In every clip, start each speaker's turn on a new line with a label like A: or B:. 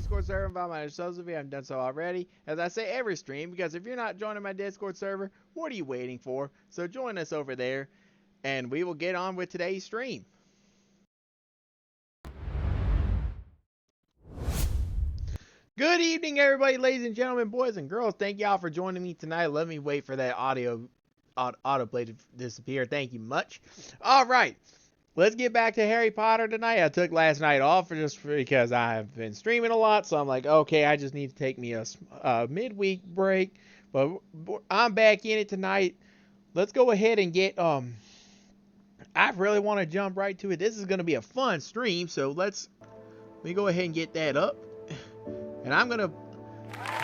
A: Discord server and follow my socials if you haven't done so already. As I say every stream, because if you're not joining my Discord server, what are you waiting for? So join us over there, and we will get on with today's stream. Good evening, everybody, ladies and gentlemen, boys and girls. Thank y'all for joining me tonight. Let me wait for that autoplay to disappear. Thank you much. All right. Let's get back to Harry Potter tonight. I took last night off just because I've been streaming a lot, so I'm like, okay, I just need to take me a midweek break. But I'm back in it tonight. Let's go ahead and get I really want to jump right to it. This is going to be a fun stream, so let me go ahead and get that up. And I'm going to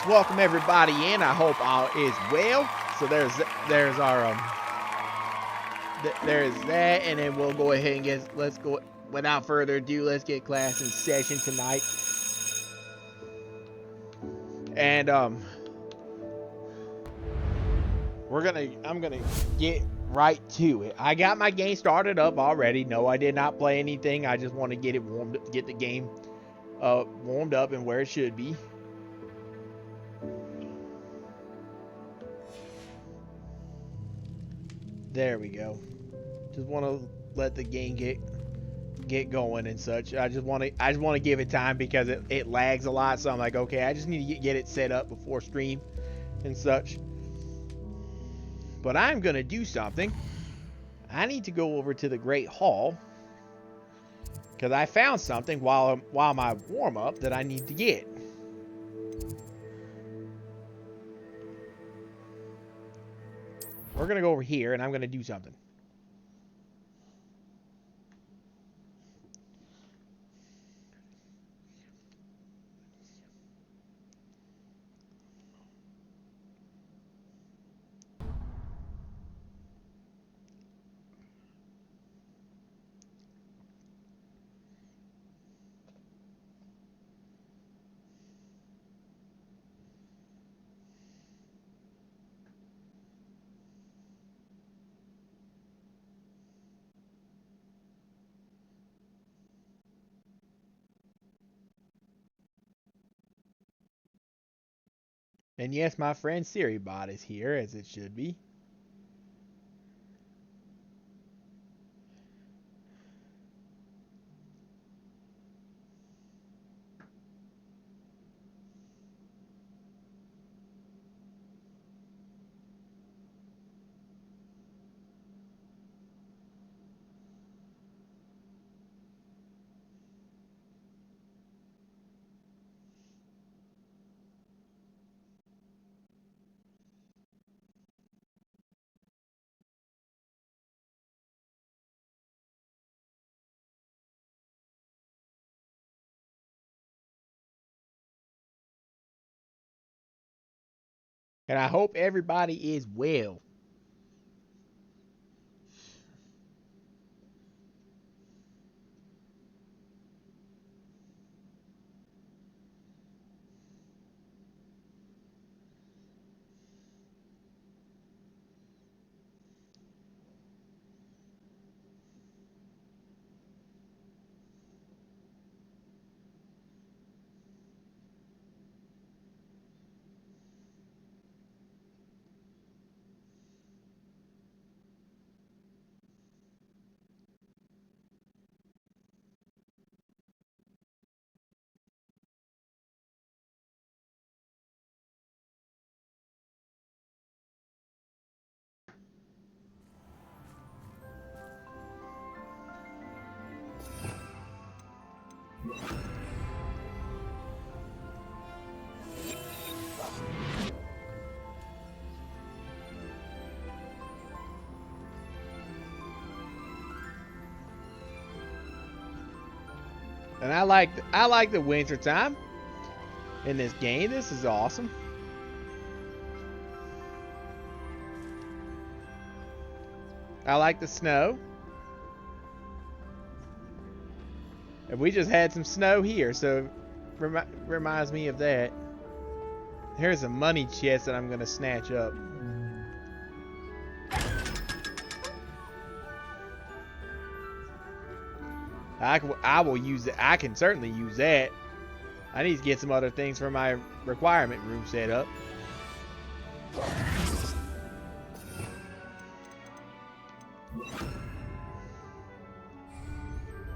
A: welcome everybody in. I hope all is well. So there's our there's that, and then we'll go ahead and let's go, without further ado, let's get class in session tonight. And I'm gonna get right to it. I got my game started up already. No, I did not play anything. I just want to get it get the game warmed up and where it should be. There we go. Just want to let the game get going and such. I just want to give it time because it lags a lot. So I'm like, okay, I just need to get it set up before stream and such. But I'm gonna do something. I need to go over to the Great Hall because I found something while my warm up that I need to get. We're gonna go over here and I'm gonna do something. And yes, my friend SiriBot is here, as it should be. And I hope everybody is well. And I like the winter time in this game. This is awesome. I like the snow. And we just had some snow here, so reminds me of that. Here's a money chest that I'm gonna snatch up. I will use it. I can certainly use that. I need to get some other things for my requirement room set up.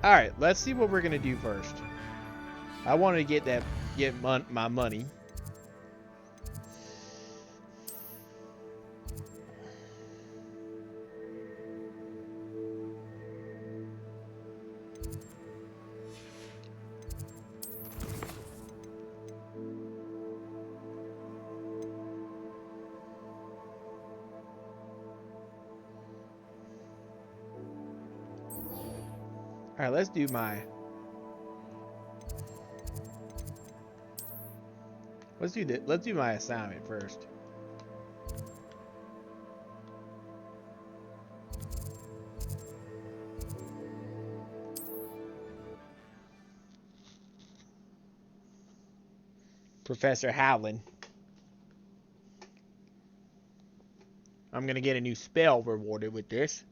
A: Alright, let's see what we're gonna do first. I wanted to get my money. Alright, let's do my... Let's do my assignment first. Professor Howland. I'm gonna get a new spell rewarded with this.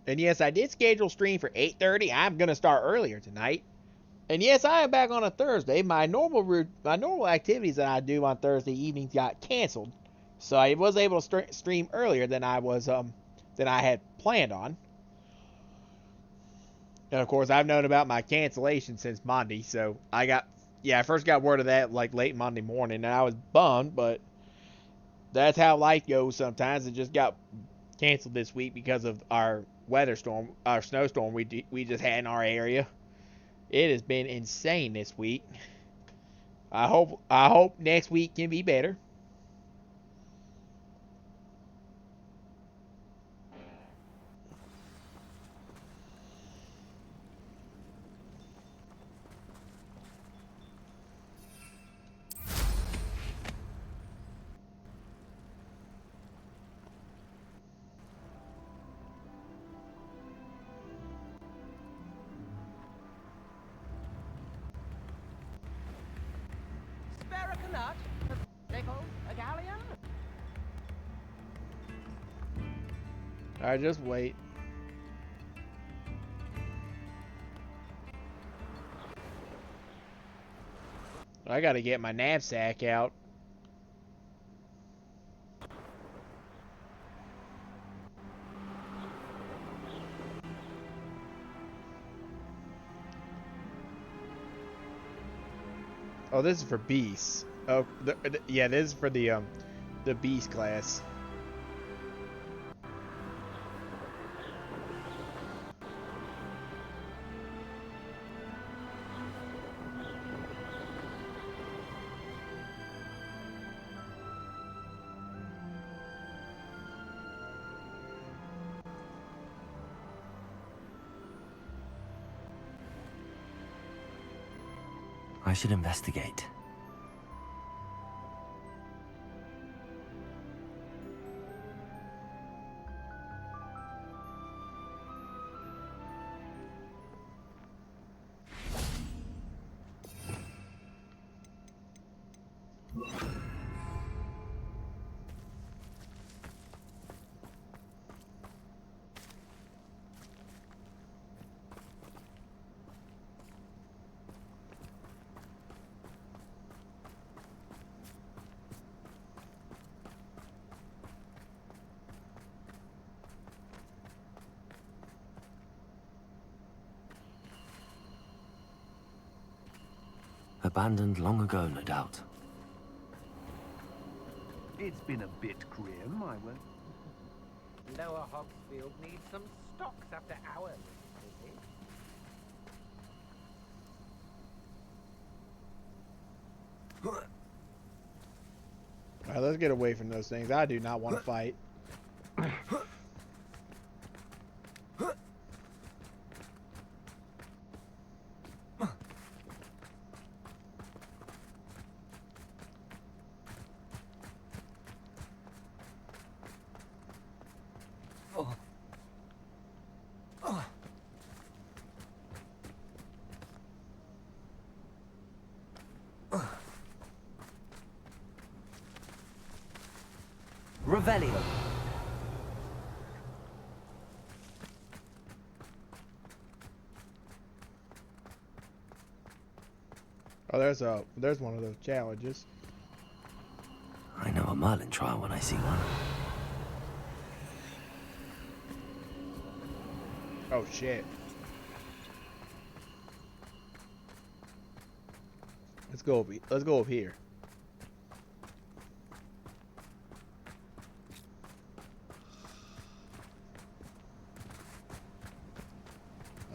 A: And yes, I did schedule stream for 8:30. I'm gonna start earlier tonight. And yes, I am back on a Thursday. My normal activities that I do on Thursday evenings got canceled, so I was able to stream earlier than I had planned on. And of course, I've known about my cancellation since Monday, so I first got word of that like late Monday morning, and I was bummed, but that's how life goes sometimes. It just got canceled this week because of our snowstorm we just had in our area. It has been insane this week. I hope next week can be better. Alright, just wait. I gotta get my knapsack out. Oh, this is for beasts. Oh, yeah, this is for the beast class.
B: I should investigate. Abandoned long ago, no doubt.
C: It's been a bit grim, I will.
D: Lower Hogsfield needs some stocks after hours.
A: Alright, let's get away from those things. I do not want to fight.
B: Revelio.
A: Oh, there's one of those challenges.
B: I know a Merlin trial when I see one.
A: Oh shit. Let's go up here.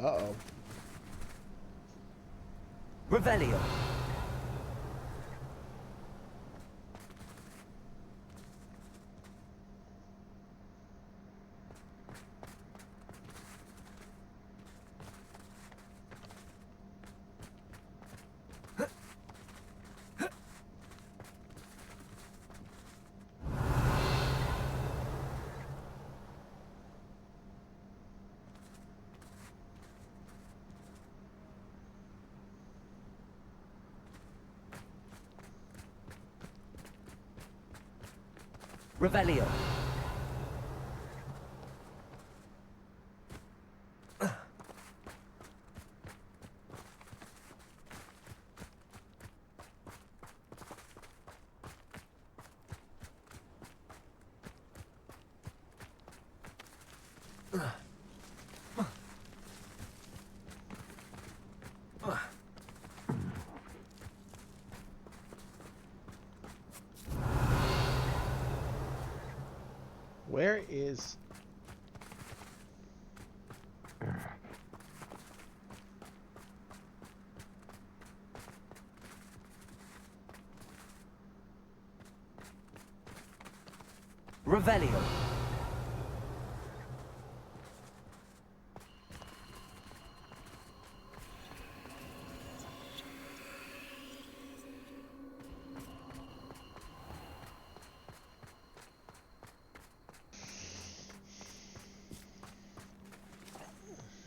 A: Uh-oh.
B: Revelio. Revelio.
A: Where is...
B: Revelio.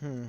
A: Hmm.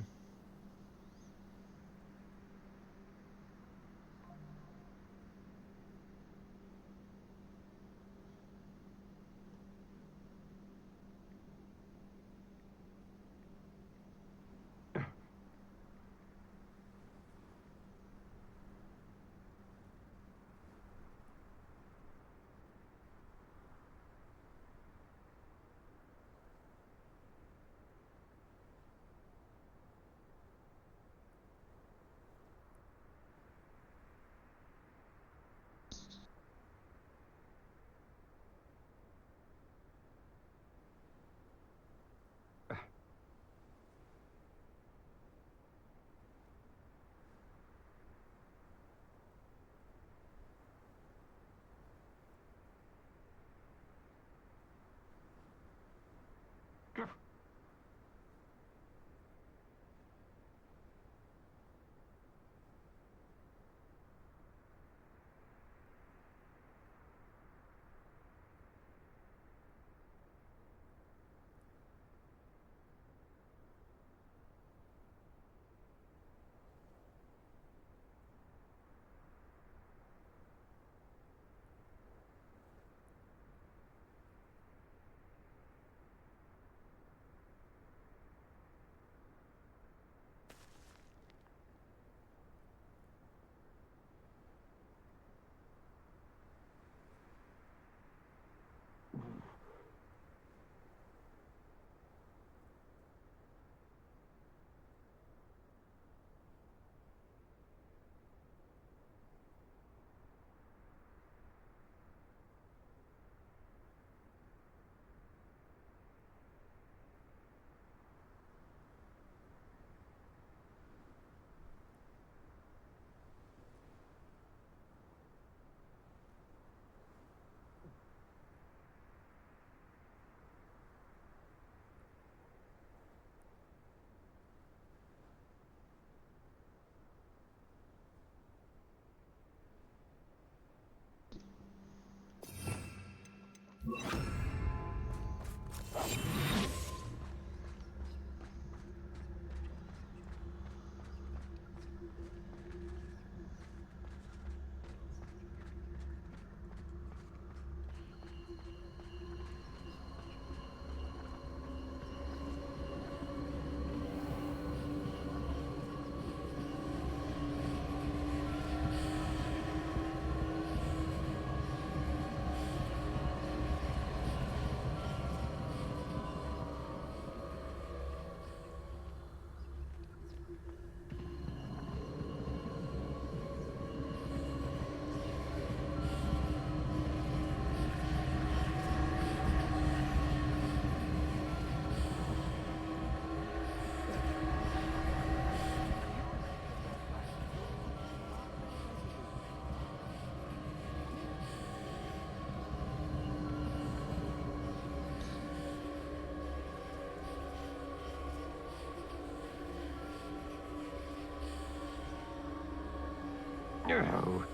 C: No.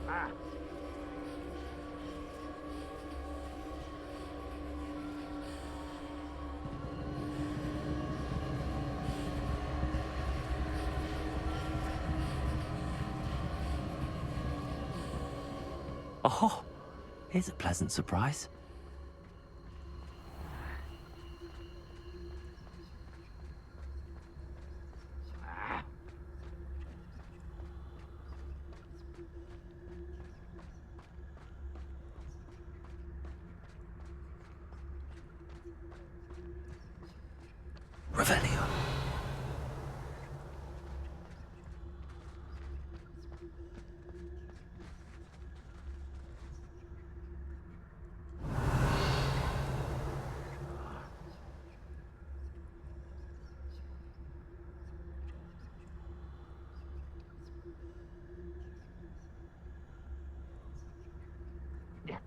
C: Ah.
B: Oh, here's a pleasant surprise.
C: Ah.
B: Revelio.
C: Yeah.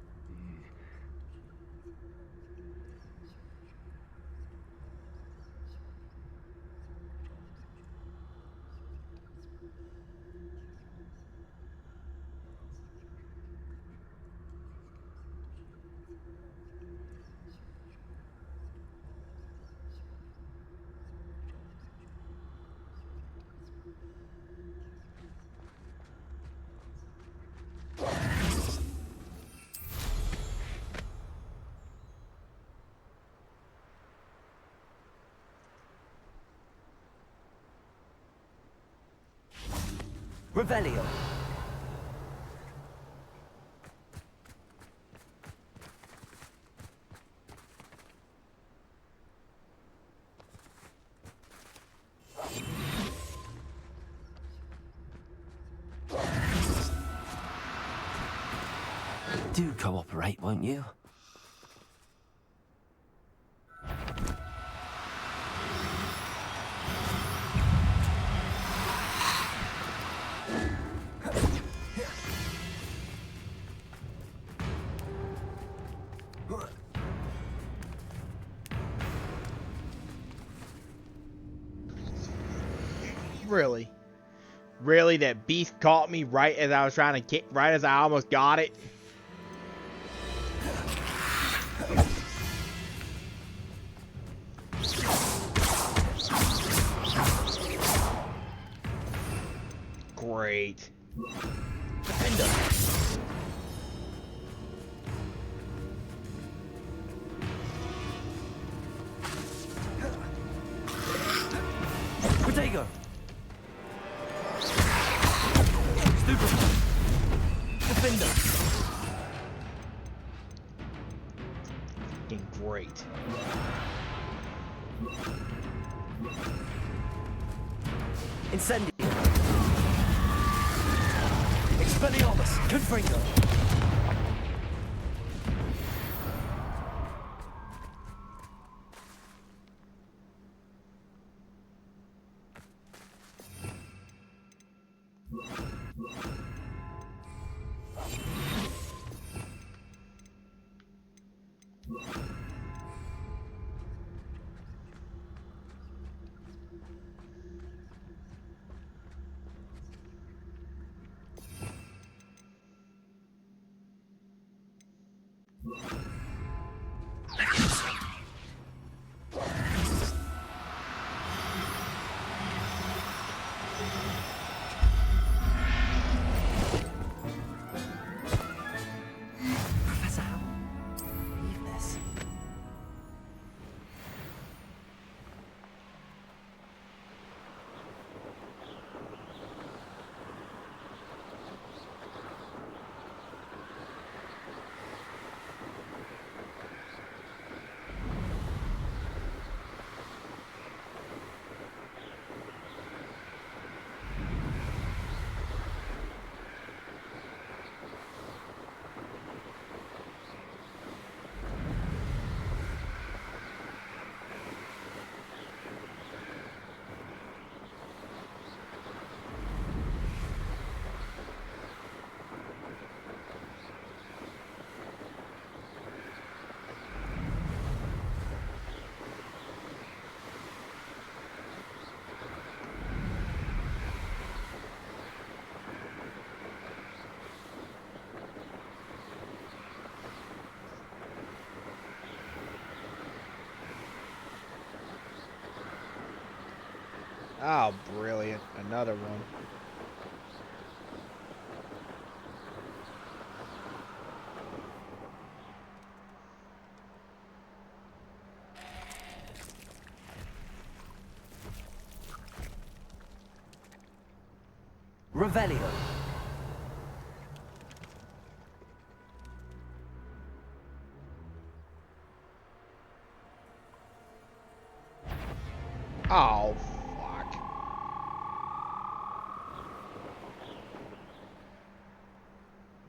B: Revelio. Do cooperate, won't you?
A: Really? Really? That beast caught me right as I was trying to kick, right as I almost got it? Great.
B: Defender. Protego. Stupid. Defender.
A: Fucking great.
B: Incendio. Expelliarmus. Confringo.
A: Oh, brilliant. Another one.
B: Revelio.
A: Oh, fuck.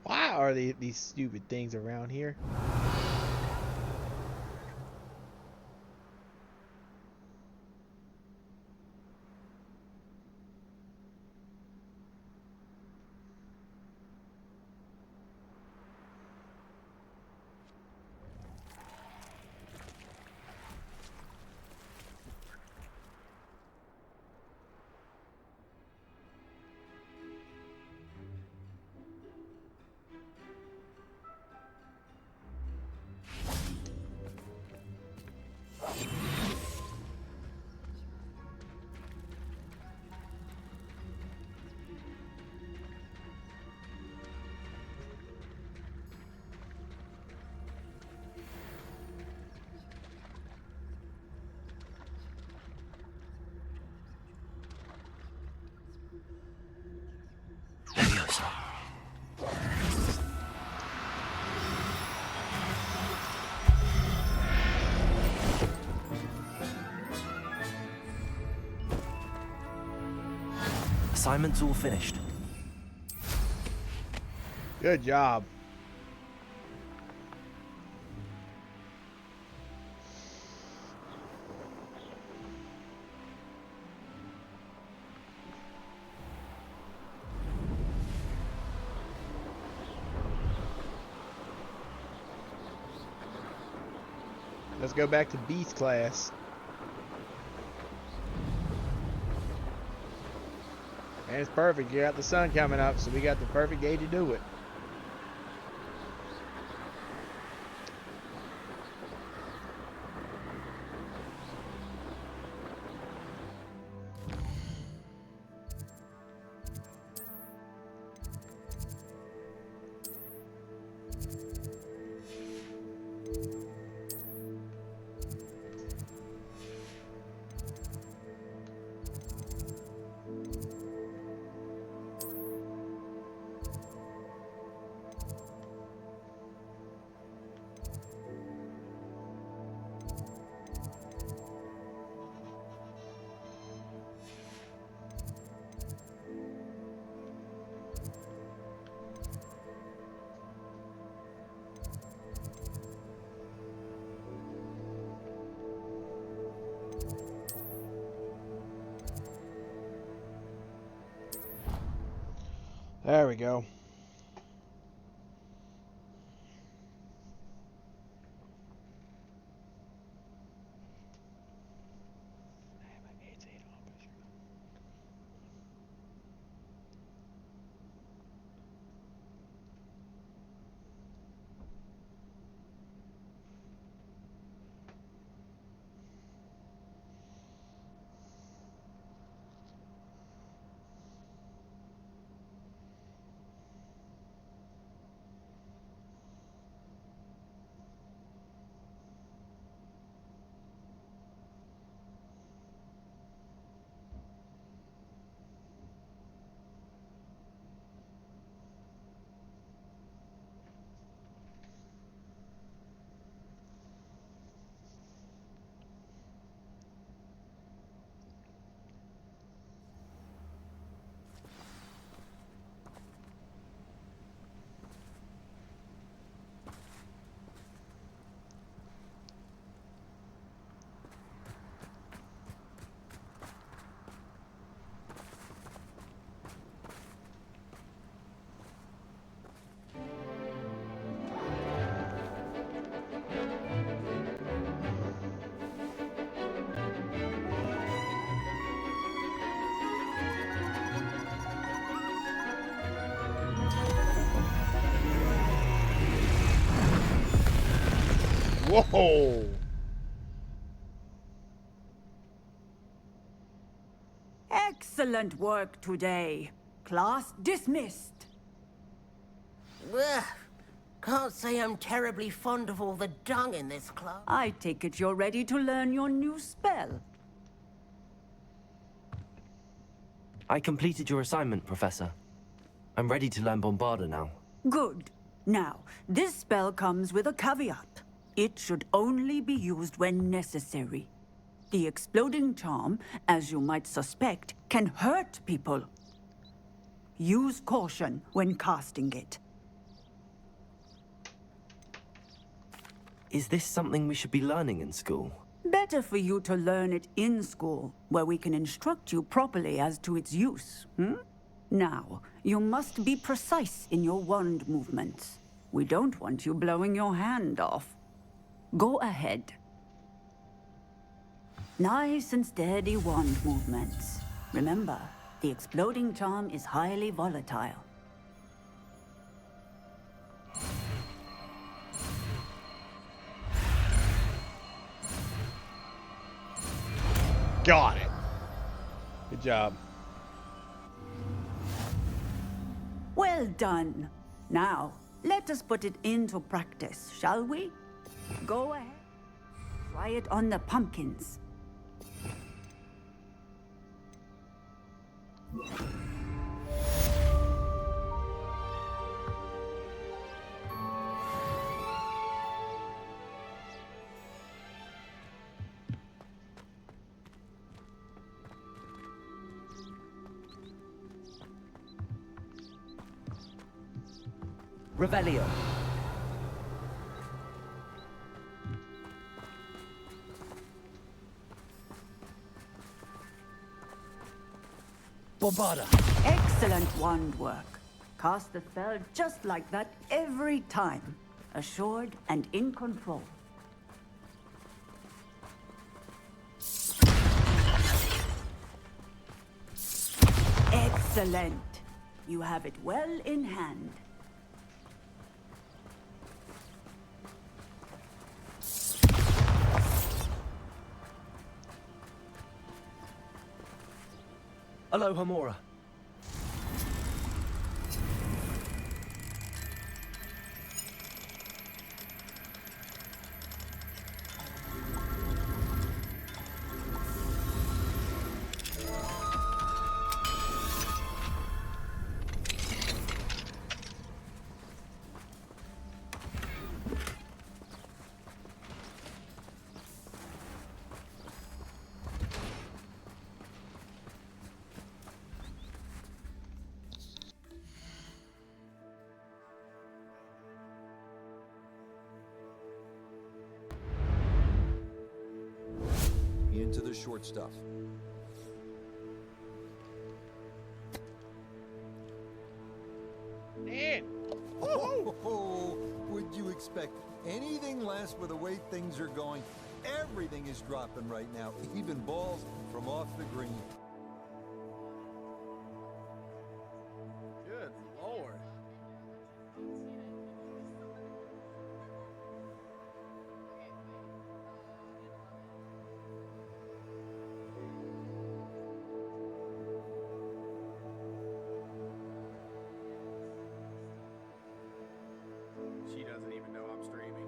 A: Why are these stupid things around here?
B: Leviosa. Assignment's all finished.
A: Good job. Let's go back to Beast class. And it's perfect. You got the sun coming up, so we got the perfect day to do it. There we go. Whoa!
E: Excellent work today. Class dismissed.
F: Ugh. Can't say I'm terribly fond of all the dung in this class.
E: I take it you're ready to learn your new spell.
B: I completed your assignment, Professor. I'm ready to learn Bombarda now.
E: Good. Now, this spell comes with a caveat. It should only be used when necessary. The exploding charm, as you might suspect, can hurt people. Use caution when casting it.
B: Is this something we should be learning in school?
E: Better for you to learn it in school, where we can instruct you properly as to its use, Now, you must be precise in your wand movements. We don't want you blowing your hand off. Go ahead. Nice and steady wand movements. Remember, the exploding charm is highly volatile.
A: Got it. Good job.
E: Well done. Now, let us put it into practice, shall we? Go ahead. Try it on the pumpkins.
B: Revelio. Bombarda.
E: Excellent wand work. Cast the spell just like that every time. Assured and in control. Excellent. You have it well in hand.
B: Aloha Mora.
G: Into the short stuff.
A: Man.
G: Oh, would you expect anything less with the way things are going? Everything is dropping right now, even balls from off the green.
A: Good Lord. She doesn't even know I'm streaming.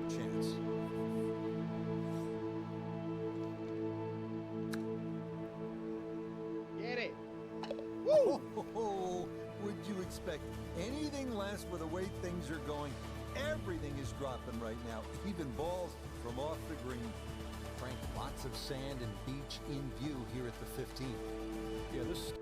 G: Chance.
A: Get it.
G: Oh, would you expect anything less with the way things are going? Everything is dropping right now, even balls from off the green. Frank, lots of sand and beach in view here at the 15. Yeah, this...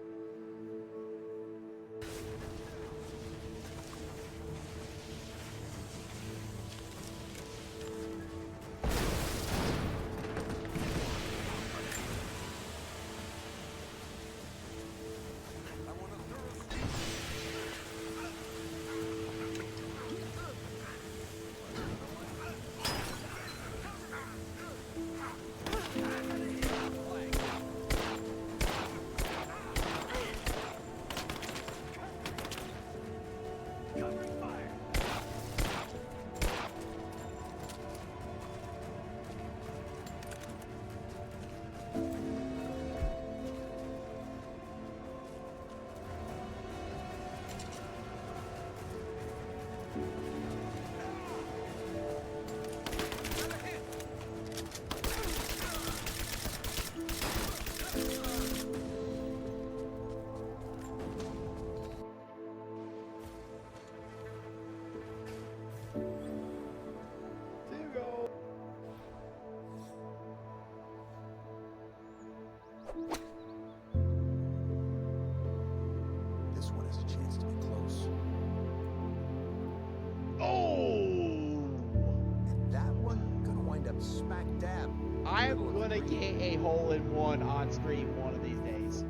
A: make you hit a hole-in-one on stream one of these days.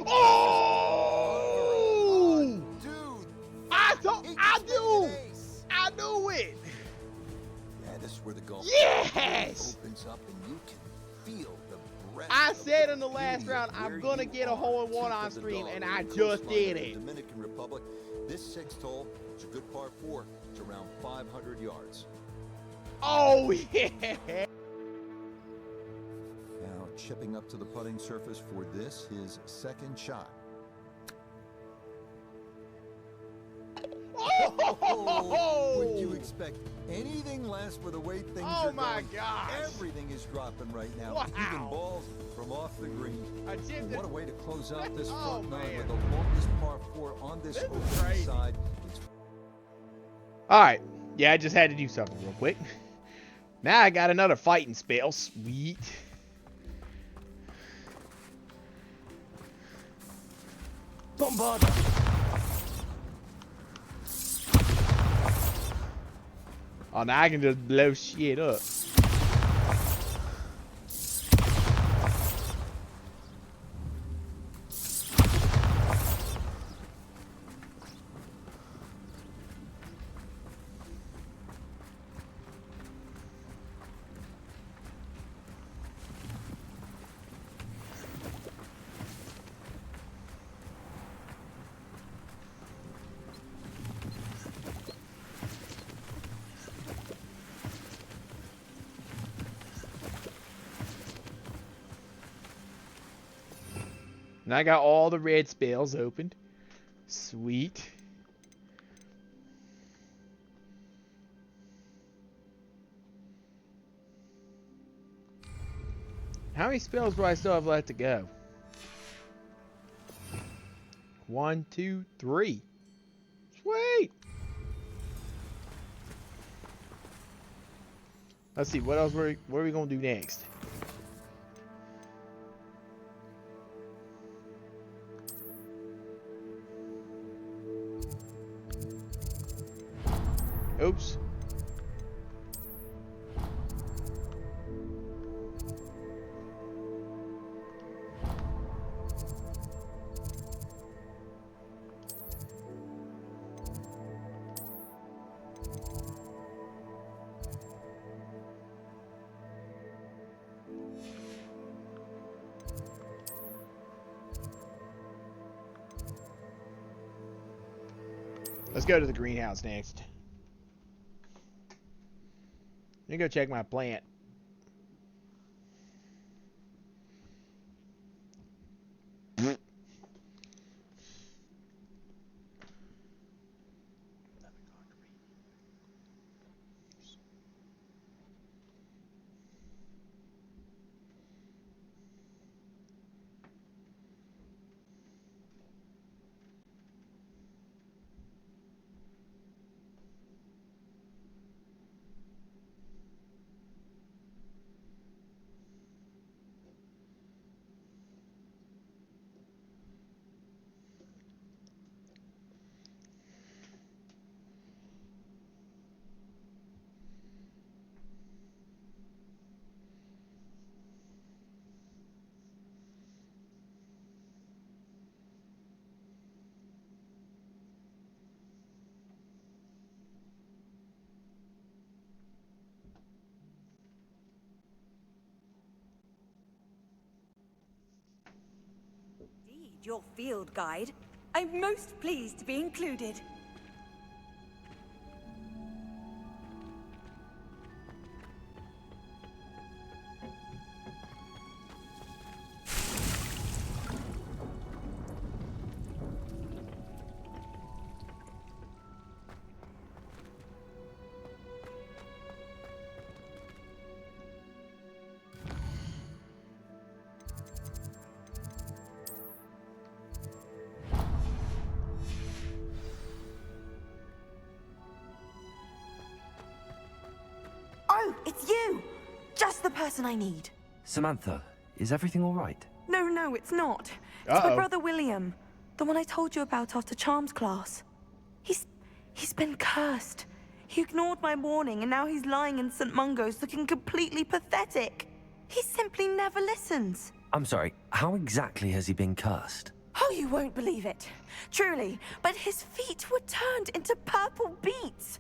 A: Oh!
G: Dude,
A: I
G: he just made an ace.
A: knew it!
G: Yeah, this is where the golf
A: Yes!
G: opens up and you can feel the breath.
A: I
G: of
A: said
G: the
A: in the last
G: beauty
A: round,
G: of
A: I'm
G: where
A: gonna
G: you
A: get a
G: are.
A: hole-in-one
G: Tip
A: on
G: of the
A: stream,
G: dog
A: and
G: on
A: I
G: the
A: just
G: coastline
A: did
G: of the
A: it.
G: Dominican Republic. This sixth hole is a good par 4. It's around 500 yards.
A: Oh, yeah!
G: Now chipping up to the putting surface for this, his second shot.
A: Oh!
G: Would you expect anything less with the way things
A: Oh
G: are
A: my
G: going?
A: gosh.
G: Everything is dropping right now.
A: Wow.
G: Even balls from off the green.
A: I tipped
G: What a
A: it.
G: way to close out this
A: Oh,
G: front nine
A: man.
G: with the longest par 4 on this
A: This is
G: opening
A: crazy.
G: side. It's
A: Alright. Yeah, I just had to do something real quick. Now I got another fighting spell. Sweet.
B: Bombarda!
A: Oh, now I can just blow shit up. And I got all the red spells opened. Sweet. How many spells do I still have left to go? 1, 2, 3. Sweet. Let's see, what else what are we gonna do next? Oops. Let's go to the greenhouse next. Let me go check my plant.
E: Indeed, your field guide. I'm most pleased to be included.
H: Oh, it's you! Just the person I need.
B: Samantha, is everything all right?
H: No, it's not. It's
A: Uh-oh.
H: my brother William. The one I told you about after Charms class. He's been cursed. He ignored my warning and now he's lying in St. Mungo's looking completely pathetic. He simply never listens.
B: I'm sorry, how exactly has he been cursed?
H: Oh, you won't believe it. Truly, but his feet were turned into purple beets.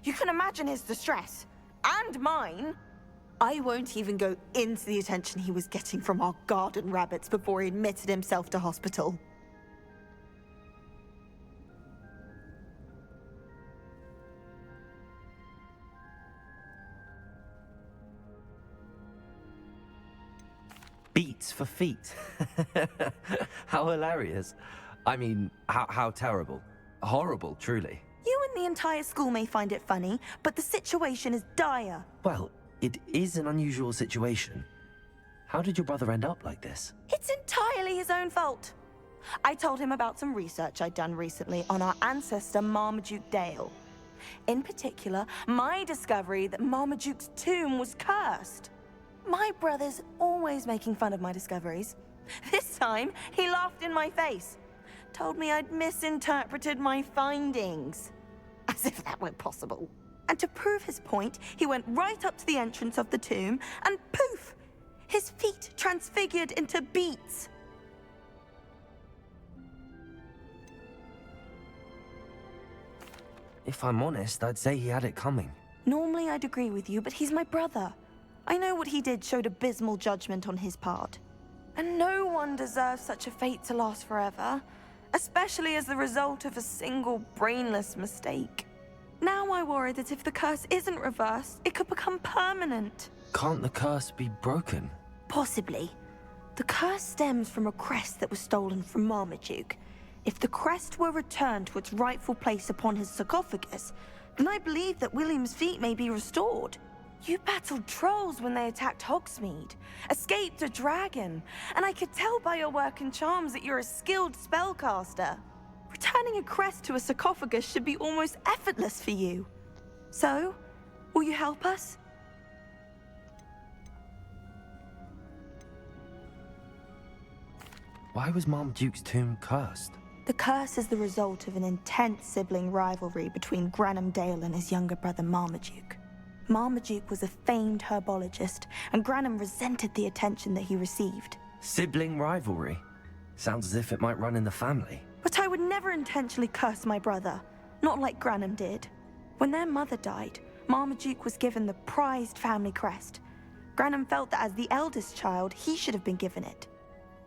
H: You can imagine his distress. And mine. I won't even go into the attention he was getting from our garden rabbits before he admitted himself to hospital.
B: Beats for feet. How hilarious. I mean, how terrible. Horrible, truly.
H: You and the entire school may find it funny, but the situation is dire.
B: Well, it is an unusual situation. How did your brother end up like this?
H: It's entirely his own fault. I told him about some research I'd done recently on our ancestor Marmaduke Dale. In particular, my discovery that Marmaduke's tomb was cursed. My brother's always making fun of my discoveries. This time, he laughed in my face. Told me I'd misinterpreted my findings. As if that were possible. And to prove his point, he went right up to the entrance of the tomb and poof! His feet transfigured into beets.
B: If I'm honest, I'd say he had it coming.
H: Normally I'd agree with you, but he's my brother. I know what he did showed abysmal judgment on his part. And no one deserves such a fate to last forever, especially as the result of a single brainless mistake. Now I worry that if the curse isn't reversed, it could become permanent.
B: Can't the curse be broken?
H: Possibly. The curse stems from a crest that was stolen from Marmaduke. If the crest were returned to its rightful place upon his sarcophagus, then I believe that William's feet may be restored. You battled trolls when they attacked Hogsmeade, escaped a dragon, and I could tell by your work and charms that you're a skilled spellcaster. Returning a crest to a sarcophagus should be almost effortless for you. So, will you help us?
B: Why was Marmaduke's tomb cursed?
H: The curse is the result of an intense sibling rivalry between Granham Dale and his younger brother Marmaduke. Marmaduke was a famed herbologist, and Granham resented the attention that he received.
B: Sibling rivalry? Sounds as if it might run in the family.
H: But I would never intentionally curse my brother, not like Granham did. When their mother died, Marmaduke was given the prized family crest. Granham felt that as the eldest child, he should have been given it.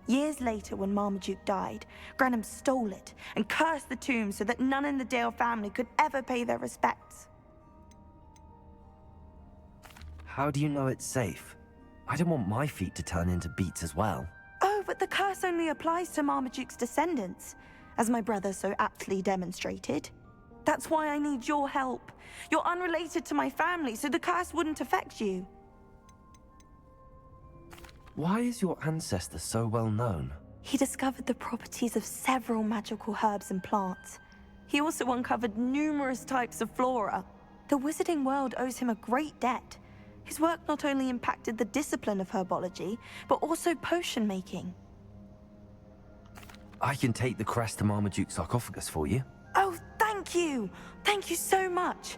H: Years later, when Marmaduke died, Granham stole it and cursed the tomb so that none in the Dale family could ever pay their respects.
B: How do you know it's safe? I don't want my feet to turn into beets as well.
H: Oh, but the curse only applies to Marmaduke's descendants, as my brother so aptly demonstrated. That's why I need your help. You're unrelated to my family, so the curse wouldn't affect you.
B: Why is your ancestor so well known?
H: He discovered the properties of several magical herbs and plants. He also uncovered numerous types of flora. The wizarding world owes him a great debt. His work not only impacted the discipline of herbology, but also potion making.
B: I can take the crest to Marmaduke's sarcophagus for you.
H: Oh, thank you! Thank you so much!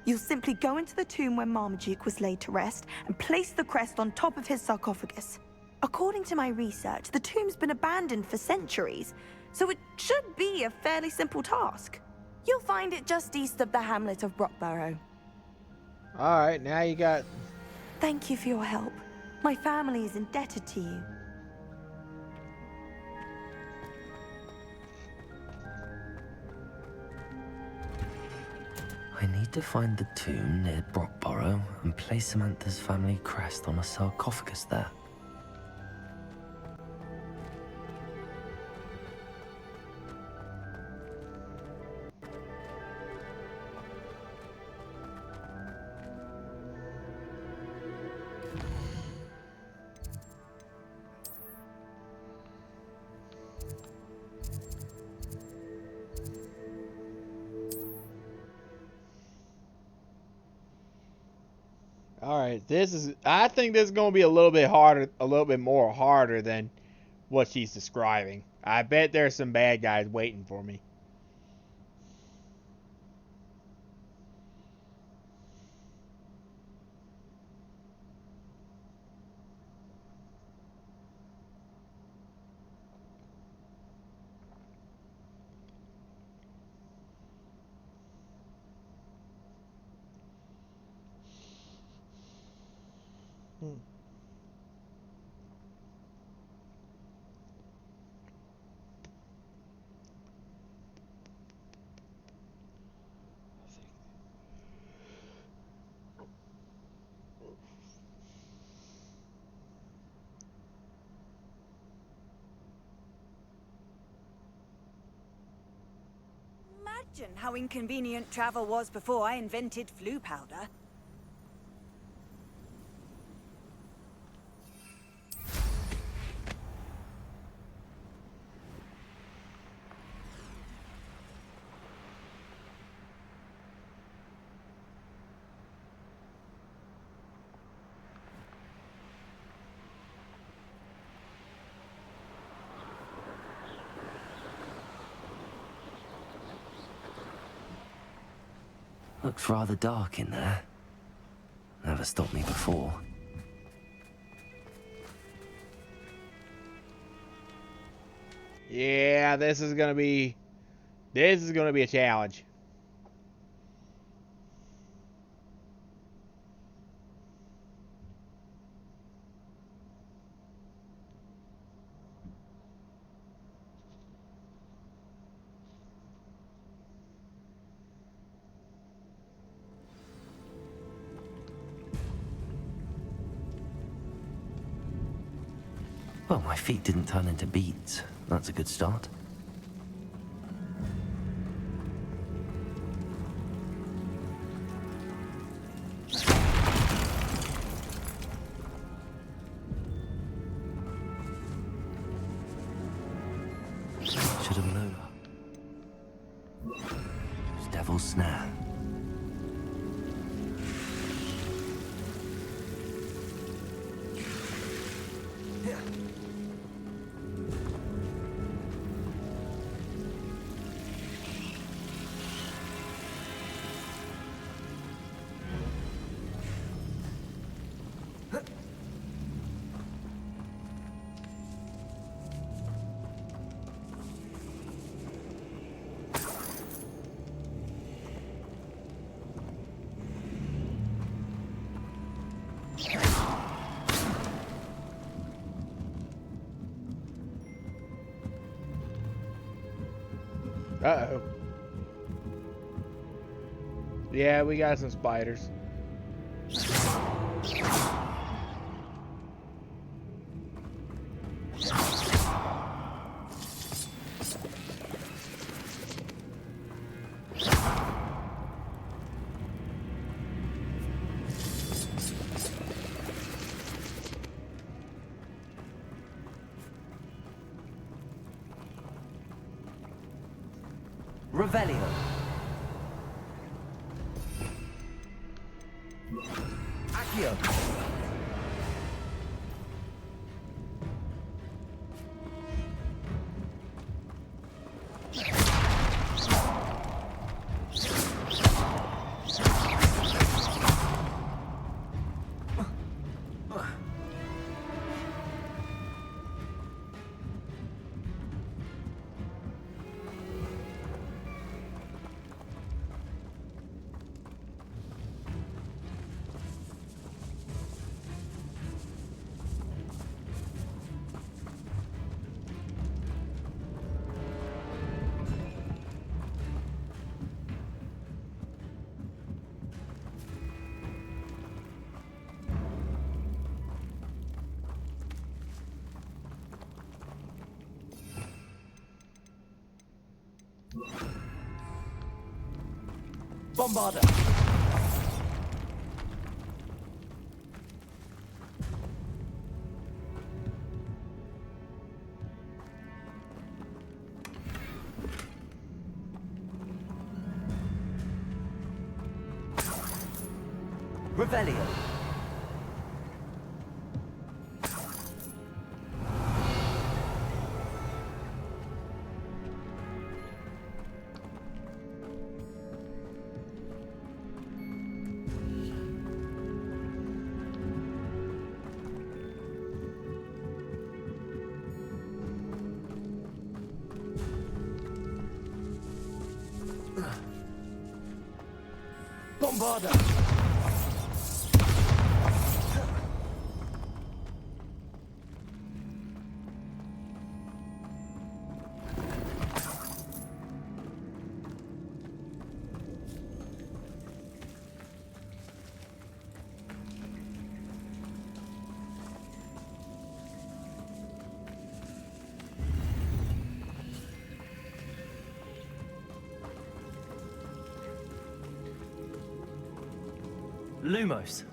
H: You'll simply go into the tomb where Marmaduke was laid to rest and place the crest on top of his sarcophagus. According to my research, the tomb's been abandoned for centuries, so it should be a fairly simple task. You'll find it just east of the hamlet of Brockborough.
A: Alright, now you got...
H: Thank you for your help. My family is indebted to you.
B: I need to find the tomb near Brockborough and place Samantha's family crest on a sarcophagus there.
A: Alright, I think this is going to be a little bit harder, a little bit more harder than what she's describing. I bet there's some bad guys waiting for me.
E: Imagine how inconvenient travel was before I invented flu powder.
B: Looks rather dark in there. Never stopped me before.
A: Yeah, this is gonna be a challenge.
B: Well, my feet didn't turn into beads. That's a good start. Should have known. It's Devil's Snare.
A: Uh-oh. Yeah, we got some spiders.
B: Revelio. Accio. Bombarder. Revelio. Bombarder! Lumos.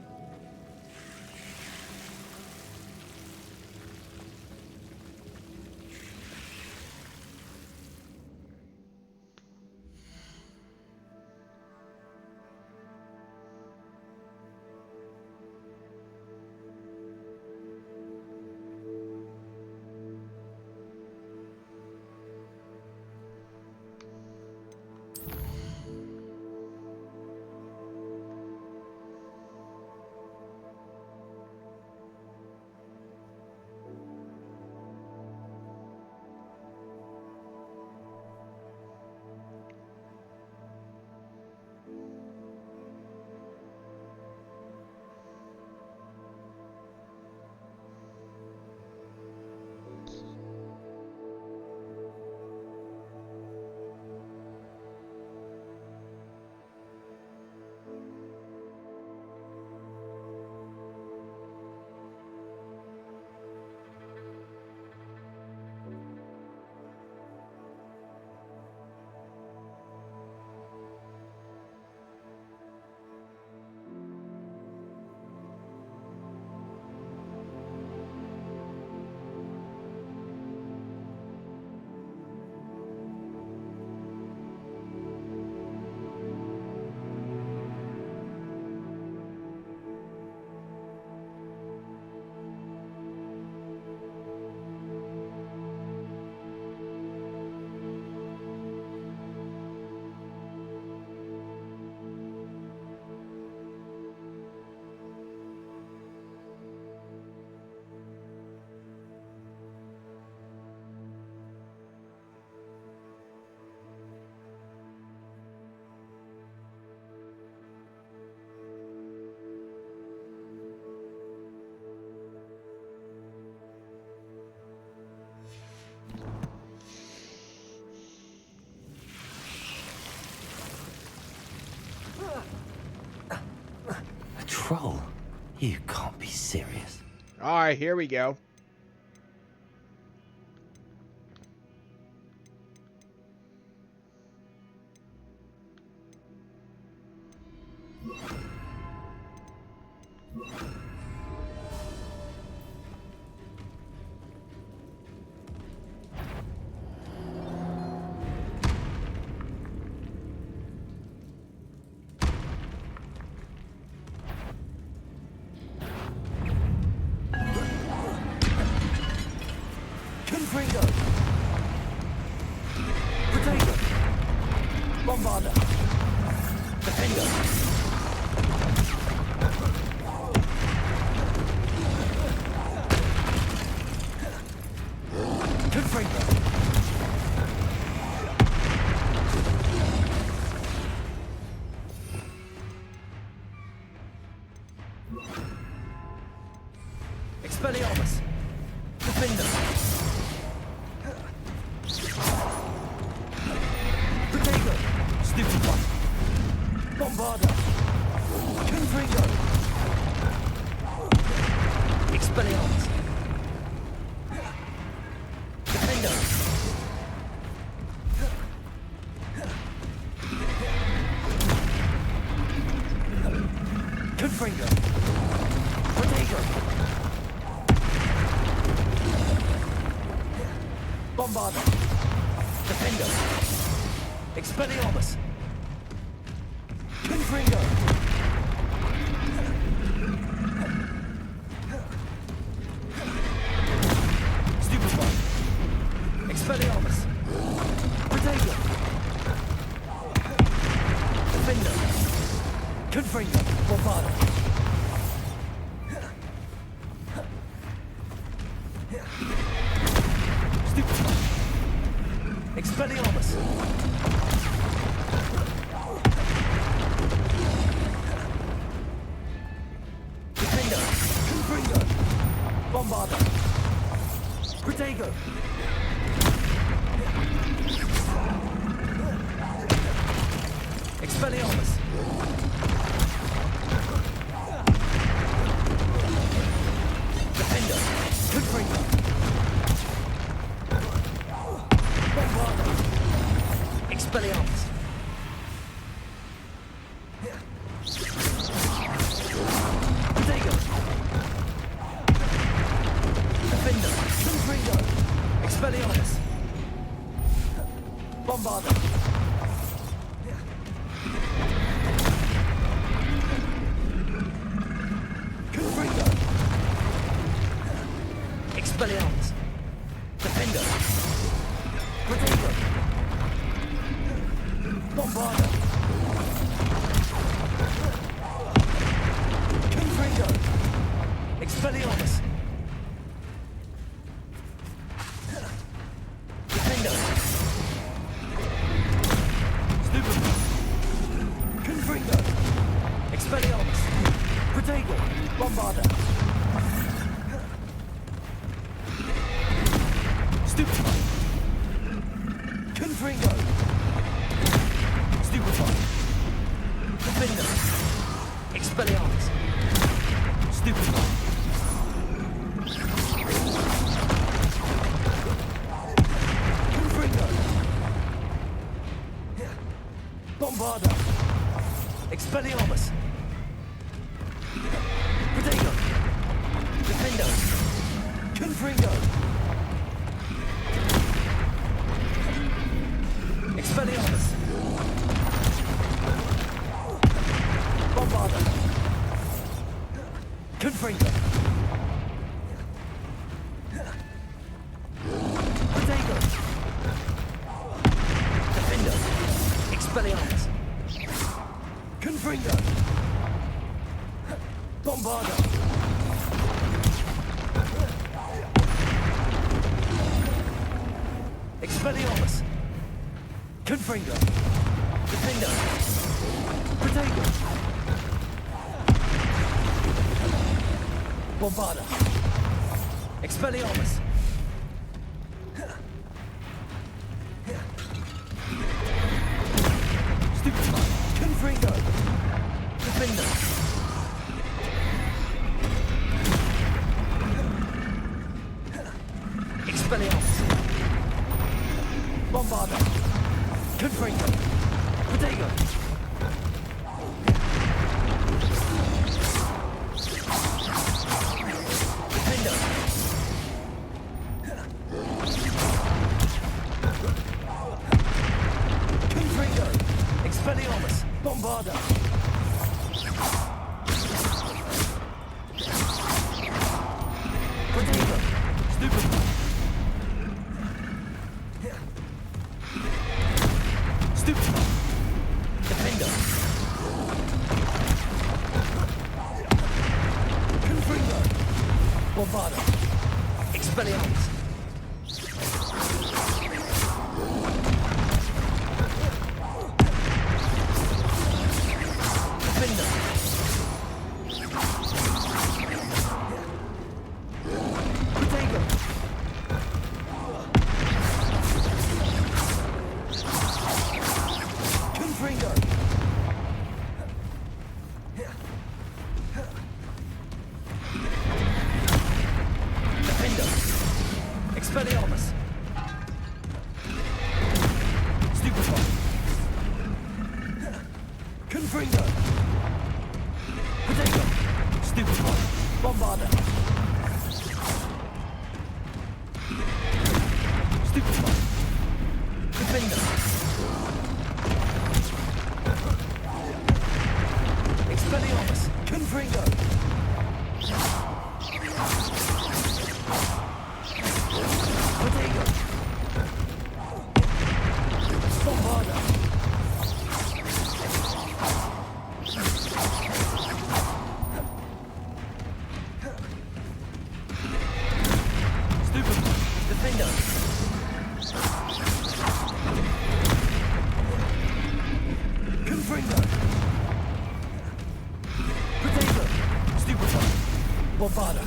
B: A troll? You can't be serious.
A: All right, here we go.
B: Confringo! Potato! Bombarder! Defender! Confringo! Expelliarmus! Defender! Potato! Stupid one! Bombarder! Confringo! Expelliarmus! Defender! Confringo! Potato! Bombarder! Defender! Expelliarmus! Confringo! Stupid one! Expelliarmus! Potato! Defender! Confringo! Bombarder! Stupid one! Expelliarmus! Protego! Expelliarmus! Defender! Confringo! Bombardo! Expelliarmus! Protego! Defender! Confringo! Expelliarmus! Bombardo! Confringo! Expelliarmus! Defender! Protego! Bombardo! Confringo! Expelliarmus! Defender! Stupefy! Confringo! Expelliarmus! Protego! Bombardo! Stupefy! Confringo! Stupefy! Defender! Expelliarmus! Stupefy! Confringo! Bombardo! Expelliarmus! Protego! Defender! Confringo! Expelliarmus! Bombardo! Confringo! Protego! Defender! Expelliarmus! Confringo! Bombardo! Expelliarmus! Confringo! Defender! Protego! Bombardo! Expelliarmus! Stupefy! Confringo! Defender! Expelliarmus! Bombardo! Confringo! Protego! Defender! Confringo! Expelliarmus! Bombardo! Protego! Stupefy! Stupefy! Defender! Confringo! Bombardo! Expelliarmus! Defender! Protego! Confringo! Defender! Expelliarmus! Stupefy! Confringo! Protego! Stupefy! Bombardo! Stupefy! Defender! Expelliarmus! Confringo! Protego! Bombardo! Stupefy! Defender! Confringo! Protego! Stupefy! Bombardo!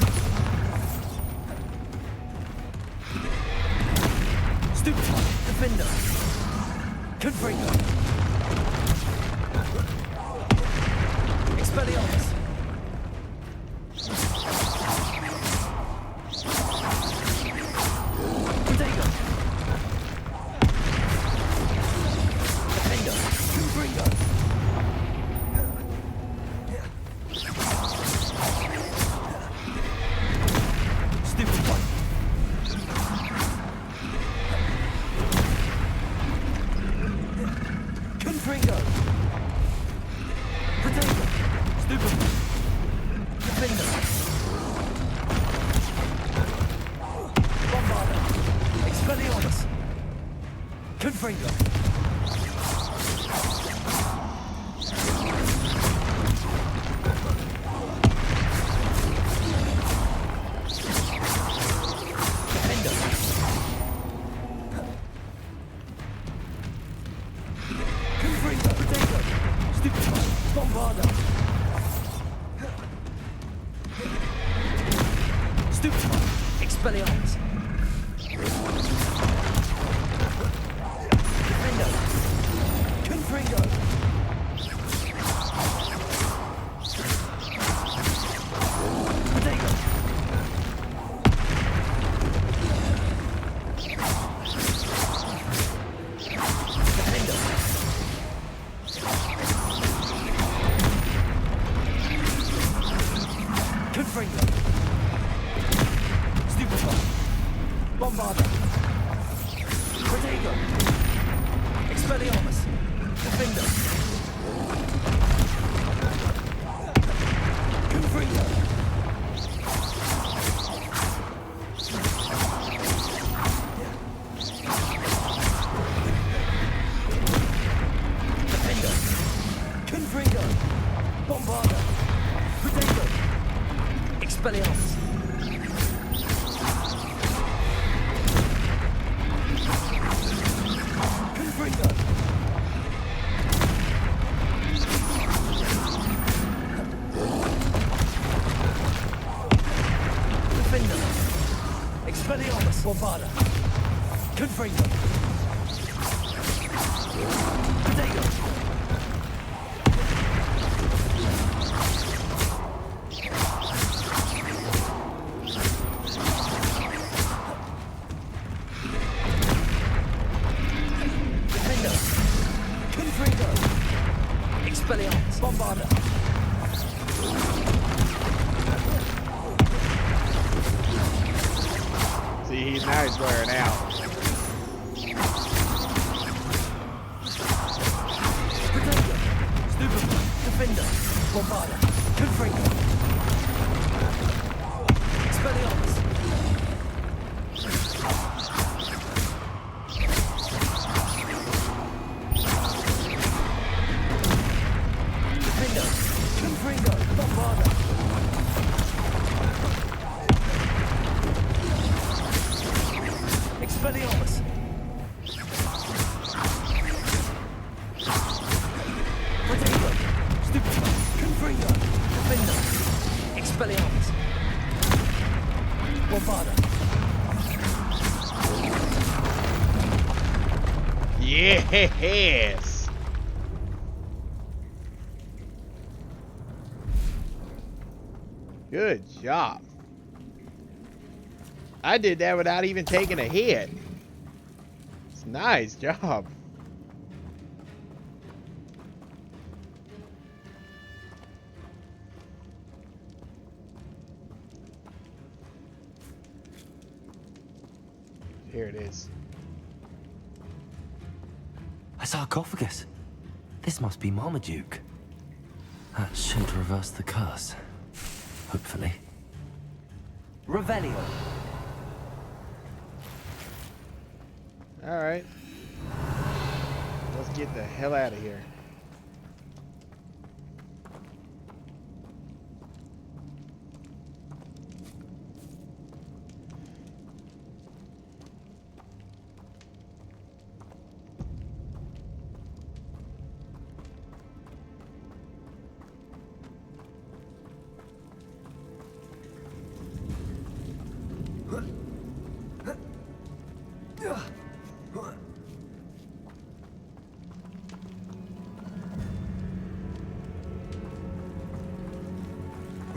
B: Defender. Confringo. Expelliarmus. Protego. Defender. Confringo. Stupid one. Confringo. Protego. Stupid one. Defender. Bombarder. Expelliarmus. Confringo. Defender. Confringo. Protego. Stupid one. Bombarder. Stupid one. Expelliarmus. Defender. Confringo. Protego. Defender. Confringo. Stupid one. Bombarder. Protego. Expelliarmus. Defender. Confringo. Defender. Confringo. Bombarder. Protego. Expelliarmus. Confringo. Defender. Expelliarmus. Bombarder. Confringo. Protego. Defender. Confringo. Expelliarmus. Bombarder.
A: See, now he's wearing out.
B: Protego. Stupid one. Defender. Bombarder. Confringo. Expelliarmus. Defender. Confringo. Bombarder. Expelliarmus. Protego. Stupid one. Confringo. Defender. Expelliarmus. Bombarder.
A: Yes. Good job. I did that without even taking a hit. It's a nice job. Here it is.
B: A sarcophagus. This must be Marmaduke. That should reverse the curse. Hopefully. Revelio.
A: Alright. Let's get the hell out of here.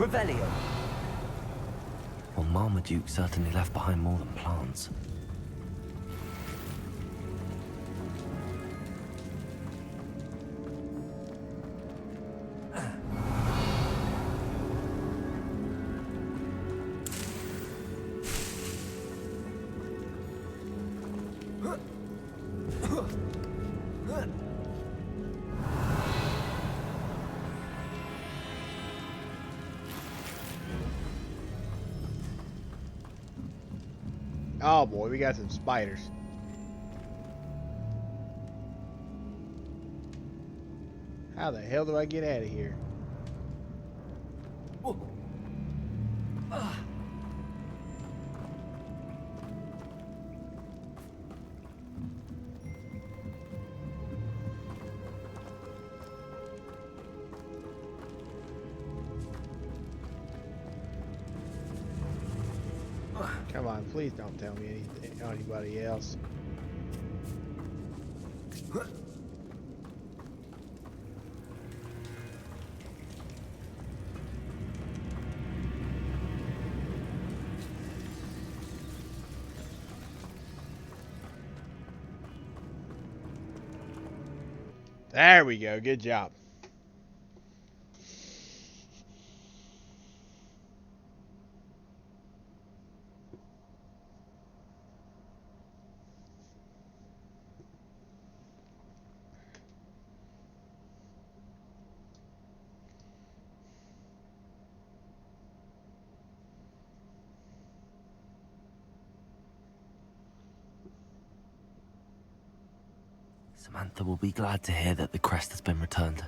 B: Revelio! Well, Marmaduke certainly left behind more than plants.
A: Oh boy, we got some spiders. How the hell do I get out of here? Come on, please don't tell me anything, anybody else. There we go. Good job.
B: Samantha will be glad to hear that the crest has been returned.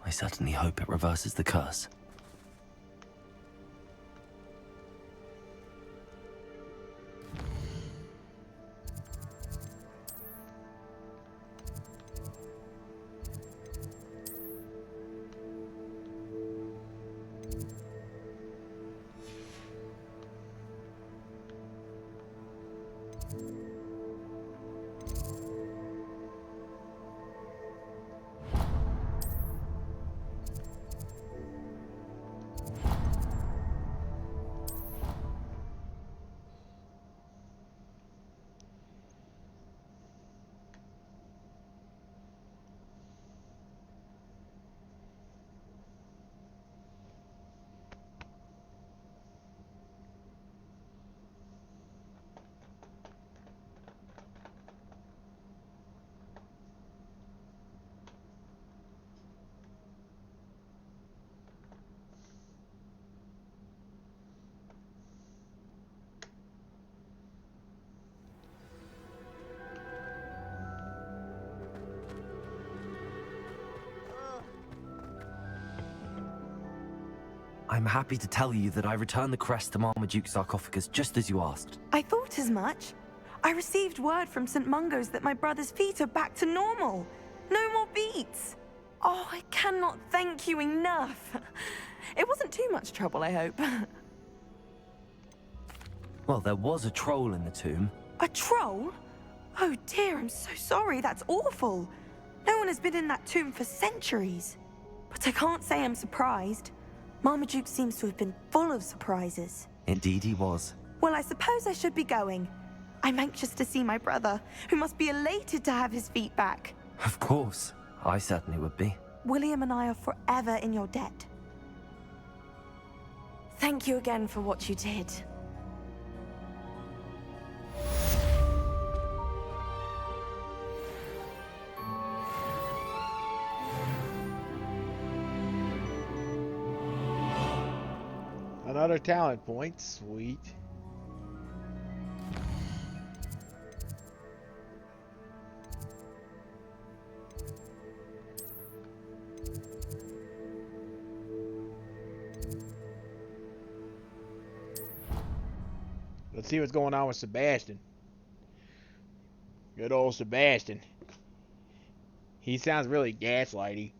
B: I certainly hope it reverses the curse. I'm happy to tell you that I returned the crest to Marmaduke's sarcophagus just as you asked.
H: I thought as much. I received word from St. Mungo's that my brother's feet are back to normal. No more beats. Oh, I cannot thank you enough. It wasn't too much trouble, I hope.
B: Well, there was a troll in the tomb.
H: A troll? Oh dear, I'm so sorry. That's awful. No one has been in that tomb for centuries. But I can't say I'm surprised. Marmaduke seems to have been full of surprises.
B: Indeed he was.
H: Well, I suppose I should be going. I'm anxious to see my brother, who must be elated to have his feet back.
B: Of course. I certainly would be.
H: William and I are forever in your debt. Thank you again for what you did.
A: Another talent point. Sweet. Let's see what's going on with Sebastian. Good old Sebastian. He sounds really gaslighty.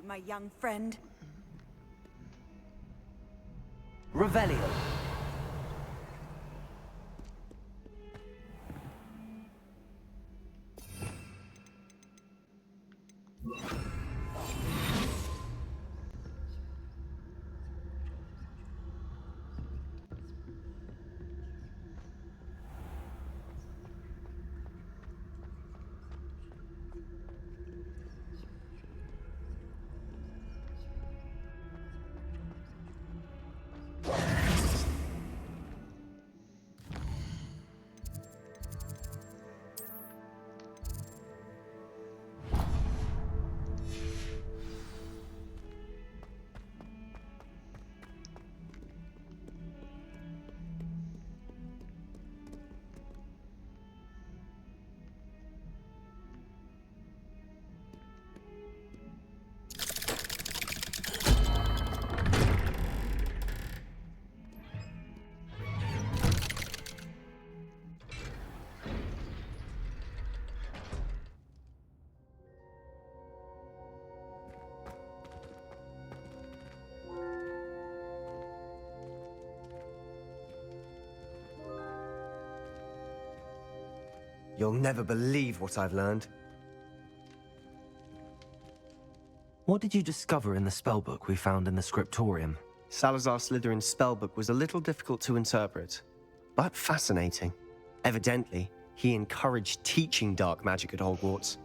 E: my young friend.
B: Revelio. You'll never believe what I've learned. What did you discover in the spellbook we found in the scriptorium?
I: Salazar Slytherin's spellbook was a little difficult to interpret, but fascinating. Evidently, he encouraged teaching dark magic at Hogwarts.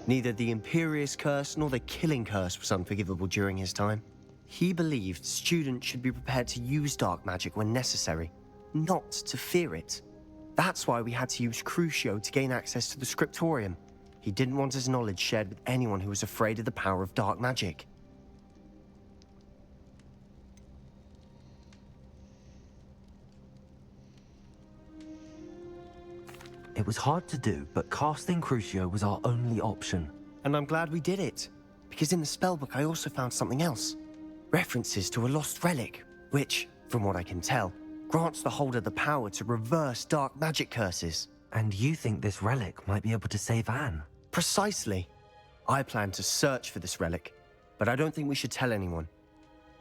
I: Neither the Imperious Curse nor the Killing Curse was unforgivable during his time. He believed students should be prepared to use dark magic when necessary, not to fear it. That's why we had to use Crucio to gain access to the scriptorium. He didn't want his knowledge shared with anyone who was afraid of the power of dark magic.
B: It was hard to do, but casting Crucio was our only option.
I: And I'm glad we did it, because in the spellbook I also found something else. References to a lost relic, which, from what I can tell, grants the holder the power to reverse dark magic curses.
B: And you think this relic might be able to save Anne?
I: Precisely. I plan to search for this relic, but I don't think we should tell anyone.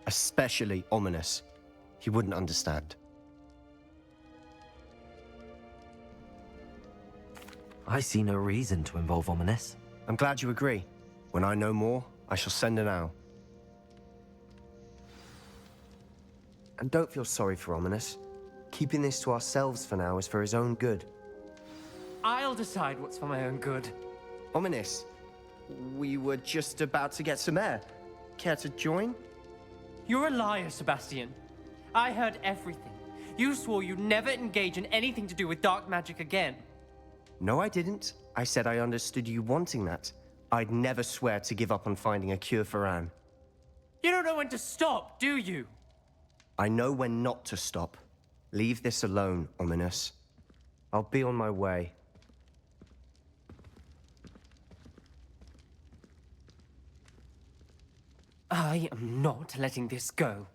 I: Especially Ominous. He wouldn't understand.
B: I see no reason to involve Ominous.
I: I'm glad you agree. When I know more, I shall send an owl. And don't feel sorry for Ominous. Keeping this to ourselves for now is for his own good.
J: I'll decide what's for my own good.
I: Ominous, we were just about to get some air. Care to join?
J: You're a liar, Sebastian. I heard everything. You swore you'd never engage in anything to do with dark magic again.
I: No, I didn't. I said I understood you wanting that. I'd never swear to give up on finding a cure for Anne.
J: You don't know when to stop, do you?
I: I know when not to stop. Leave this alone, Ominous. I'll be on my way.
J: I am not letting this go.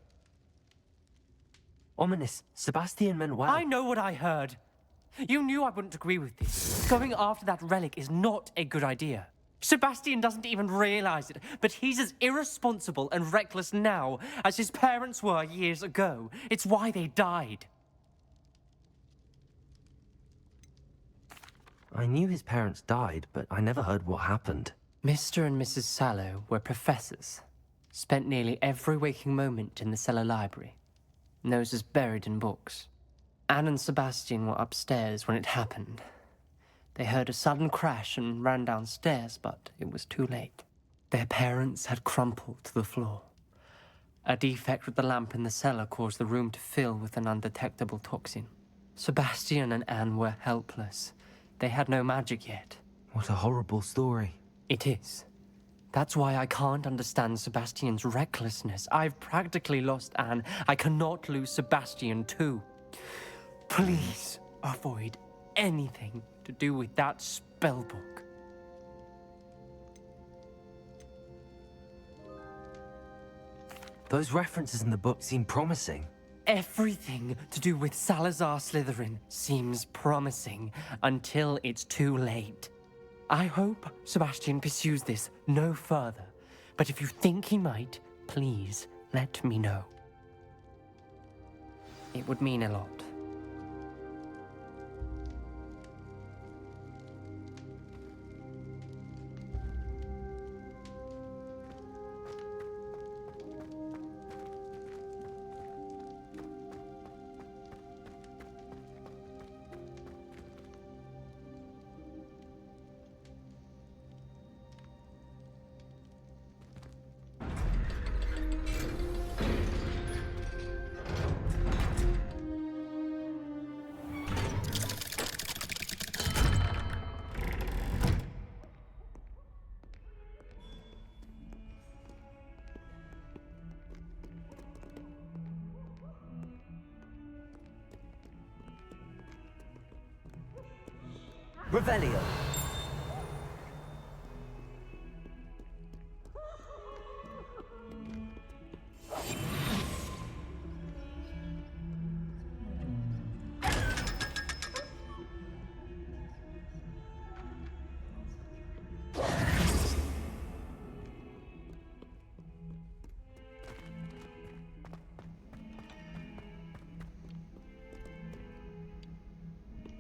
B: Ominous, Sebastian meant well.
J: I know what I heard. You knew I wouldn't agree with this. Going after that relic is not a good idea. Sebastian doesn't even realize it, but he's as irresponsible and reckless now as his parents were years ago. It's why they died.
B: I knew his parents died, but I never heard what happened.
J: Mr. and Mrs. Sallow were professors. Spent nearly every waking moment in the cellar library. Noses buried in books. Anne and Sebastian were upstairs when it happened. They heard a sudden crash and ran downstairs, but it was too late. Their parents had crumpled to the floor. A defect with the lamp in the cellar caused the room to fill with an undetectable toxin. Sebastian and Anne were helpless. They had no magic yet.
B: What a horrible story.
J: It is. That's why I can't understand Sebastian's recklessness. I've practically lost Anne. I cannot lose Sebastian too. Please avoid anything to do with that spellbook.
B: Those references in the book seem promising.
J: Everything to do with Salazar Slytherin seems promising until it's too late. I hope Sebastian pursues this no further, But if you think he might, please let me know. It would mean a lot.
B: Revelio.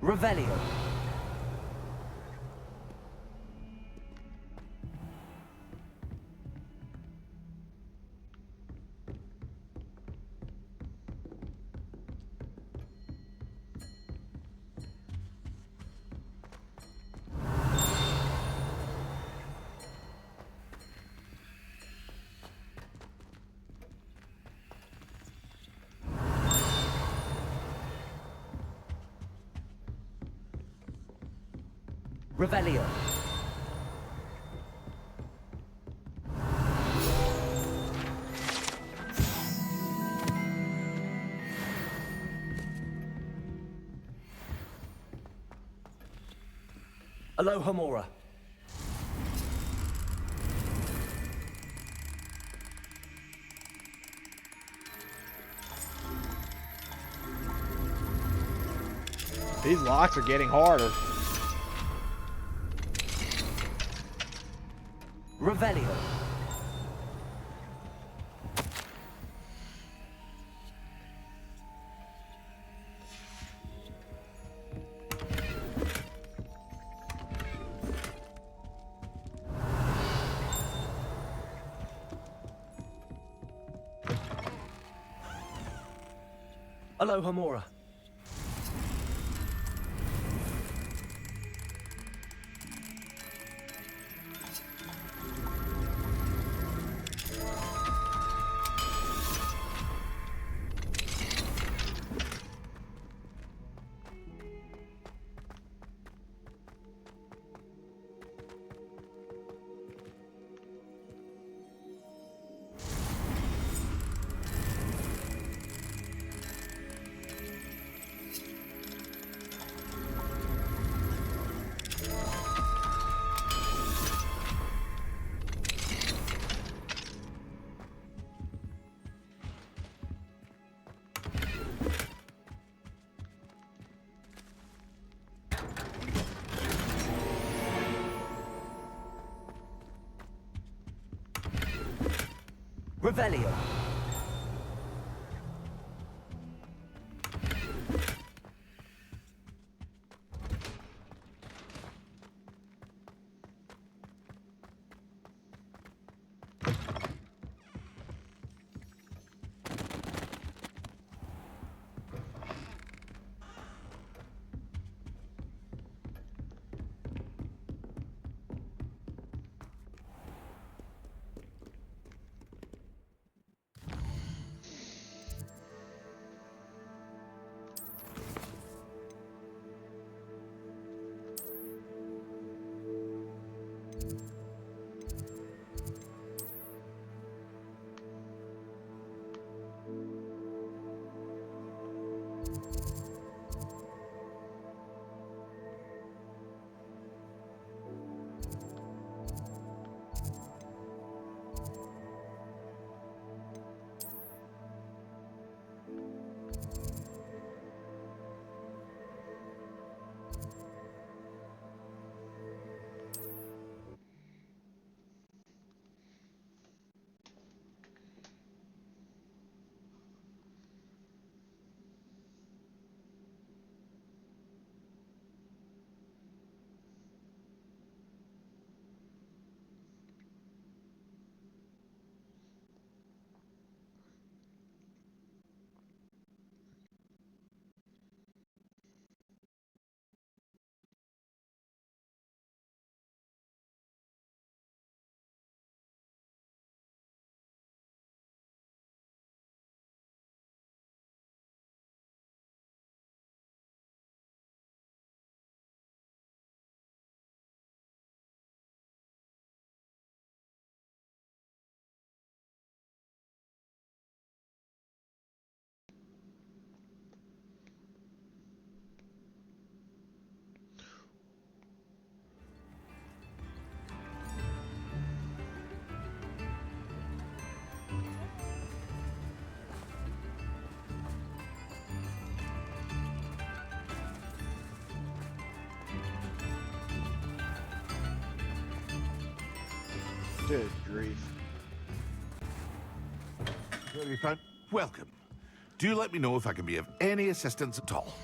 B: Revelio. Revelio. Aloha Mora.
A: These locks are getting harder.
B: Revelio. Aloha Mora. Revelio.
A: Good grief.
K: Very fine. Welcome. Do let me know if I can be of any assistance at all.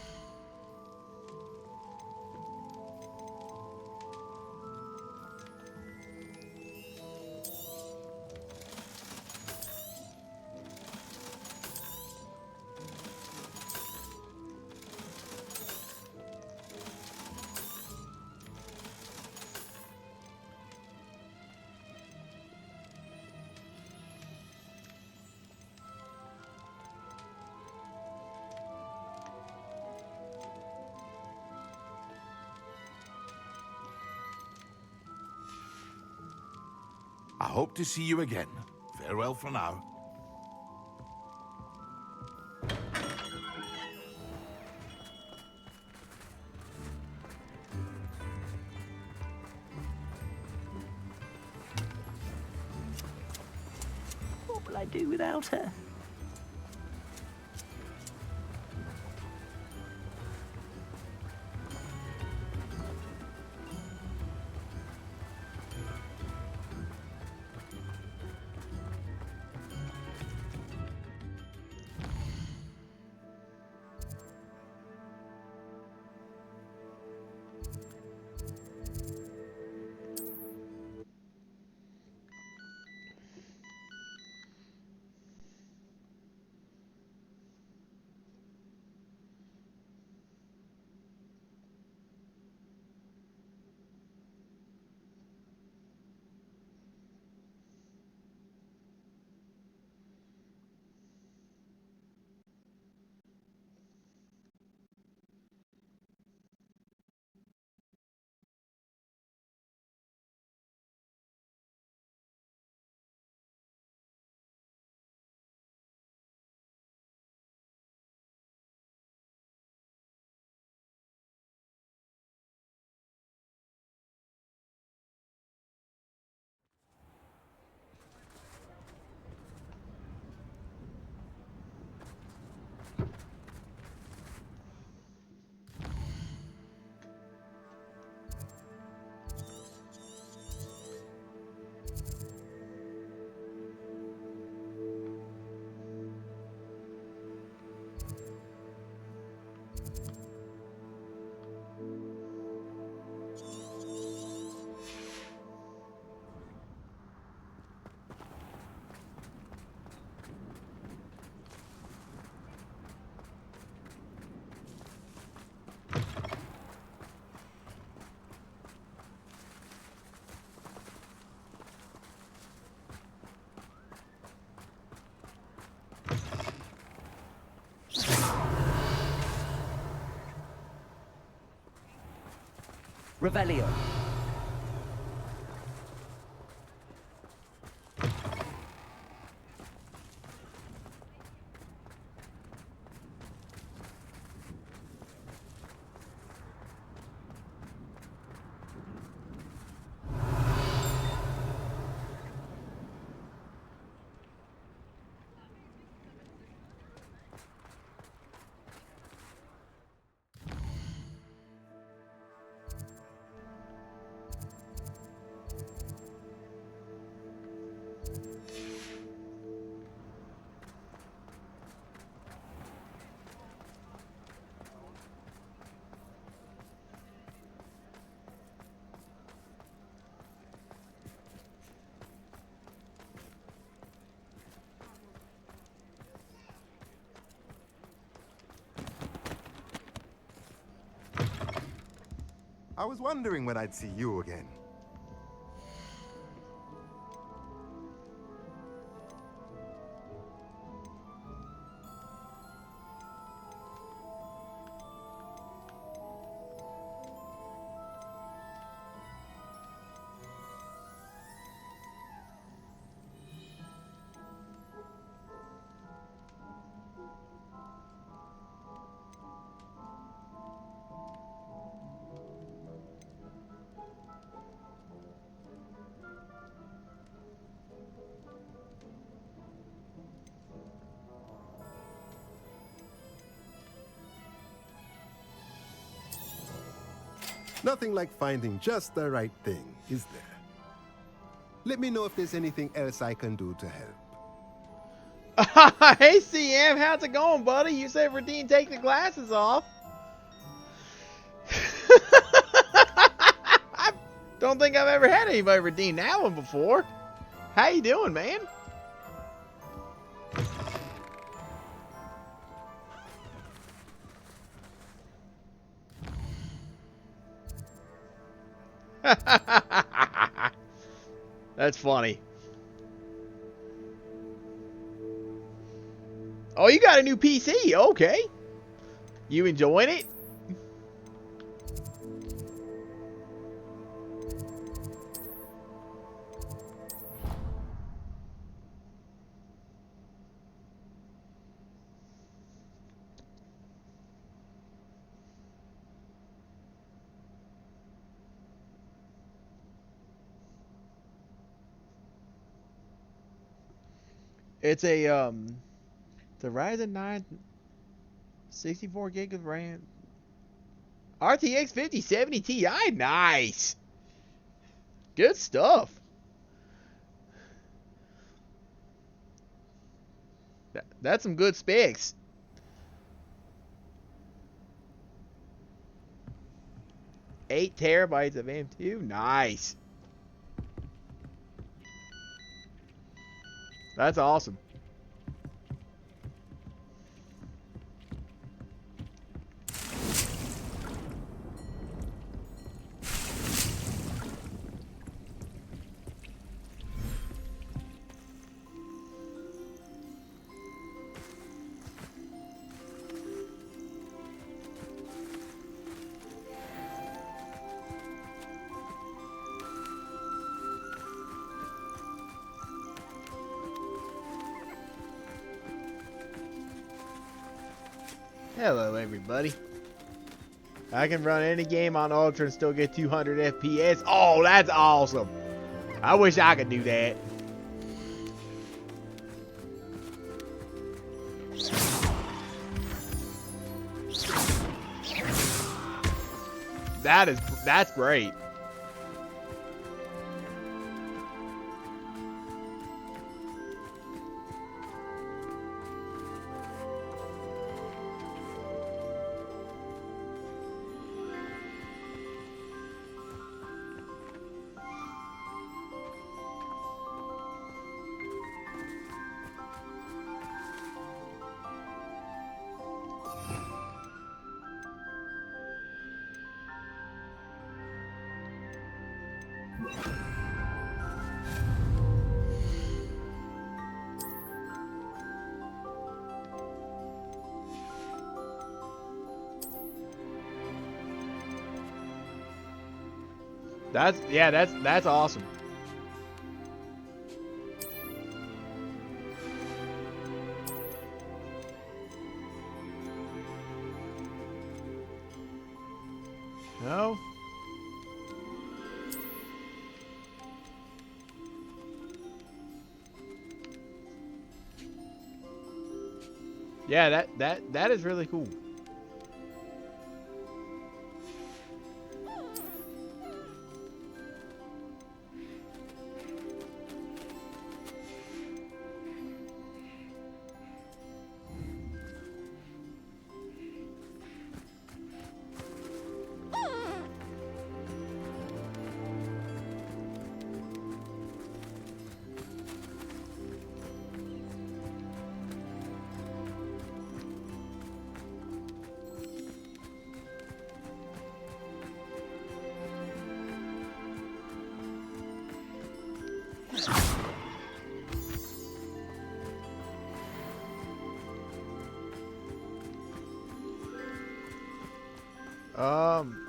K: I hope to see you again. Farewell for now.
H: What will I do without her?
B: Revelio.
L: I was wondering when I'd see you again. Nothing like finding just the right thing, is there? Let me know if there's anything else I can do to help.
A: Hey CM, how's it going, buddy? You said Radine take the glasses off. I don't think I've ever had anybody redeem that one before. How you doing, man? That's funny. Oh, you got a new PC. Okay. You enjoying it? It's a the Ryzen 9 64 gig of RAM. RTX 5070 Ti. Nice. Good stuff. That's some good specs. Eight terabytes of M2. Nice. That's awesome. Hello, everybody. I can run any game on Ultra and still get 200 FPS. Oh, that's awesome. I wish I could do that. That's great. That's awesome. No. Yeah, that is really cool.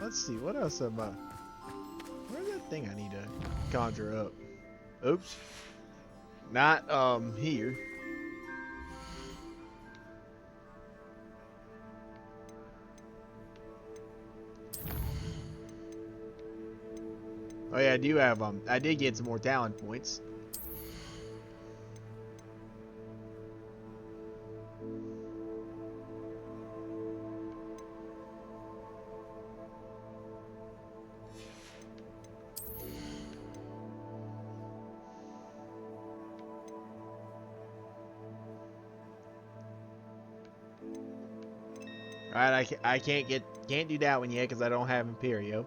A: Let's see, what else am I... Where's that thing I need to conjure up? Oops. Not, here. Oh yeah, I do have, I did get some more talent points. Alright, I can't do that one yet because I don't have Imperio.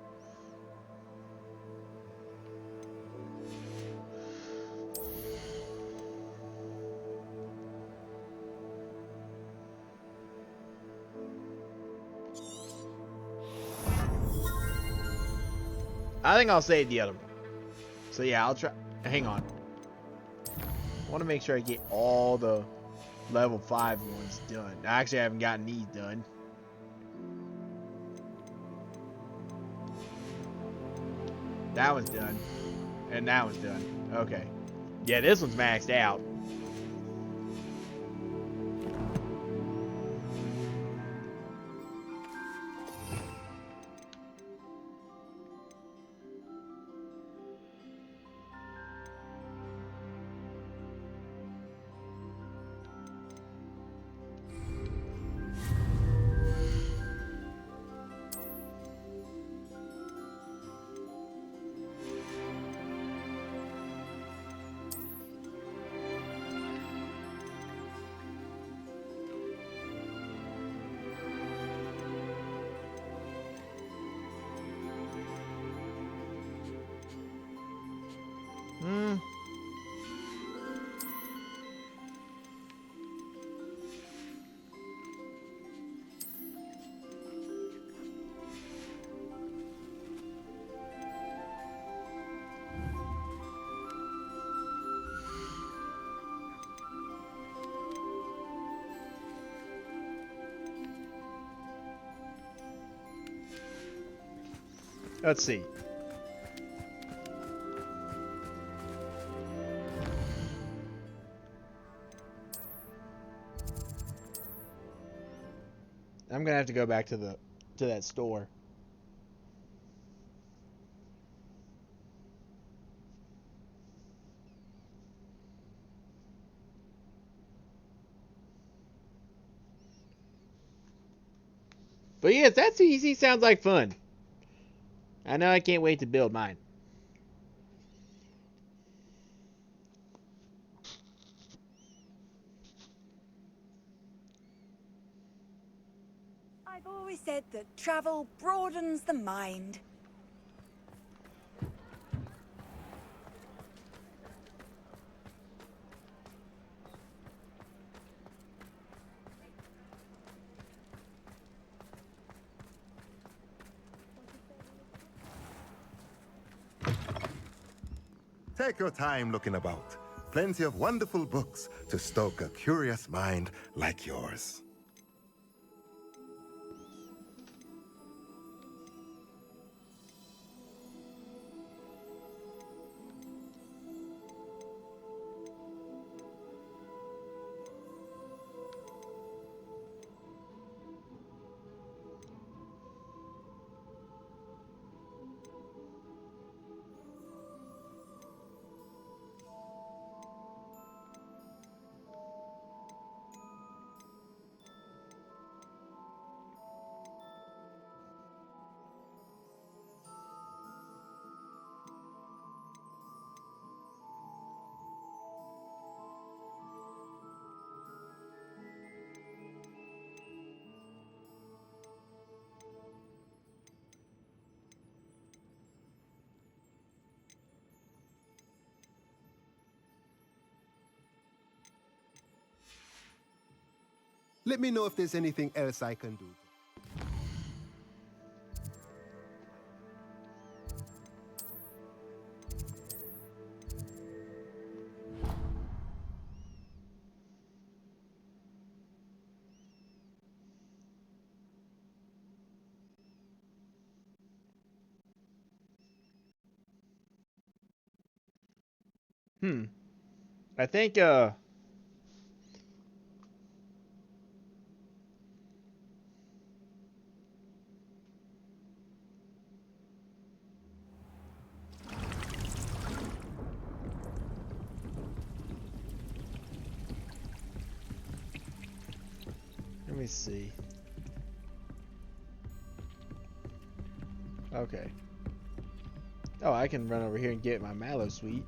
A: I think I'll save the other one. So yeah, I'll try. Hang on. I want to make sure I get all the level 5 ones done. Actually, I haven't gotten these done. That one's done. And that one's done. Okay. Yeah, this one's maxed out. Let's see. I'm gonna have to go back to that store. But yes, that's easy. Sounds like fun. I know I can't wait to build mine.
M: I've always said that travel broadens the mind.
L: Take your time looking about. Plenty of wonderful books to stoke a curious mind like yours.
G: Let me know if there's anything else I can do.
A: I think let me see. Okay. Oh, I can run over here and get my mallow sweet.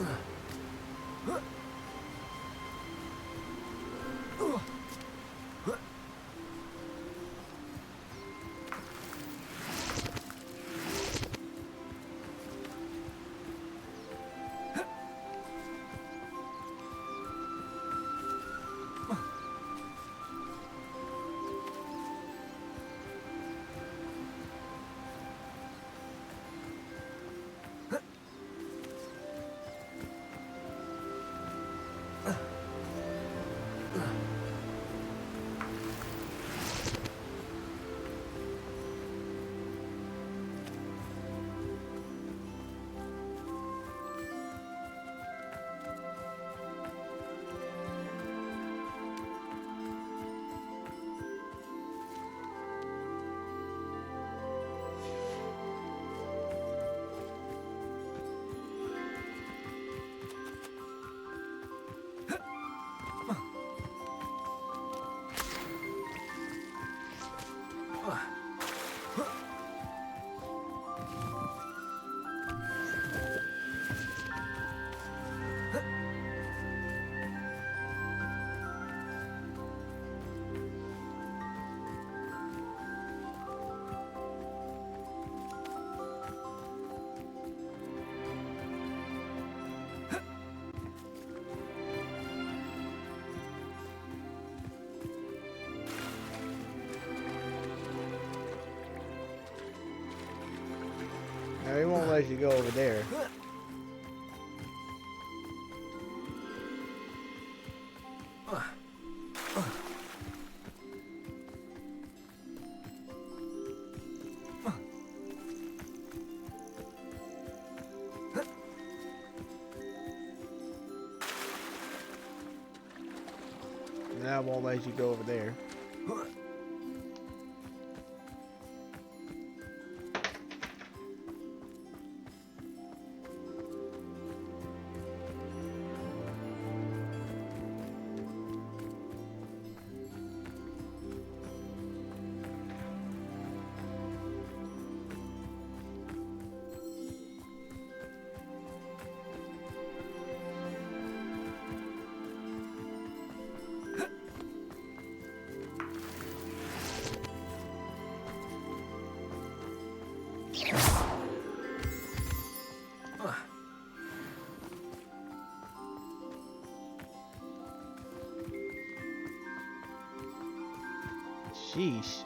A: Now, he won't let you go over there. Now, it won't let you go over there. Sheesh.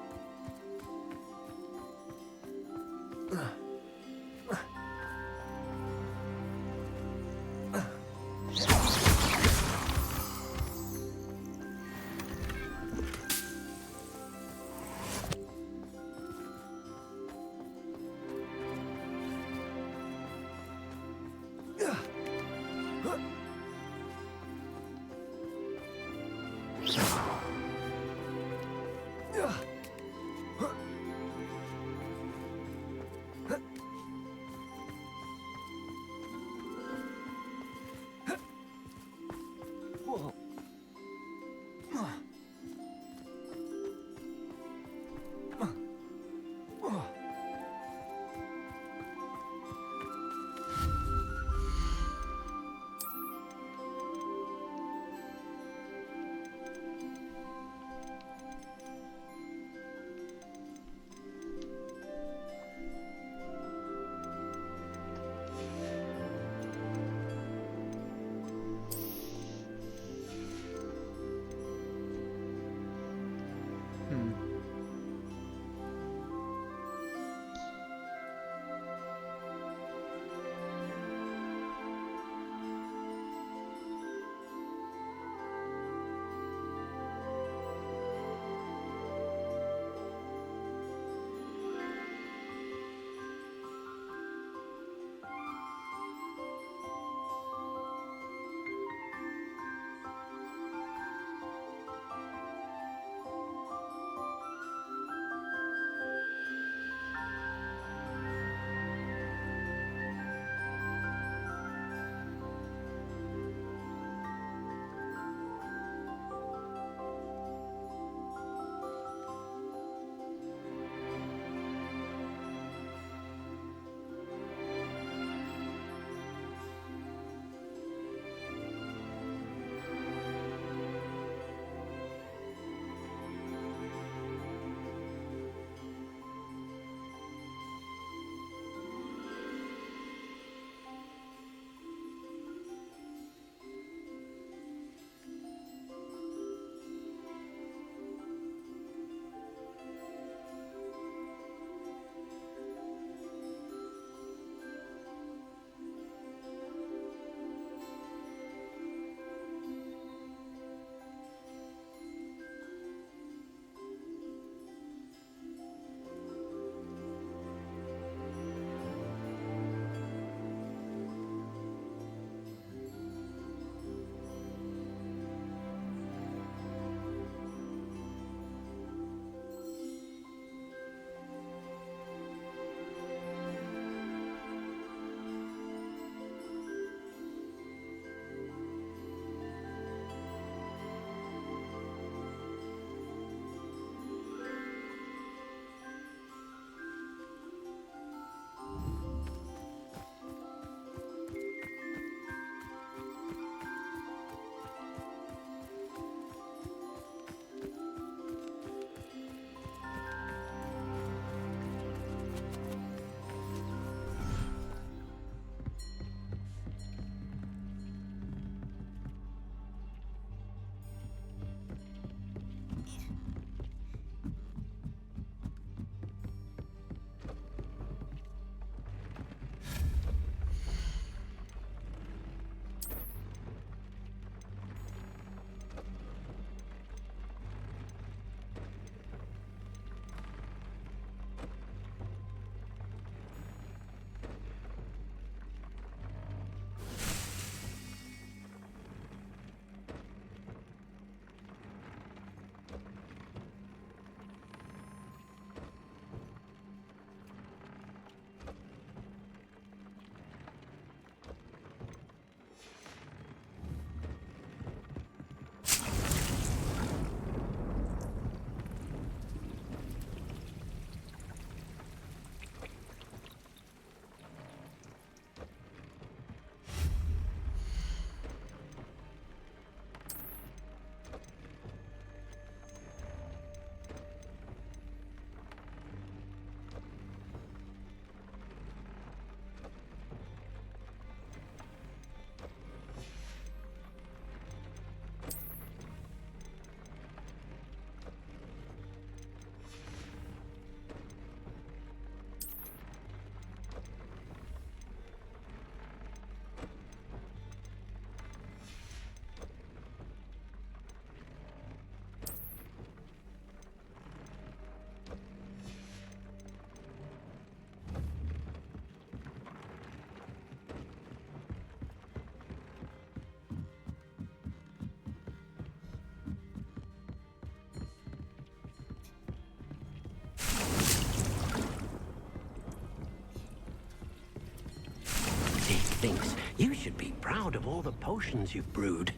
N: You should be proud of all the potions you've brewed.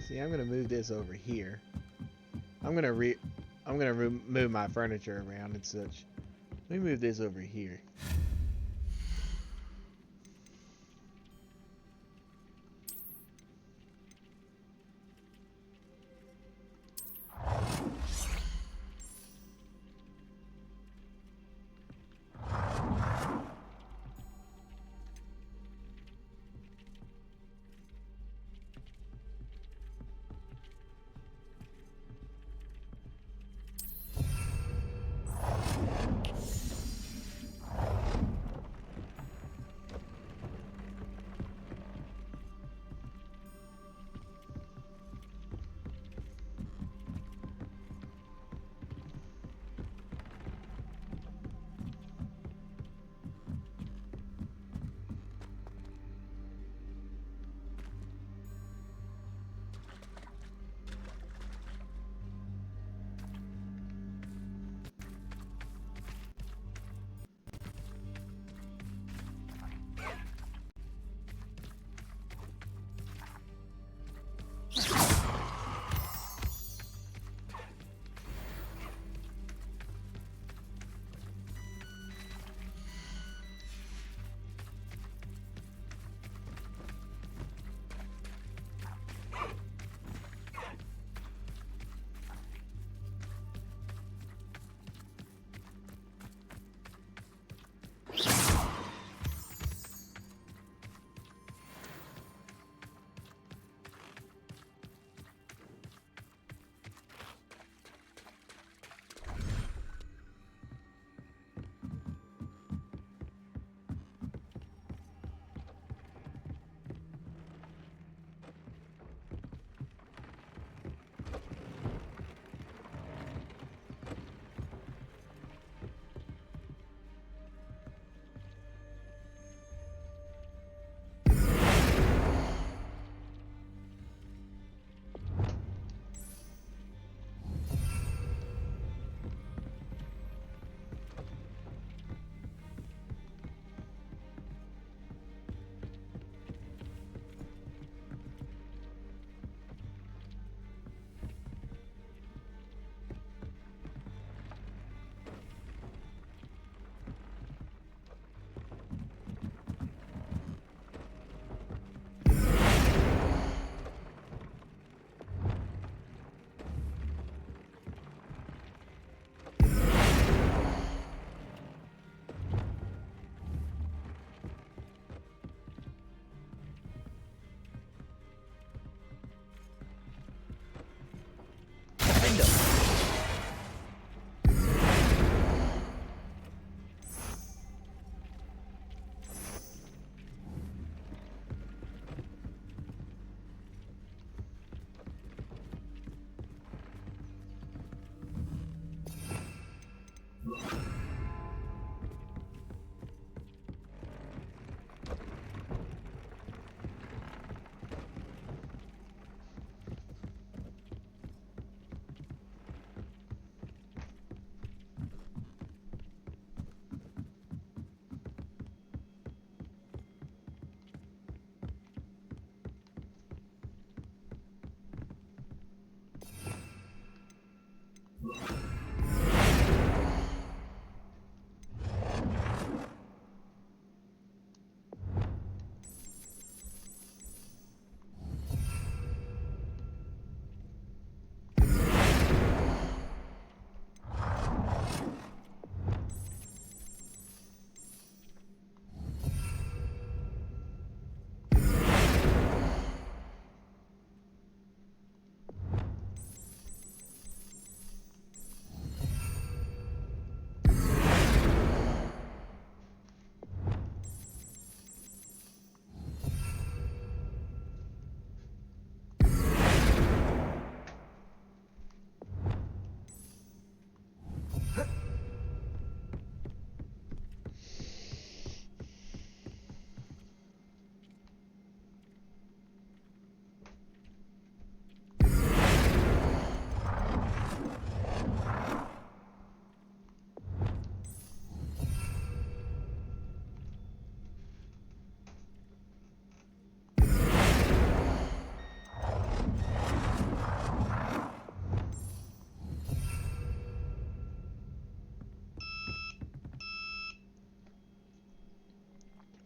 A: See, I'm gonna move this over here. I'm gonna move my furniture around and such. Let me move this over here.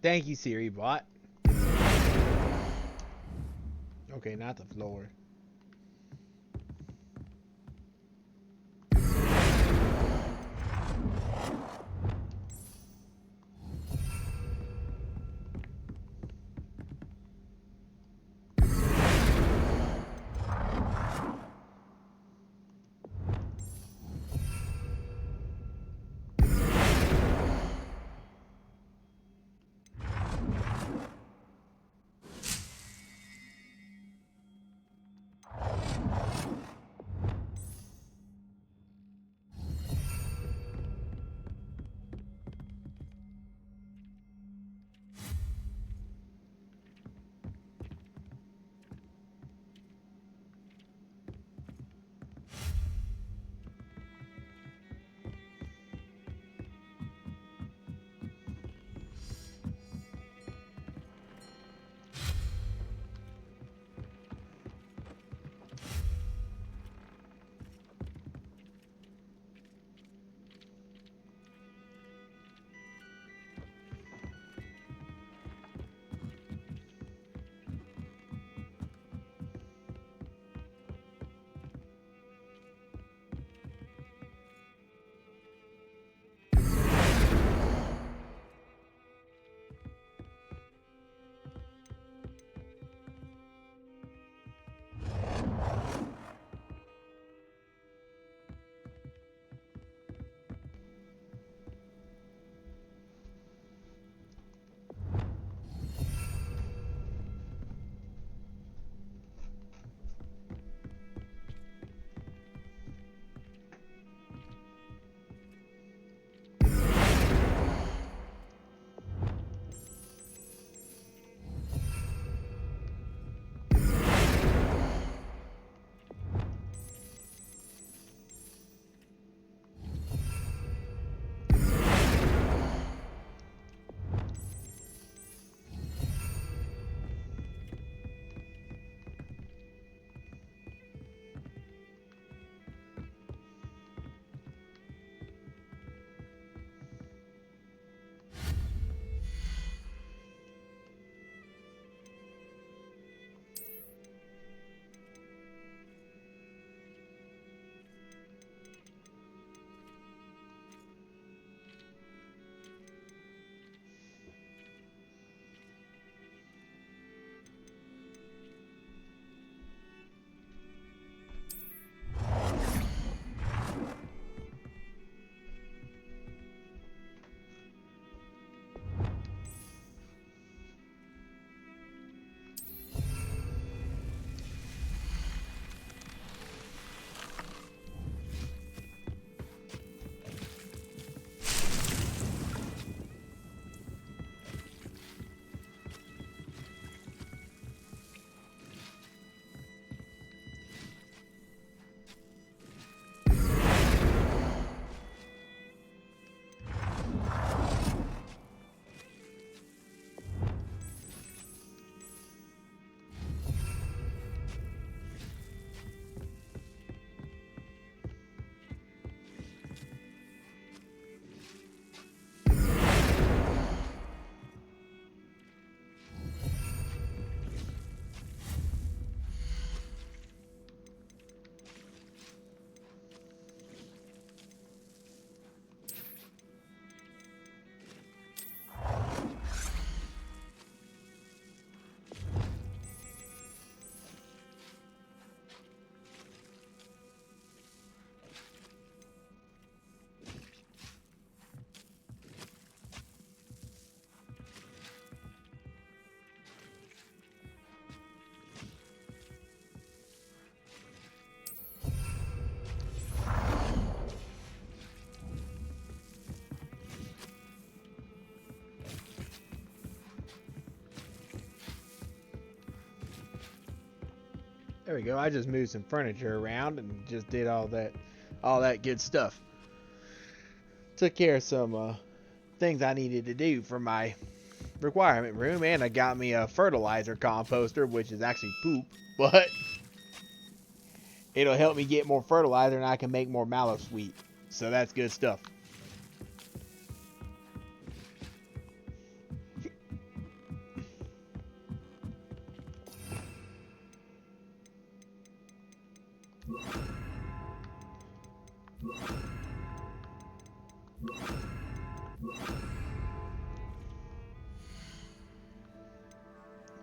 A: Thank you, Siri bot. Okay, not the floor. There we go. I just moved some furniture around and just did all that good stuff. Took care of some things I needed to do for my requirement room, and I got me a fertilizer composter, which is actually poop, but it'll help me get more fertilizer and I can make more mallow sweet. So that's good stuff.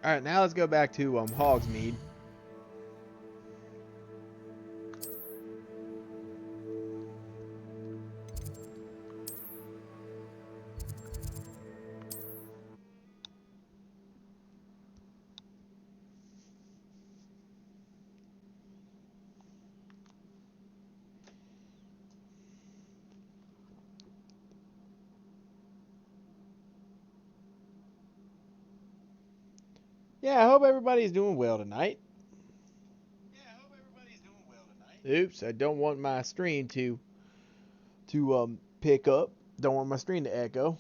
A: Alright, now let's go back to Hogsmeade. Yeah, I hope everybody's doing well tonight. Oops, I don't want my stream to pick up. Don't want my stream to echo.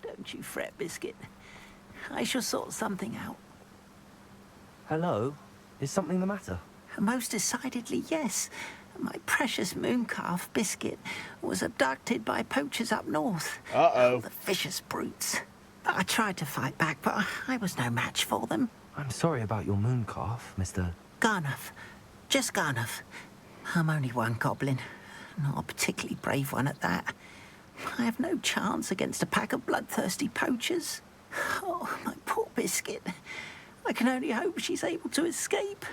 N: Don't you fret, Biscuit. I shall sort something out.
B: Hello? Is something the matter?
N: Most decidedly, yes. My precious mooncalf, Biscuit, was abducted by poachers up north.
A: Uh-oh.
N: The vicious brutes. I tried to fight back, but I was no match for them.
B: I'm sorry about your mooncalf, Mr.
N: Garnuff. Just Garnuff. I'm only one goblin. Not a particularly brave one at that. I have no chance against a pack of bloodthirsty poachers. Oh, my poor Biscuit. I can only hope she's able to escape.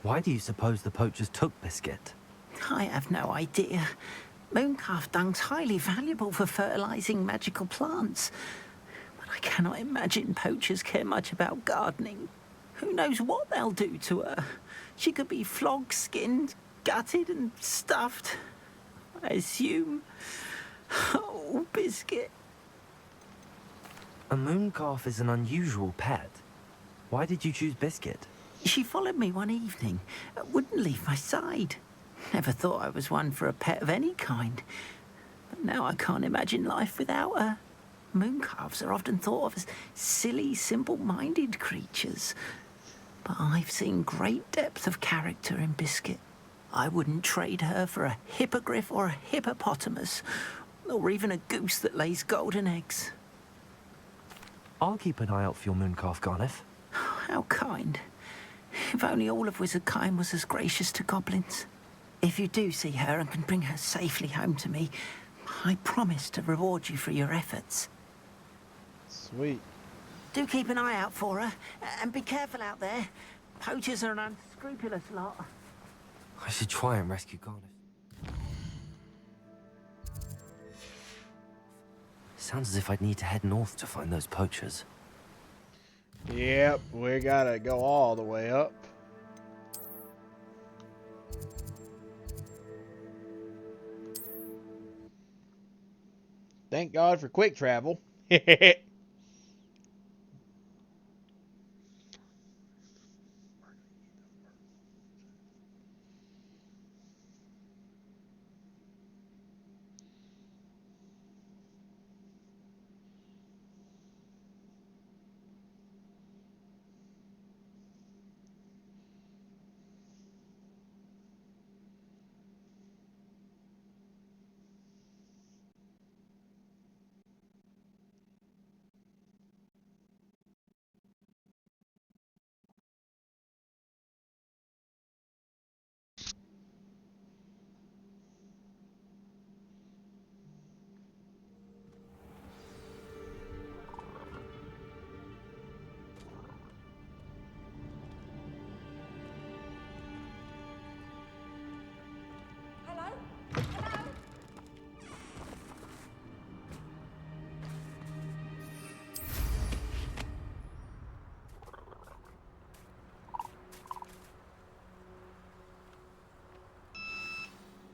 B: Why do you suppose the poachers took Biscuit?
N: I have no idea. Mooncalf dung's highly valuable for fertilizing magical plants. But I cannot imagine poachers care much about gardening. Who knows what they'll do to her? She could be flogged, skinned, gutted and stuffed. I assume. Oh, Biscuit.
B: A mooncalf is an unusual pet. Why did you choose Biscuit?
N: She followed me one evening, wouldn't leave my side. Never thought I was one for a pet of any kind. But now I can't imagine life without her. Mooncalves are often thought of as silly, simple-minded creatures. But I've seen great depth of character in Biscuit. I wouldn't trade her for a hippogriff or a hippopotamus, or even a goose that lays golden eggs.
B: I'll keep an eye out for your mooncalf, Garniff.
N: How kind. If only all of Wizardkind was as gracious to goblins. If you do see her and can bring her safely home to me, I promise to reward you for your efforts.
A: Sweet.
N: Do keep an eye out for her, and be careful out there. Poachers are an unscrupulous lot.
B: I should try and rescue Garniff. Sounds as if I'd need to head north to find those poachers.
A: Yep, we gotta go all the way up. Thank God for quick travel.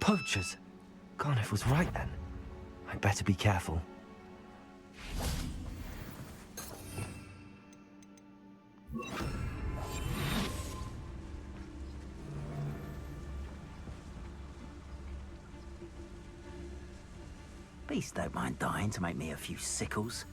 B: Poachers! Garniff was right then. I'd better be careful.
N: Beast don't mind dying to make me a few sickles.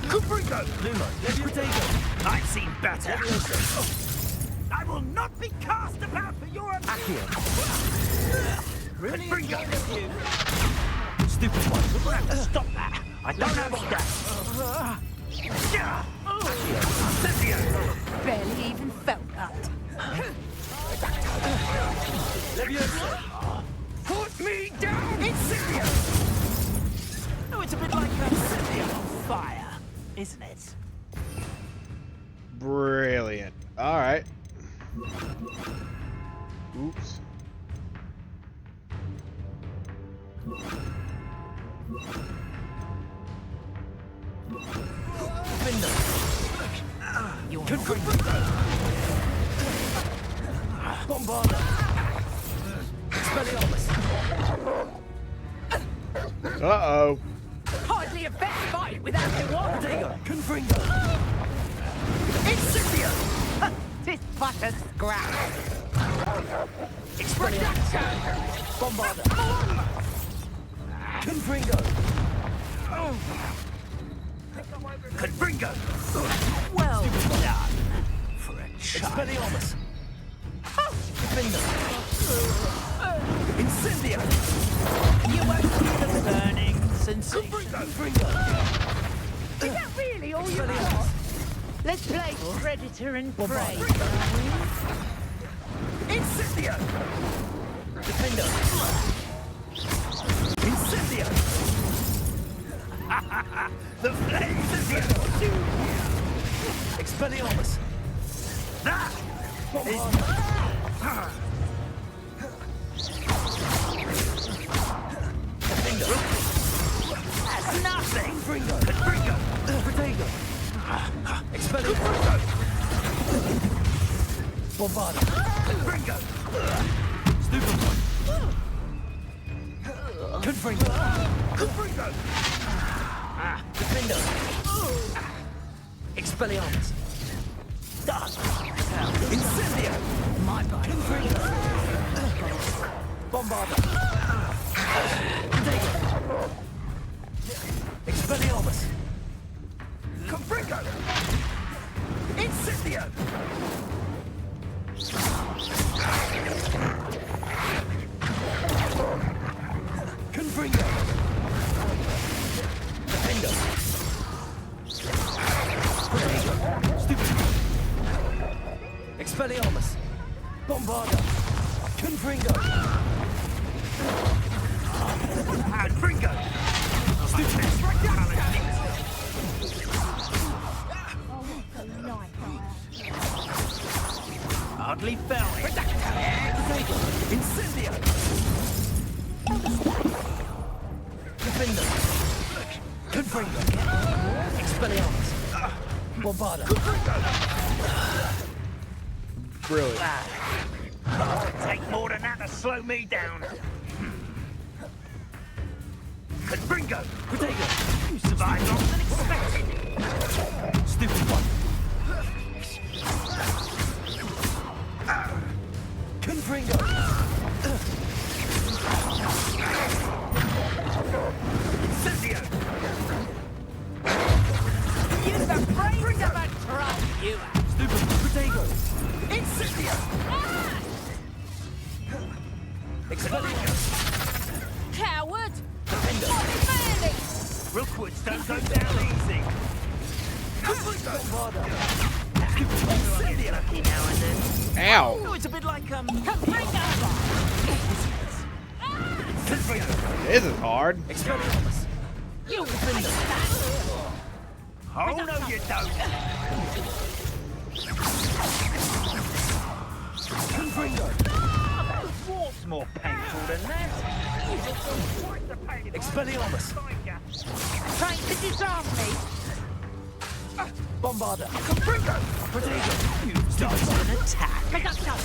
O: Cubrigo! Lumo, Potato! I've seen better! I will not be cast about for your Accio! Really Cubrigo! Stupid one! We'll have to stop that! I don't have that!
M: Barely even felt that.
O: Leviosa! Put me down! Incendio! Oh, it's a bit like Incendio on fire, isn't it?
A: Brilliant. All right. Oops.
O: You Bombarda! Expelliarmus!
A: Uh-oh.
M: Hardly a fair fight without the water.
O: Potato! Confringo! Incendio!
M: This butter scrap.
O: Expelliarmus! Bombarda! Confringo! Confringo!
N: Well
O: done! For a child! Expelliarmus! Defender! Incendio!
N: You won't see the burning sensation.
O: Confringo!
M: Is that really all you got? Let's play predator and prey.
O: Incendio! Defender! Incendio! The flames is here! Expelliarmus! That is... Defender! That's nothing! Confringo! Confringo! Protego! Expelliarmus! Bombarda! Confringo! Stupid one! Confringo! Confringo! Defender! Expelliarmus! Incendio! My body! Confringo! Bombarda! Protego! Expelliarmus! Confringo! Incendio! Confringo! Defender! Protego! Stupid! Expelliarmus! Bombarda! Confringo! Confringo! Stupid! Hardly fell it. Incendio! Defender! Confringo! Expelliarmus! Bombarda!
A: Brilliant.
O: It'll take more than that to slow me down. Confringo! Protego! You survived longer than expected! Stupid one! Confringo! Incendio!
M: Use the brains of a drum, you have.
O: Stupid Protego! Incendio! Expelliarmus!
M: Coward!
O: Defender! Rookwoods don't go down easy! Bombarda! Incendio! Lucky now and then.
A: Ow!
O: Oh, it's a bit like,
M: Confringo!
A: This is hard.
O: Expelliarmus!
M: You defender!
O: Oh, no, you don't! Confringo! What's more painful than that? Expelliarmus!
M: Trying to disarm me?
O: Bombarda! Confringo! Protego! You dodged an attack!
M: Pick up some!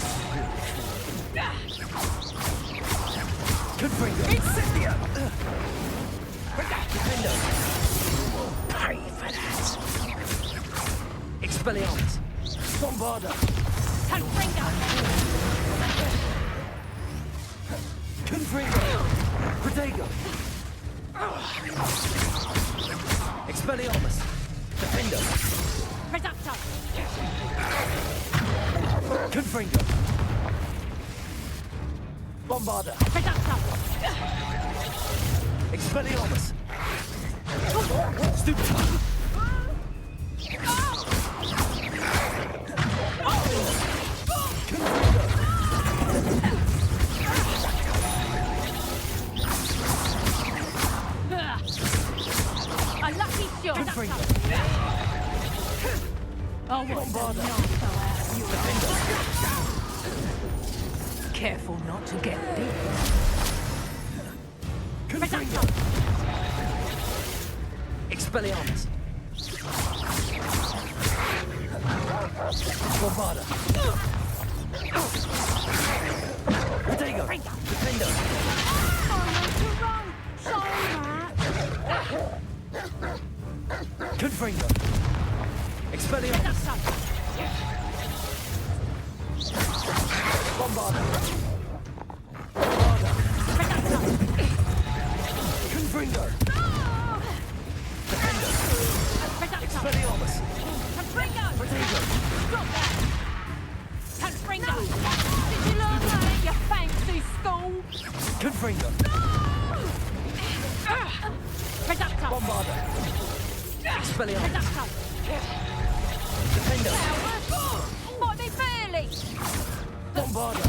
O: Confringo! Incendio! Defender! Pay for that! Expelliarmus. Bombarda. Confringo. Protego. Expelliarmus. Defender.
M: Reducto.
O: Confringo. Bombarda.
M: Reducto.
O: Expelliarmus. Stupid.
M: A lucky shot. Oh, what a nice. Careful not to get deep.
O: Confringo. Expelliarmus. Bombarda. Protego. Defender. Confringo. Expelliarmus. Bombarda. Confringo. Defender. Expelliarmus. Protego.
M: Did you learn that at your fancy school?
O: Confringo. Bombarda. Expelliarmus. Defender.
M: Might be fairly.
O: Bombarda.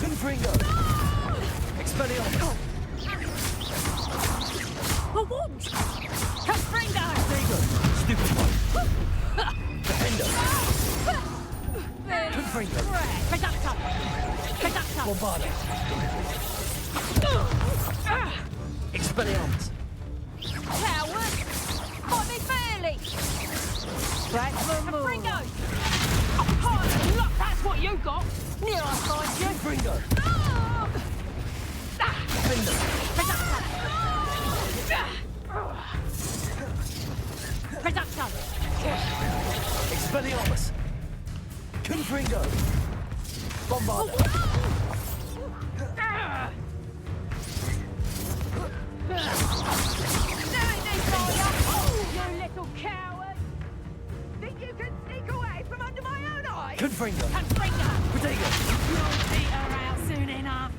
O: Confringo. Expelliarmus.
M: What? Confringo.
O: Protego. Stupid one. Defender. Confringo.
M: Reducto.
O: Bombarda. Expelliarmus.
M: Coward. Might be fairly. Confringo. Oh, look, that's what you got. Near I find you.
O: Confringo. Defender.
M: Reducto.
O: Expelliarmus. Confringo. Bombarda.
M: You little coward. Think you can sneak away from under my own eyes?
O: Confringo.
M: Protego. You'll beat her out soon enough.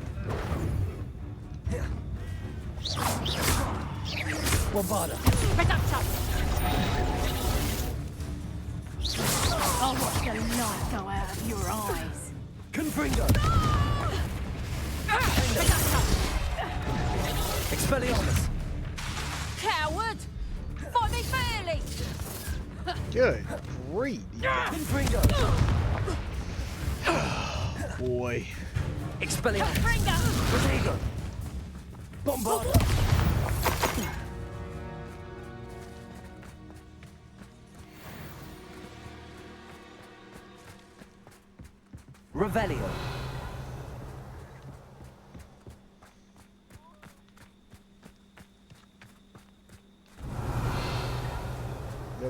O: Bombarda.
M: Reducto. I'll watch the light go out of your eyes.
O: Confringo. Expelliarmus.
M: Coward. Fight me fairly.
A: Good grief.
O: Confringo.
A: Boy.
O: Expelliarmus. Protego. Bombarda. Revelio.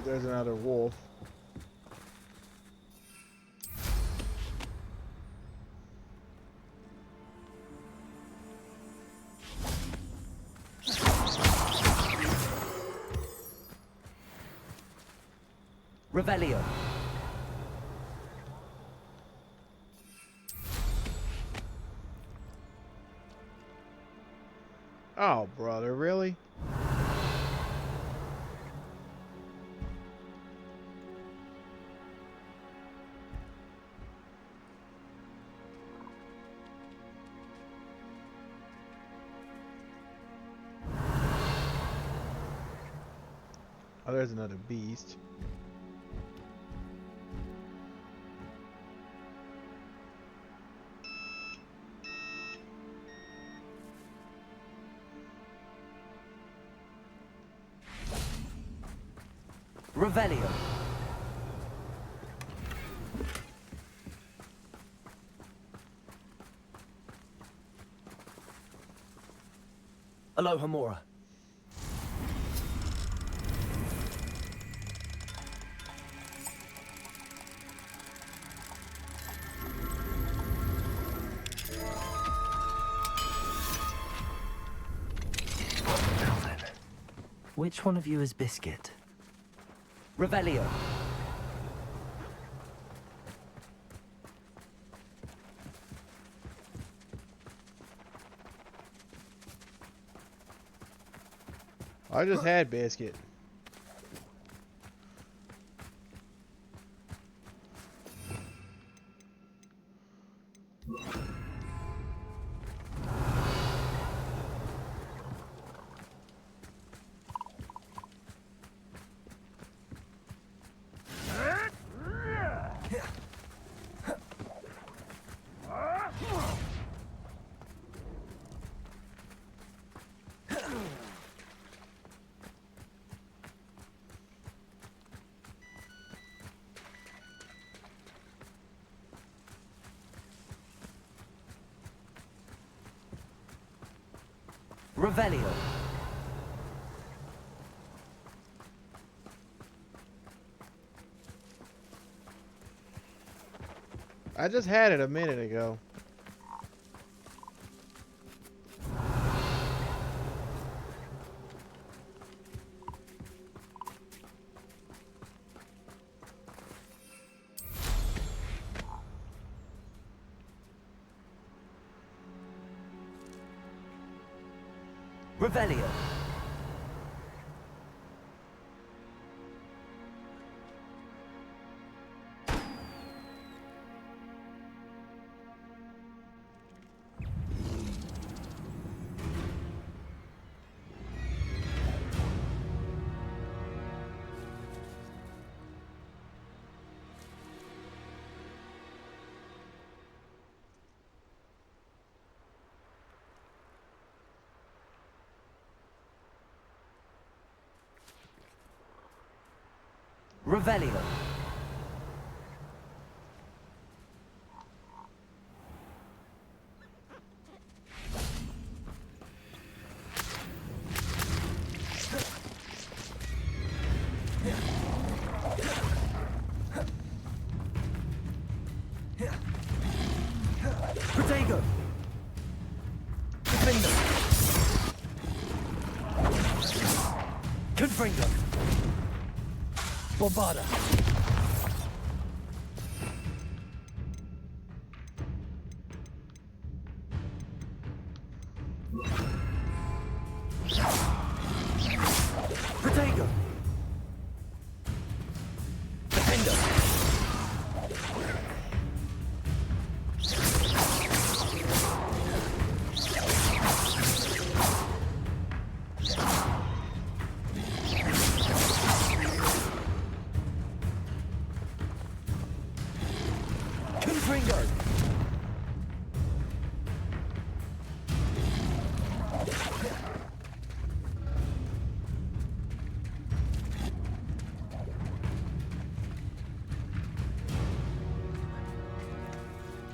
A: There's another wolf.
O: Revelio.
A: Oh, brother, really? Oh, there's another beast.
O: Revelio. Alohomora.
B: Which one of you is Biscuit? Revelio.
A: I just had Biscuit.
B: Revelio.
A: I just had it a minute ago.
B: Revelio. Revelio. Protego. Defender. Confringo. Bombarda. Protego. Defender. Confringo.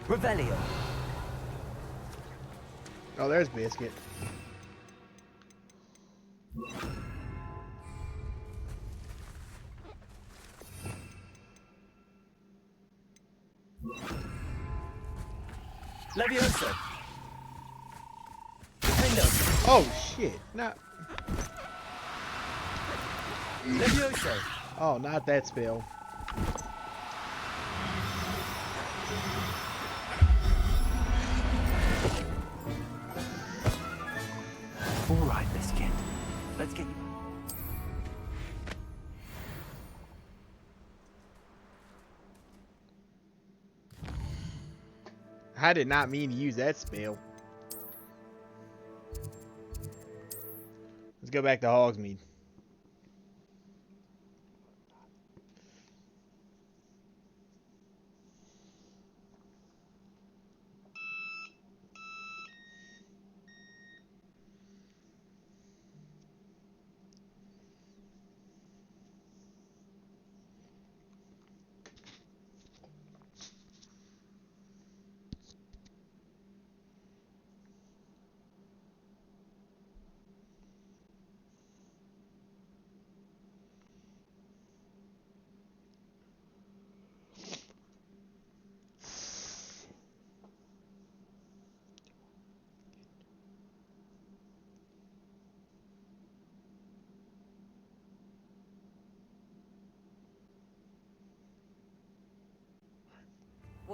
B: Revelio.
A: Oh, there's Biscuit.
B: Levioso. Defender.
A: Oh shit! Not.
B: Levioso.
A: Oh, not that spell.
B: All right, Biscuit. Let's get you.
A: I did not mean to use that spell. Let's go back to Hogsmeade.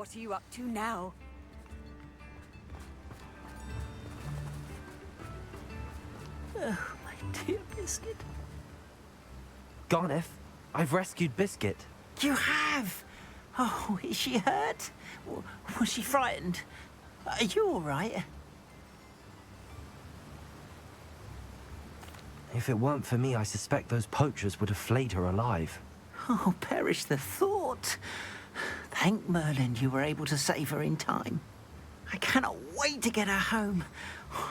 E: What are you up to now?
N: Oh, my dear Biscuit.
B: Garneth, I've rescued Biscuit.
N: You have? Oh, is she hurt? Was she frightened? Are you all right?
B: If it weren't for me, I suspect those poachers would have flayed her alive.
N: Oh, perish the thought. Thank Merlin you were able to save her in time. I cannot wait to get her home.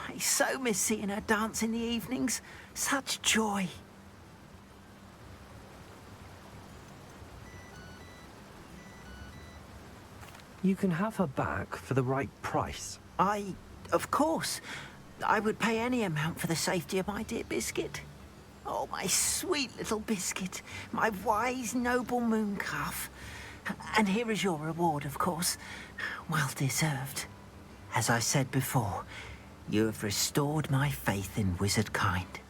N: I so miss seeing her dance in the evenings. Such joy.
B: You can have her back for the right price.
N: Of course, I would pay any amount for the safety of my dear Biscuit. Oh, my sweet little Biscuit, my wise, noble moon calf. And here is your reward, of course. Well deserved. As I said before, you have restored my faith in wizard kind.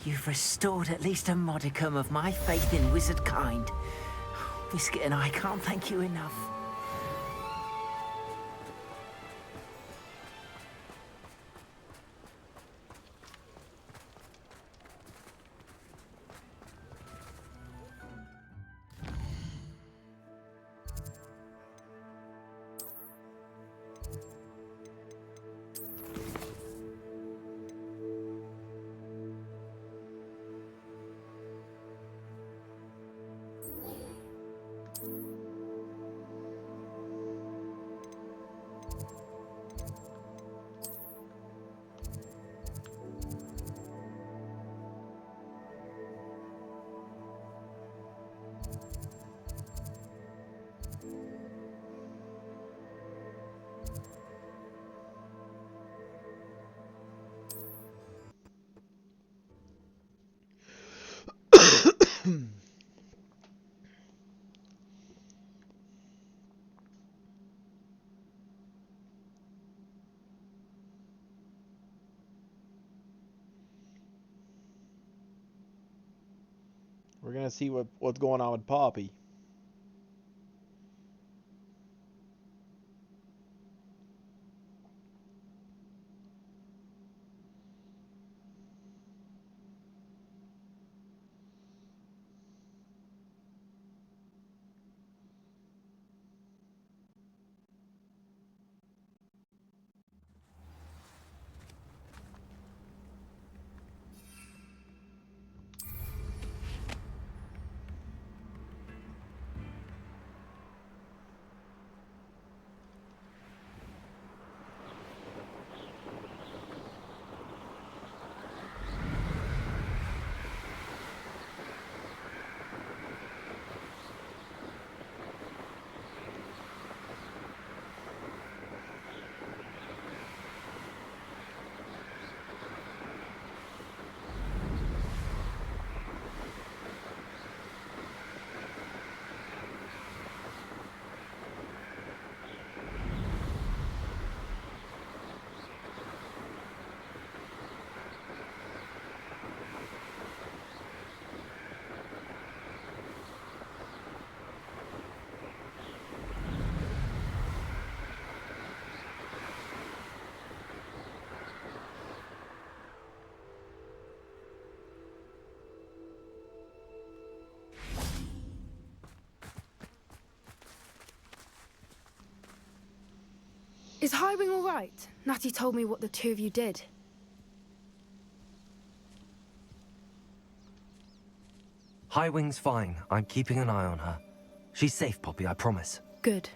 N: You've restored at least a modicum of my faith in wizard kind. Biscuit and I can't thank you enough.
A: We're gonna see what's going on with Poppy.
P: Is Highwing all right? Natty told me what the two of you did.
B: Highwing's fine. I'm keeping an eye on her. She's safe, Poppy, I promise.
P: Good.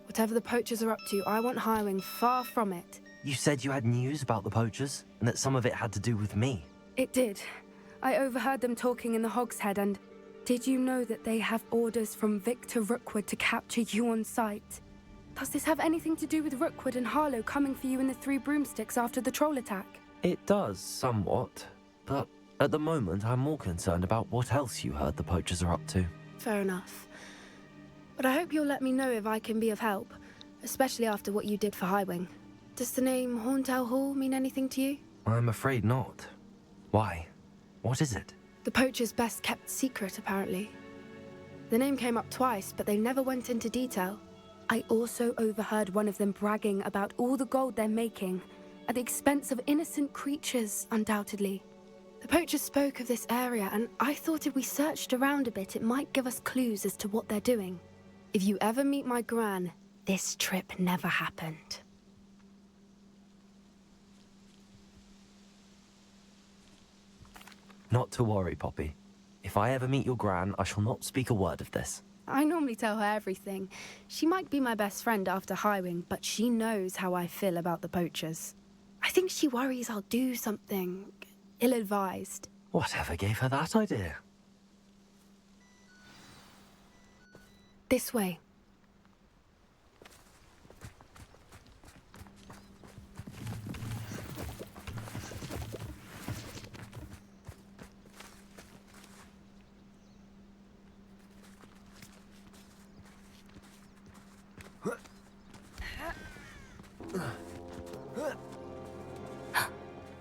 P: Whatever the poachers are up to, I want Highwing far from it.
B: You said you had news about the poachers, and that some of it had to do with me.
P: It did. I overheard them talking in the Hogshead, and did you know that they have orders from Victor Rookwood to capture you on sight? Does this have anything to do with Rookwood and Harlow coming for you in the Three Broomsticks after the troll attack?
B: It does, somewhat. But at the moment, I'm more concerned about what else you heard the poachers are up to.
P: Fair enough. But I hope you'll let me know if I can be of help, especially after what you did for Highwing. Does the name Horntail Hall mean anything to you?
B: I'm afraid not. Why? What is it?
P: The poacher's best kept secret, apparently. The name came up twice, but they never went into detail. I also overheard one of them bragging about all the gold they're making, at the expense of innocent creatures, undoubtedly. The poachers spoke of this area, and I thought if we searched around a bit, it might give us clues as to what they're doing. If you ever meet my gran, this trip never happened.
B: Not to worry, Poppy. If I ever meet your gran, I shall not speak a word of this.
P: I normally tell her everything. She might be my best friend after Highwing, but she knows how I feel about the poachers. I think she worries I'll do something ill-advised.
B: Whatever gave her that idea?
P: This way.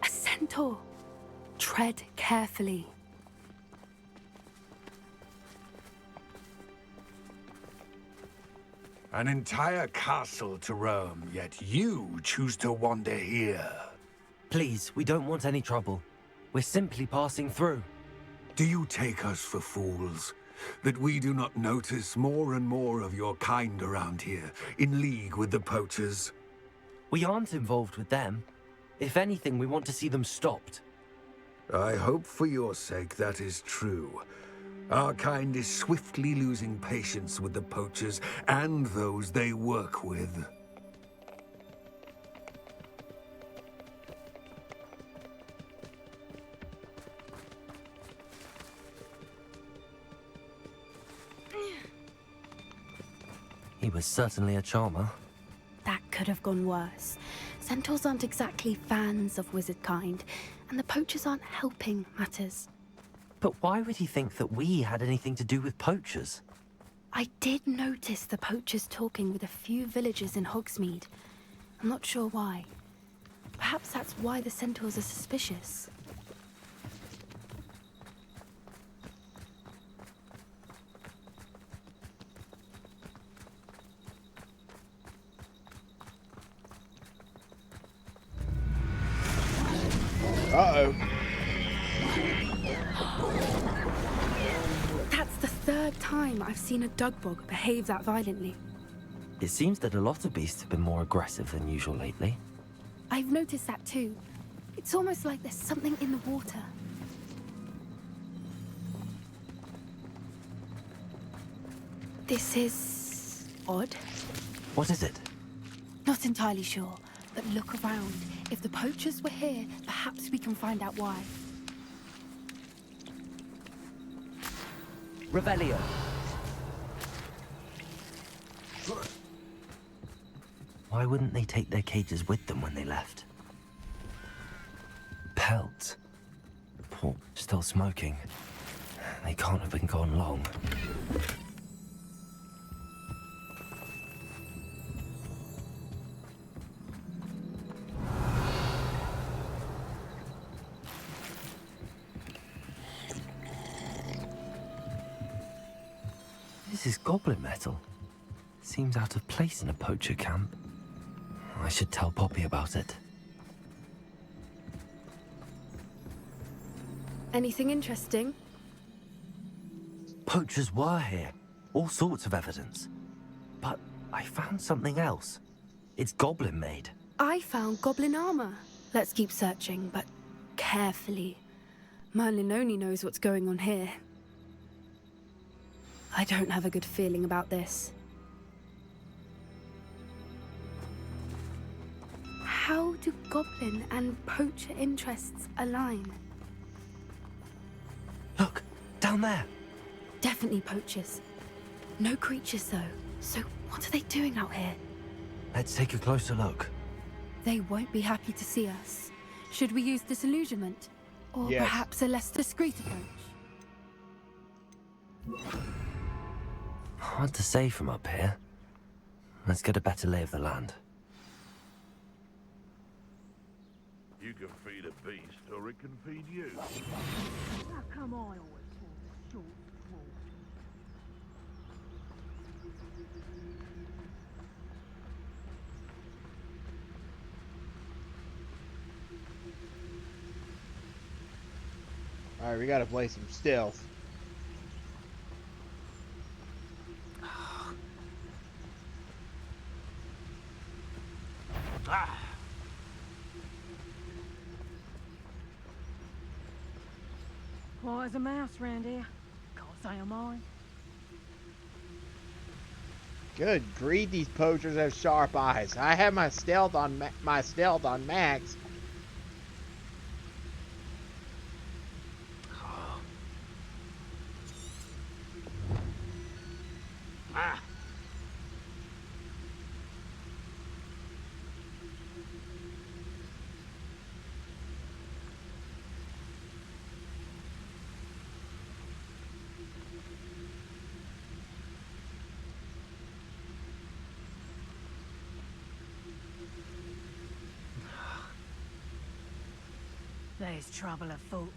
P: A centaur. Tread carefully.
Q: An entire castle to roam, yet you choose to wander here.
B: Please, we don't want any trouble. We're simply passing through.
Q: Do you take us for fools? That we do not notice more and more of your kind around here, in league with the poachers?
B: We aren't involved with them. If anything, we want to see them stopped.
Q: I hope for your sake that is true. Our kind is swiftly losing patience with the poachers and those they work with.
B: He was certainly a charmer.
P: That could have gone worse. Centaurs aren't exactly fans of wizard kind, and the poachers aren't helping matters.
B: But why would he think that we had anything to do with poachers?
P: I did notice the poachers talking with a few villagers in Hogsmeade. I'm not sure why. Perhaps that's why the centaurs are suspicious.
A: Uh-oh.
P: That's the third time I've seen a dugbog behave that violently.
B: It seems that a lot of beasts have been more aggressive than usual lately.
P: I've noticed that too. It's almost like there's something in the water. This is odd.
B: What is it?
P: Not entirely sure, but look around. If the poachers were here, perhaps we can find out why.
B: Revelio. Why wouldn't they take their cages with them when they left? Pelts. Poor, still smoking. They can't have been gone long. This is goblin metal. Seems out of place in a poacher camp. I should tell Poppy about it.
P: Anything interesting?
B: Poachers were here. All sorts of evidence. But I found something else. It's goblin made.
P: I found goblin armor. Let's keep searching, but carefully. Merlin only knows what's going on here. I don't have a good feeling about this. How do goblin and poacher interests align?
B: Look, down there.
P: Definitely poachers. No creatures though. So what are they doing out here?
B: Let's take a closer look.
P: They won't be happy to see us. Should we use disillusionment? Or
A: Yes.
P: perhaps a less discreet approach?
B: Hard to say from up here. Let's get a better lay of the land.
K: You can feed a beast, or it can feed you.
M: How come I always want the short straw?
A: Alright, we gotta play some stealth.
M: Quiet as a mouse round here. Can't say I'm mine.
A: Good grief, these poachers have sharp eyes. I have my stealth on max.
M: There's trouble afoot.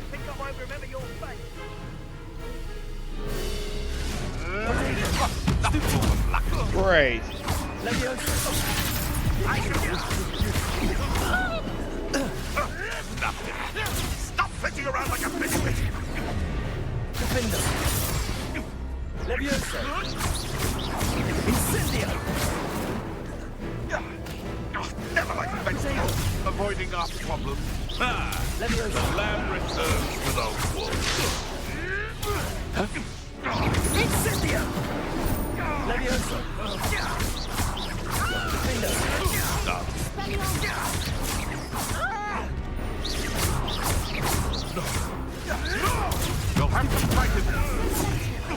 O: Think I won't remember your face.
A: Great.
K: Stop fetching around like a biscuit!
O: Defender. Levioso. Incendio.
K: Never like a bench. Avoiding our problem. Ah, the lamb returns to the wolf.
O: Incendio. Levioso. Defender.
K: You'll have to fight it.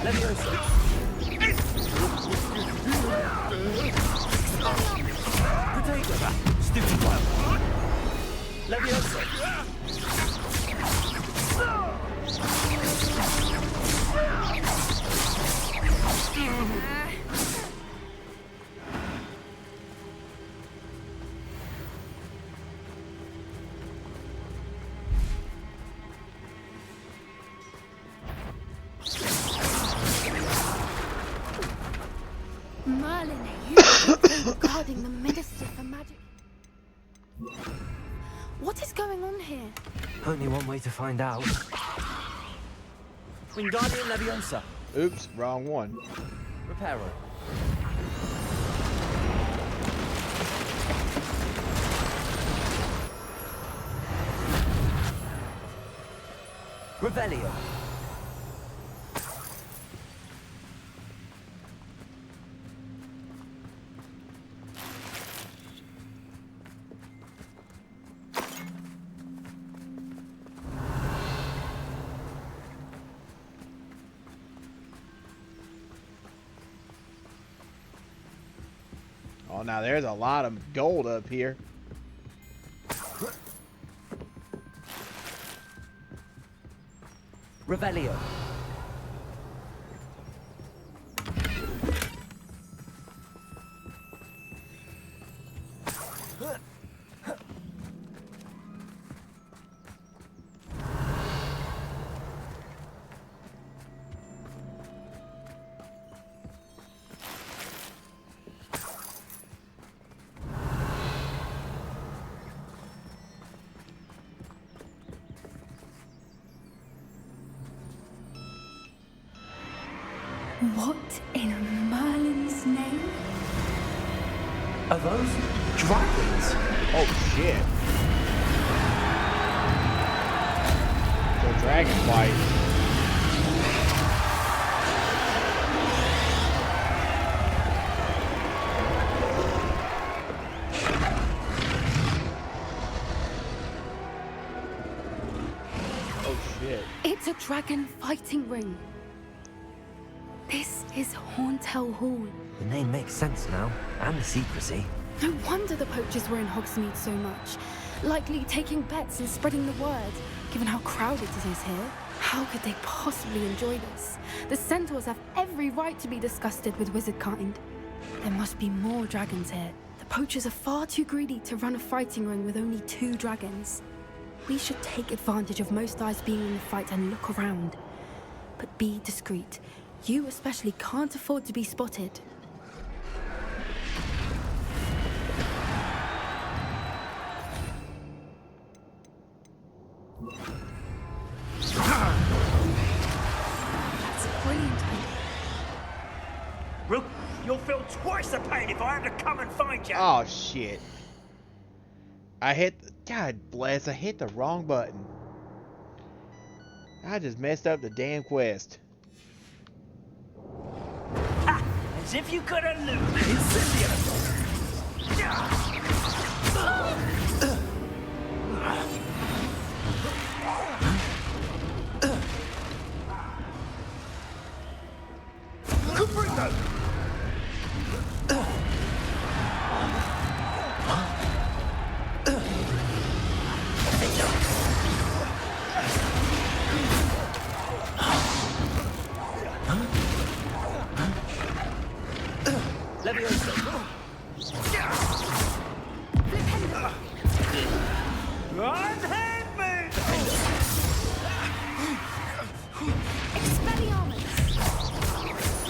O: Levioso. Potato. Stupid wild. Levioso.
P: Merlin, you guarding the Minister for Magic. What is going on here?
B: Only one way to find out.
O: Wingardium Leviosa.
A: Oops, wrong one.
B: Reparo.
O: Revelio.
A: Oh, now there's a lot of gold up here.
O: Revelio.
P: What in Merlin's name?
B: Are those dragons?
A: Oh shit. The dragon fight. Oh shit.
P: It's a dragon fighting ring. This is Hauntel Hall.
B: The name makes sense now, and the secrecy.
P: No wonder the poachers were in Hogsmeade so much. Likely taking bets and spreading the word, given how crowded it is here. How could they possibly enjoy this? The centaurs have every right to be disgusted with wizard kind. There must be more dragons here. The poachers are far too greedy to run a fighting ring with only 2 dragons. We should take advantage of most eyes being in the fight and look around. But be discreet. You especially can't afford to be spotted. That's a brilliant idea.
O: Rook, you'll feel twice the pain if I have to come and find you.
A: Oh shit. God bless, I hit the wrong button. I just messed up the damn quest.
O: Ha! As if you could elude me. Incendio! Cubrito!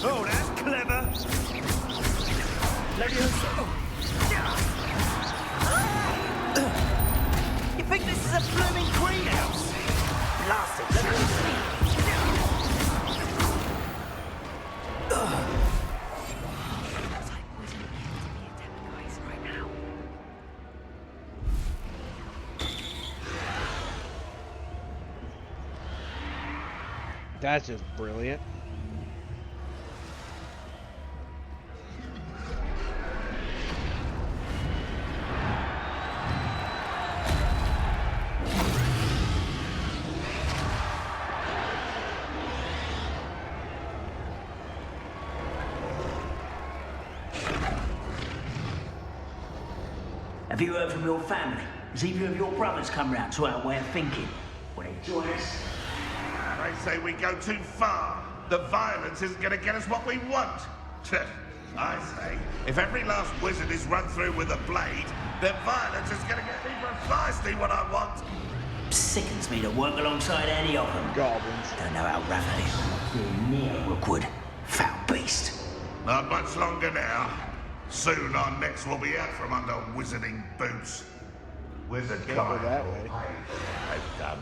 O: Oh, that's clever. You think this is a blooming greenhouse? Blast it.
A: That's just brilliant.
O: Have you heard from your family? Has either of your brothers come round to our way of thinking? Will they join us?
K: They say we go too far. The violence isn't going to get us what we want. I say, if every last wizard is run through with a blade, then violence is going to get me precisely what I want.
O: Sickens me to work alongside any of them.
A: Goblins.
O: Don't know how rough they are. Near Rookwood. Foul beast.
K: Not much longer now. Soon our necks will be out from under wizarding boots. Wizard
A: Can't go
K: kind.
A: that way.
K: I've done.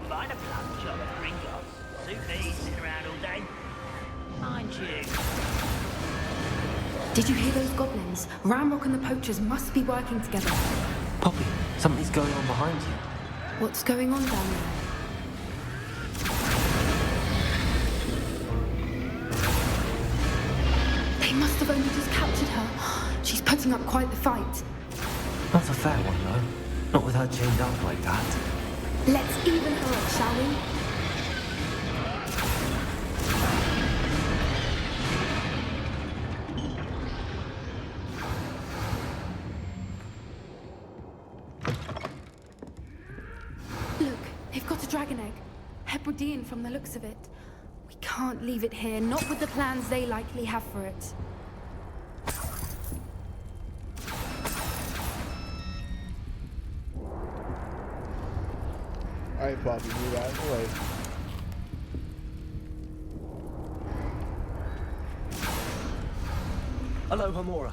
O: Mind a plum job at Gringotts. Suit me sitting around all day. Mind you.
P: Did you hear those goblins? Ramrock and the poachers must be working together.
B: Poppy, something's going on behind you.
P: What's going on down there? They must have only just captured her. She's putting up quite the fight.
B: Not a fair one, though. Not with her chained up like that.
P: Let's even her up, shall we? Look, they've got a dragon egg. Hebridean from the looks of it. We can't leave it here, not with the plans they likely have for it.
A: Alright, Poppy, move out of the way.
B: Hello, Hamora.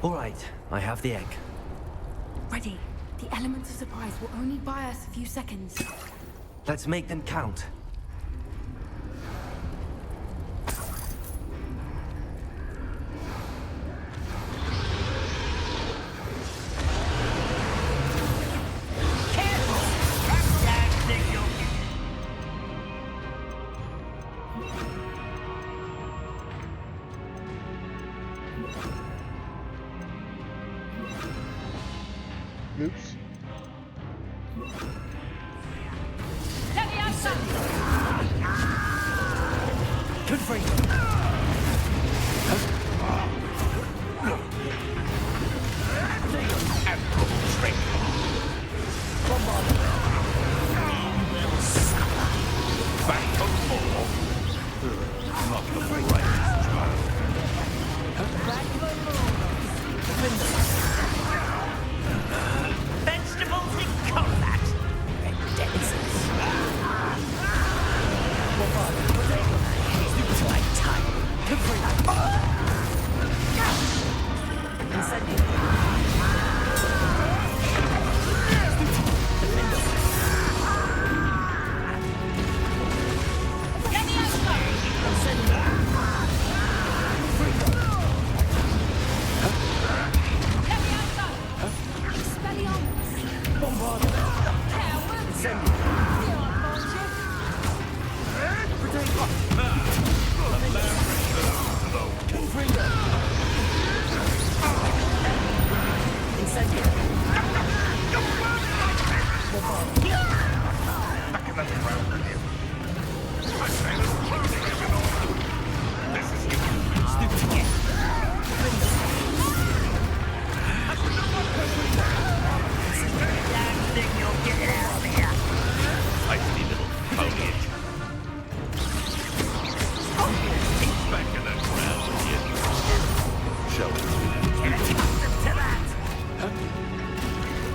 B: All right, I have the egg.
P: Ready. The elements of surprise will only buy us a few seconds.
B: Let's make them count.
A: Oops.
B: Good for you.
O: Vegetables in combat.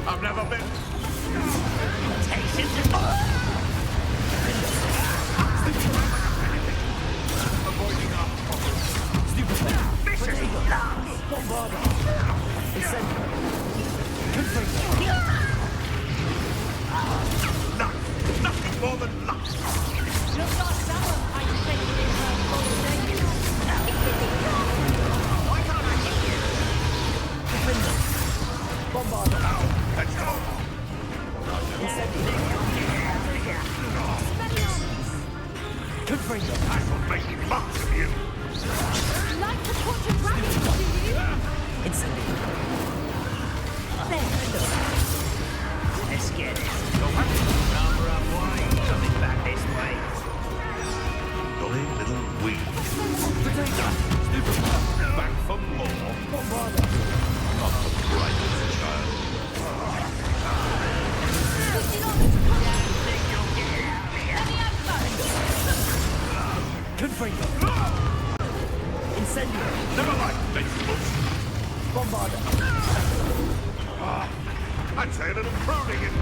K: I've never been. Nothing more than luck.
O: Why can't I hit you?
K: Let's go.
O: Good for you.
K: I will make much of you.
P: Like the torch of dragons, do you?
O: Let's get it. Number up wide. Coming back this way.
K: Jolly little weed. Back for more. Not the brightest child.
O: Good for you. Incendio.
K: Never mind, vegetables.
O: Bombarder.
K: I'd say a little pruning in.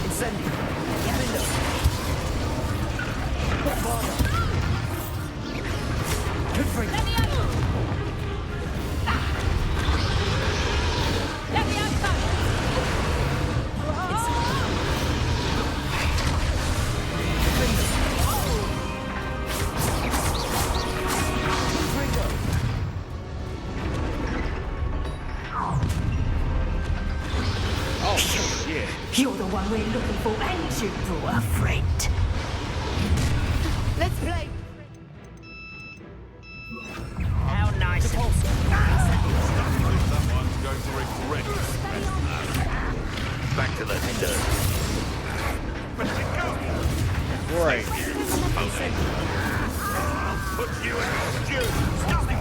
O: Incendio. Window. Bombarder. Good for you.
M: You're the one we're looking for, ain't you, poor friend? Let's play.
O: How nice.
K: That one's going to regret it. Back to the dirt. Where's it go?
A: Right.
K: I'll put you in stew. Stop it.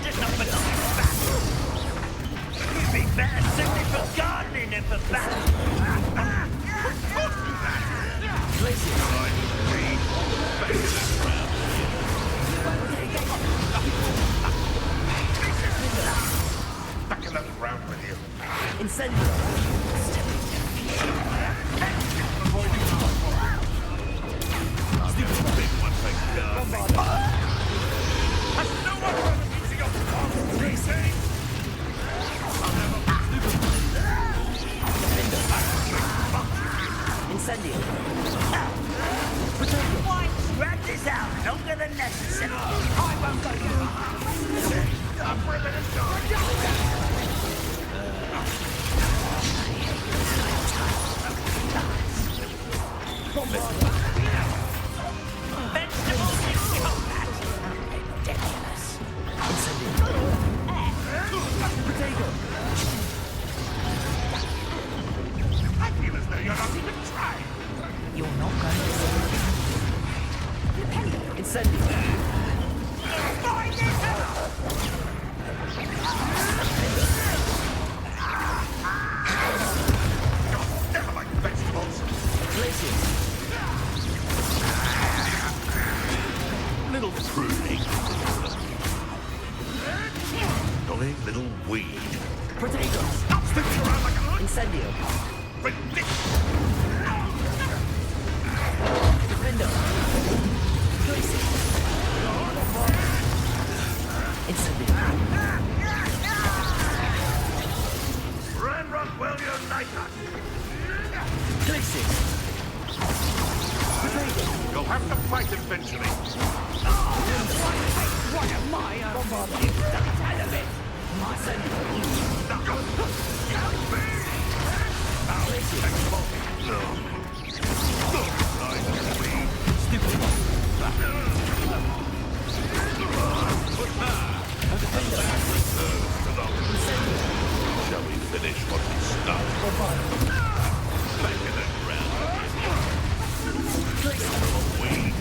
O: does not belong in battle. You'd be better suited for gardening than for battle.
K: Back in that round with you.
O: Incendio.
K: Stupid big one for gardening. Has no one ever using a bomb racing?
O: Incendio. Why drag this out longer than necessary? I won't go down.
K: I'm ripping and going.
O: Vegetables in combat. Ridiculous. Incendio. Potato.
K: I feel as though you're not even trying.
O: You're not going to see. Incendio. Find it out!
K: Never like vegetables.
O: Glaciers.
K: Little pruning. Annoying little weed.
O: Potatoes.
K: Stop sticking around like a lot.
O: Incendio.
K: Ridiculous.
O: Defender. Glaciers. Incendio.
K: Run, Rockwell, unite us.
O: Glaciers.
K: You'll have to fight eventually.
O: What am I? Bombardment. Don't tell of it.
K: Shall we finish what we started? Back in the ground. Weed.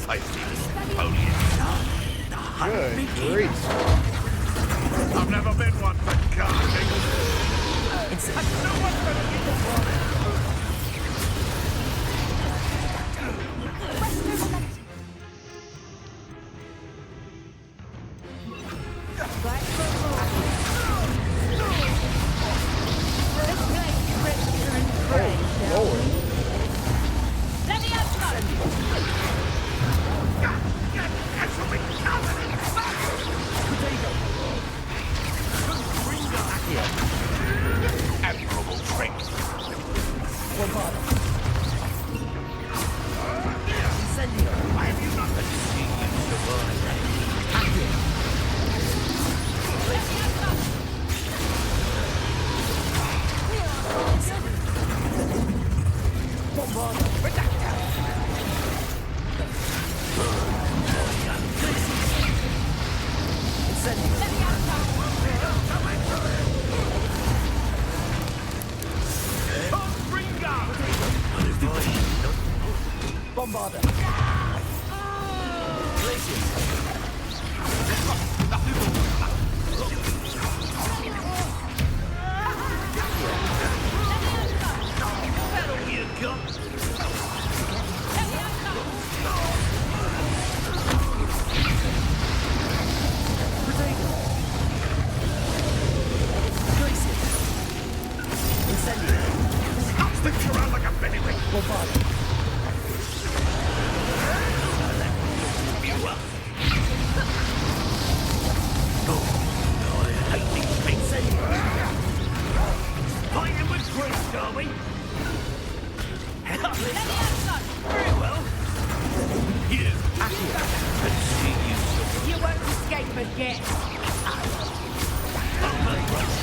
K: Fighting foliage.
A: Good grief.
K: I've never been one for gardening.
O: No one's gonna get the water.
A: Lord.
M: Let me out,
K: Admirable strength.
O: Incendio.
K: Why have you not been seeing you survive?
O: Bombarder.
K: Stop sticking around like a pennyweight.
O: Fighting with grace, are we? Very well.
K: You. Can see you.
M: You won't escape again.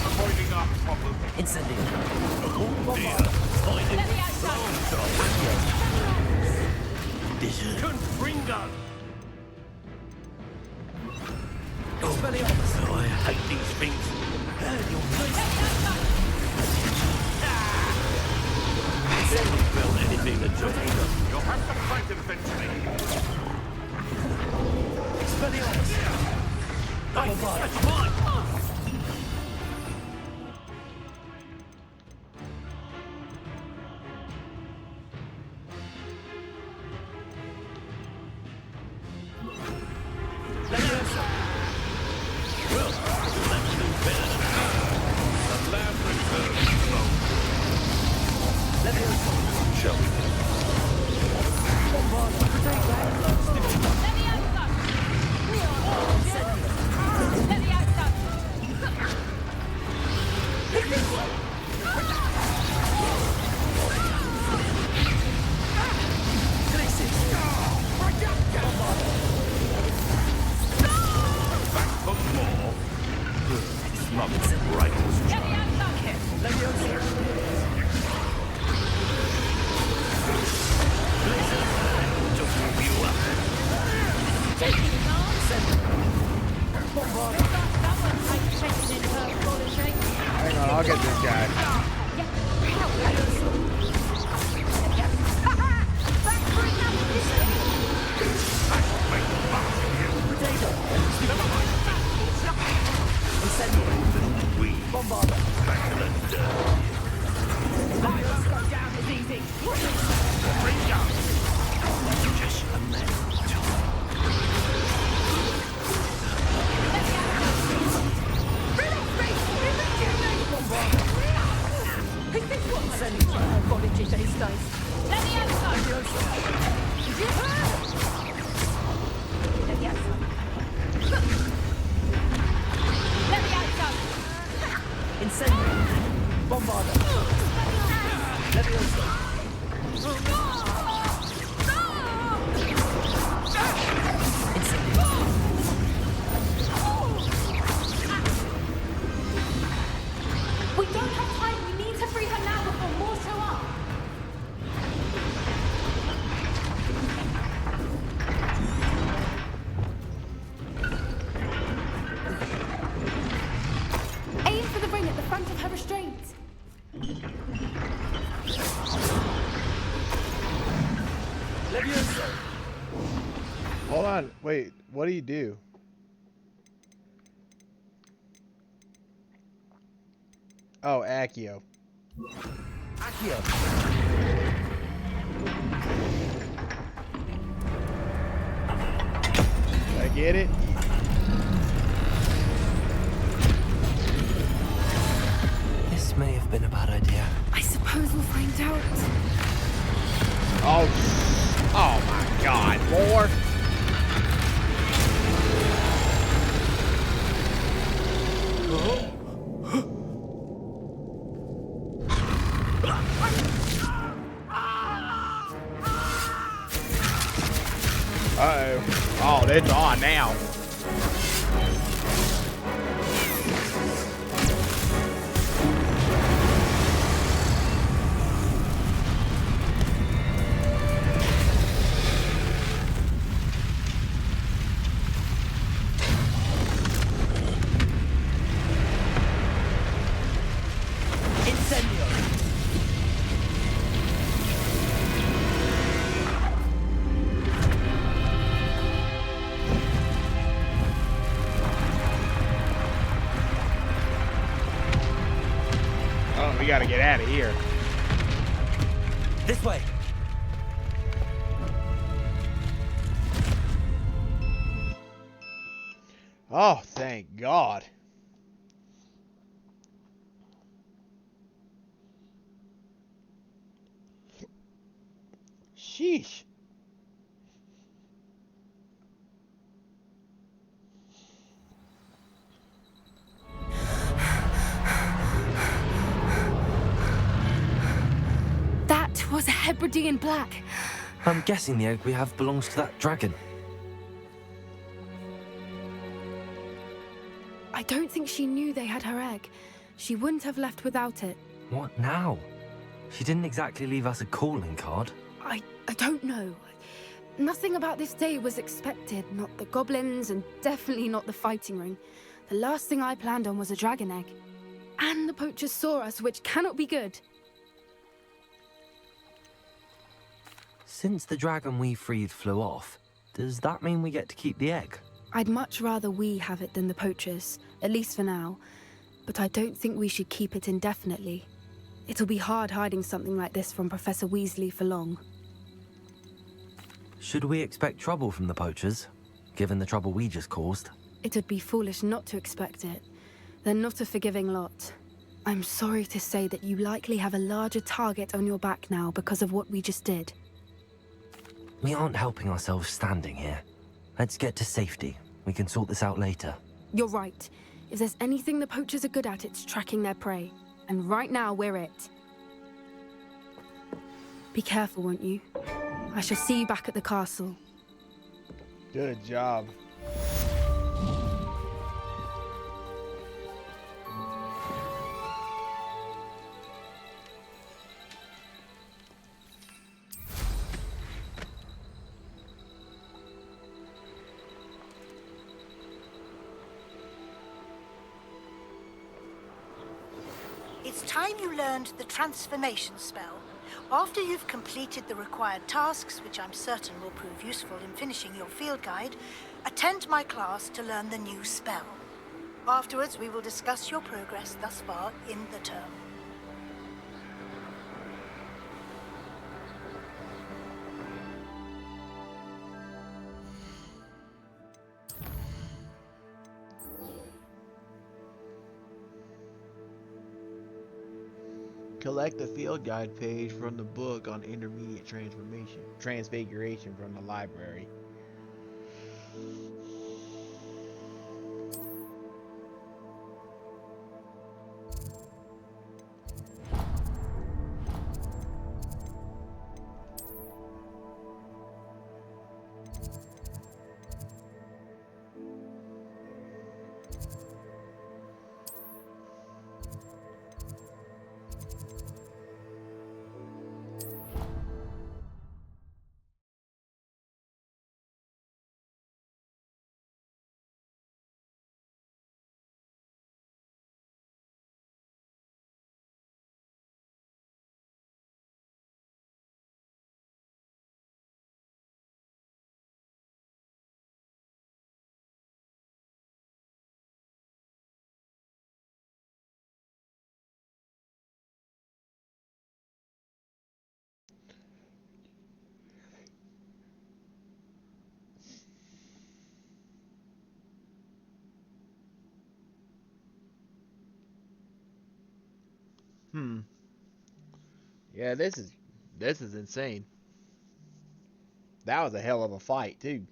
K: Avoiding our problem.
O: Incendio.
K: Oh dear.
O: Fighting
M: Let me outside.
O: Confringo.
K: Oh, I hate these things. Never felt anything at all. You'll have to fight eventually.
O: That's mine!
A: Hang on, I'll get this guy.
P: We don't have time. We need to free her now before more show up. Aim for the ring at the front of her restraint.
A: Hold on. Wait. What do you do? Oh, Accio.
O: Accio.
A: Did I get it?
B: This may have been a bad idea.
P: I suppose we'll find out.
A: Oh my God, more. Uh-oh. Oh, it's on now. We gotta get out of here.
O: This way.
A: Oh, thank God. Sheesh.
P: That was a Hebridean black.
B: I'm guessing the egg we have belongs to that dragon.
P: I don't think she knew they had her egg. She wouldn't have left without it.
B: What now? She didn't exactly leave us a calling card.
P: I don't know. Nothing about this day was expected. Not the goblins, and definitely not the fighting ring. The last thing I planned on was a dragon egg. And the poachers saw us, which cannot be good.
B: Since the dragon we freed flew off, does that mean we get to keep the egg?
P: I'd much rather we have it than the poachers, at least for now. But I don't think we should keep it indefinitely. It'll be hard hiding something like this from Professor Weasley for long.
B: Should we expect trouble from the poachers, given the trouble we just caused?
P: It'd be foolish not to expect it. They're not a forgiving lot. I'm sorry to say that you likely have a larger target on your back now because of what we just did.
B: We aren't helping ourselves standing here. Let's get to safety. We can sort this out later.
P: You're right. If there's anything the poachers are good at, it's tracking their prey. And right now, we're it. Be careful, won't you? I shall see you back at the castle.
A: Good job.
R: It's time you learned the transformation spell. After you've completed the required tasks, which I'm certain will prove useful in finishing your field guide, attend my class to learn the new spell. Afterwards, we will discuss your progress thus far in the term.
A: Collect the field guide page from the book on intermediate transfiguration from the library. Yeah, this is insane. That was a hell of a fight, too.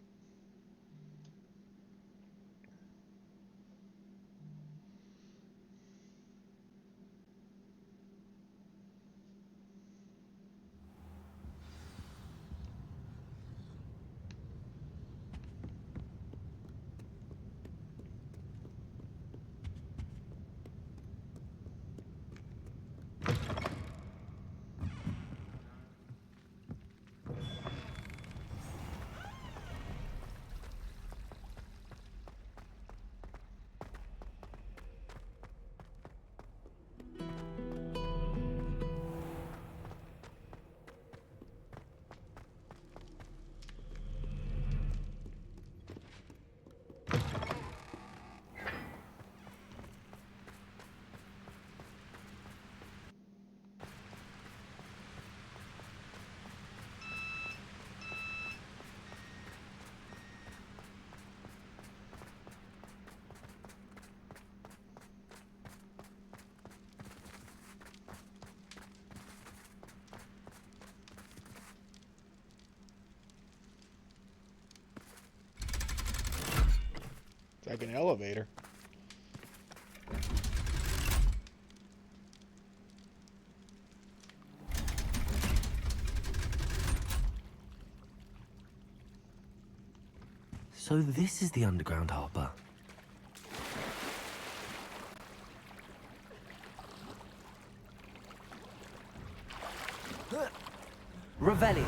A: It's like an elevator.
B: So this is the underground harbor. Revelio.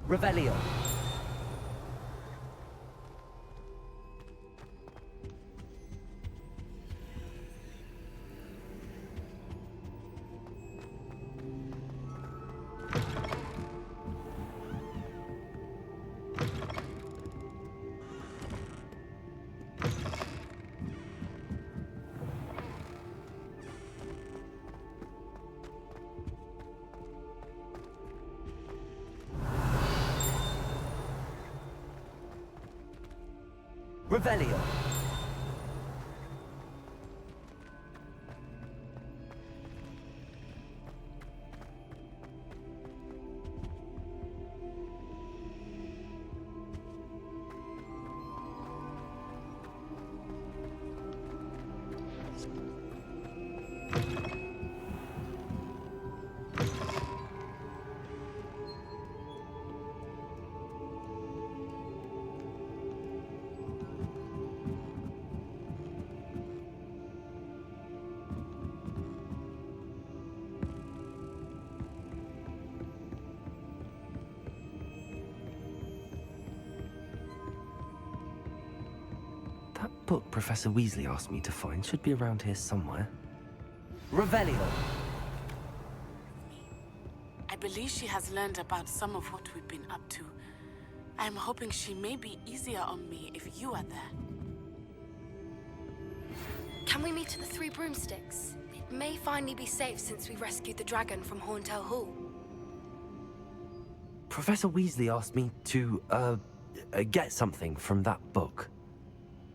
B: Revelio. Revelio. That book Professor Weasley asked me to find should be around here somewhere. Revelio.
S: I believe she has learned about some of what we've been up to. I'm hoping she may be easier on me if you are there.
P: Can we meet at the Three Broomsticks? It may finally be safe since we rescued the dragon from Horntail Hall.
B: Professor Weasley asked me to, get something from that book.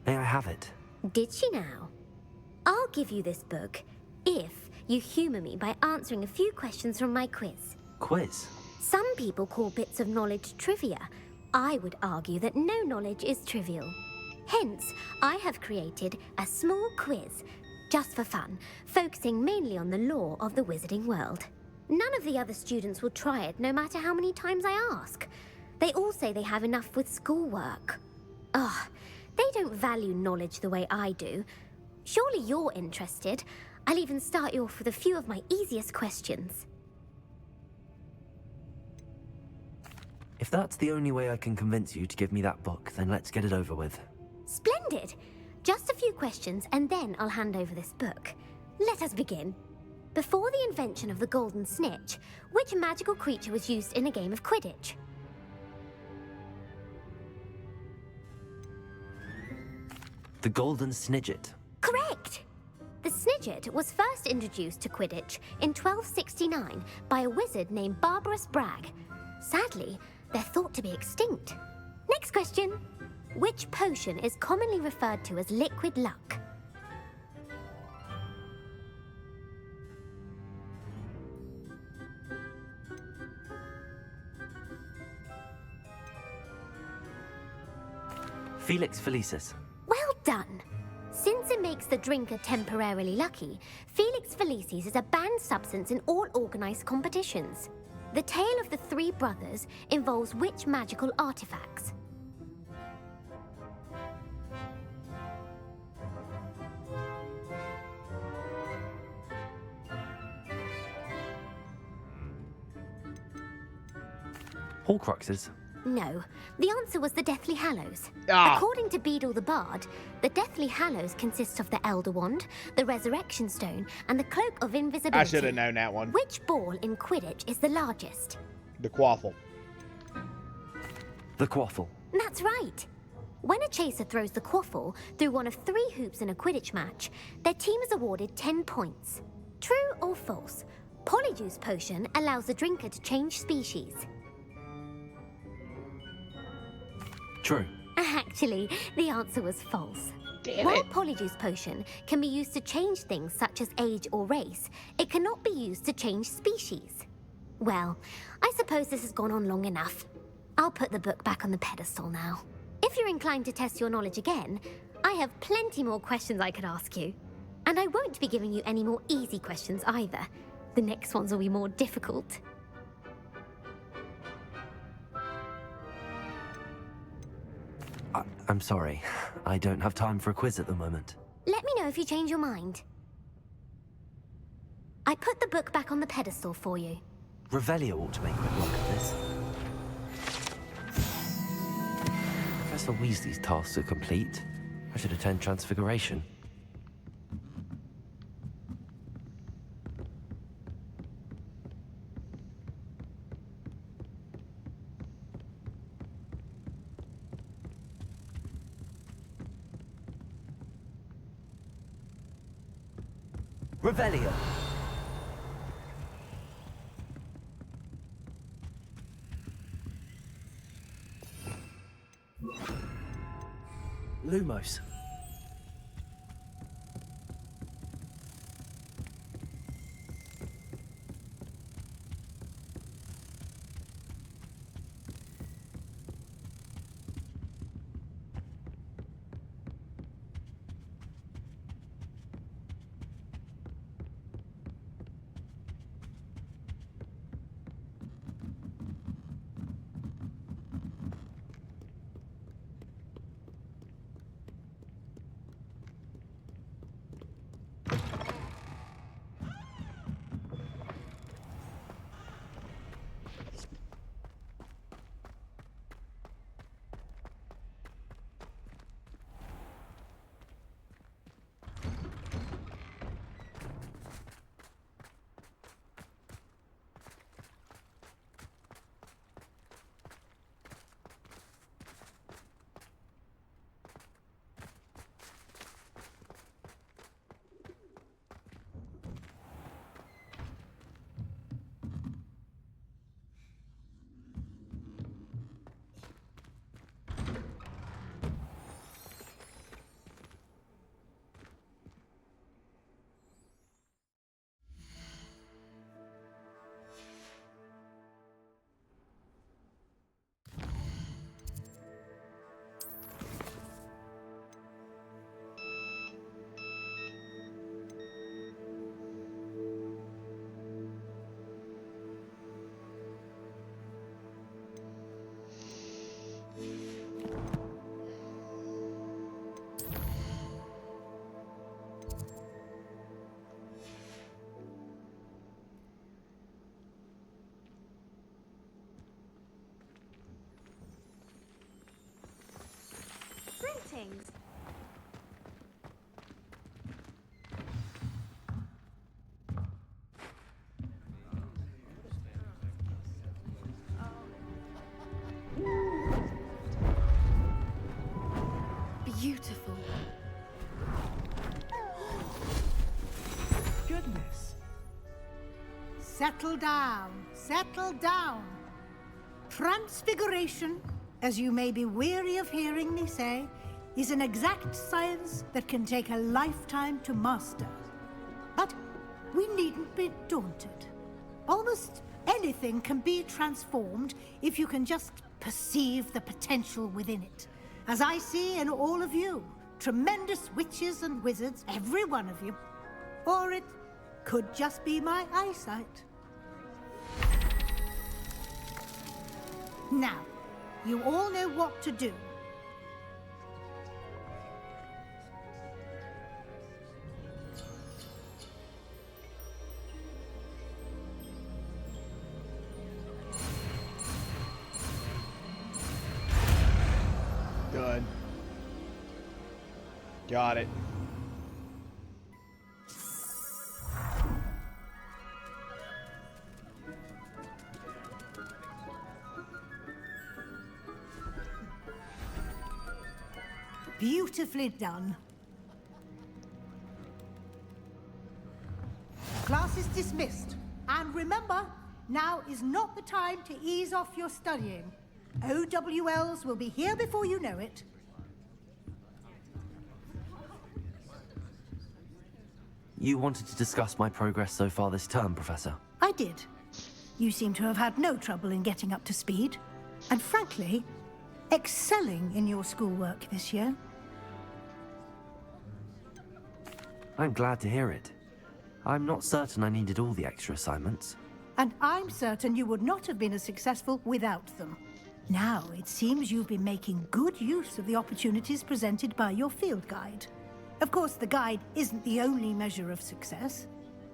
B: May I have it?
T: Did she now? I'll give you this book if you humor me by answering a few questions from my quiz.
B: Quiz?
T: Some people call bits of knowledge trivia. I would argue that no knowledge is trivial. Hence, I have created a small quiz, just for fun, focusing mainly on the lore of the wizarding world. None of the other students will try it, no matter how many times I ask. They all say they have enough with schoolwork. Ugh, they don't value knowledge the way I do. Surely you're interested. I'll even start you off with a few of my easiest questions.
B: If that's the only way I can convince you to give me that book, then let's get it over with.
T: Splendid! Just a few questions and then I'll hand over this book. Let us begin. Before the invention of the golden snitch, which magical creature was used in a game of Quidditch?
B: The Golden Snidget.
T: Correct! The Snidget was first introduced to Quidditch in 1269 by a wizard named Barbarous Bragg. Sadly, they're thought to be extinct. Next question. Which potion is commonly referred to as liquid luck?
B: Felix Felicis.
T: Well done! Since it makes the drinker temporarily lucky, Felix Felicis is a banned substance in all organized competitions. The tale of the three brothers involves which magical artifacts?
B: Horcruxes.
T: No, the answer was the Deathly Hallows.
A: Ah.
T: According to Beedle the Bard, the Deathly Hallows consists of the Elder Wand, the Resurrection Stone, and the Cloak of Invisibility.
A: I should have known that one.
T: Which ball in Quidditch is the largest?
A: The quaffle.
B: The quaffle.
T: That's right. When a chaser throws the quaffle through one of 3 hoops in a Quidditch match, their team is awarded 10 points. True or false? Polyjuice Potion allows the drinker to change species.
B: True.
T: Actually, the answer was false.
A: Damn
T: While
A: it.
T: Polyjuice Potion can be used to change things such as age or race, it cannot be used to change species. Well, I suppose this has gone on long enough. I'll put the book back on the pedestal now. If you're inclined to test your knowledge again, I have plenty more questions I could ask you. And I won't be giving you any more easy questions either. The next ones will be more difficult.
B: I'm sorry. I don't have time for a quiz at the moment.
T: Let me know if you change your mind. I put the book back on the pedestal for you.
B: Revelio ought to make quick work of this. Professor Weasley's tasks are complete. I should attend Transfiguration.
I: Revelio. Lumos.
H: Greetings.
P: Beautiful.
R: Goodness. Settle down. Settle down. Transfiguration, as you may be weary of hearing me say, is an exact science that can take a lifetime to master. But we needn't be daunted. Almost anything can be transformed if you can just perceive the potential within it. As I see in all of you, tremendous witches and wizards, every one of you. Or it could just be my eyesight. Now, you all know what to do.
A: Good. Got it.
R: Beautifully done. Class is dismissed. And remember, now is not the time to ease off your studying. OWLs will be here before you know it.
B: You wanted to discuss my progress so far this term, Professor?
R: I did. You seem to have had no trouble in getting up to speed. And frankly, excelling in your schoolwork this year.
B: I'm glad to hear it. I'm not certain I needed all the extra assignments.
R: And I'm certain you would not have been as successful without them. Now, it seems you've been making good use of the opportunities presented by your field guide. Of course, the guide isn't the only measure of success.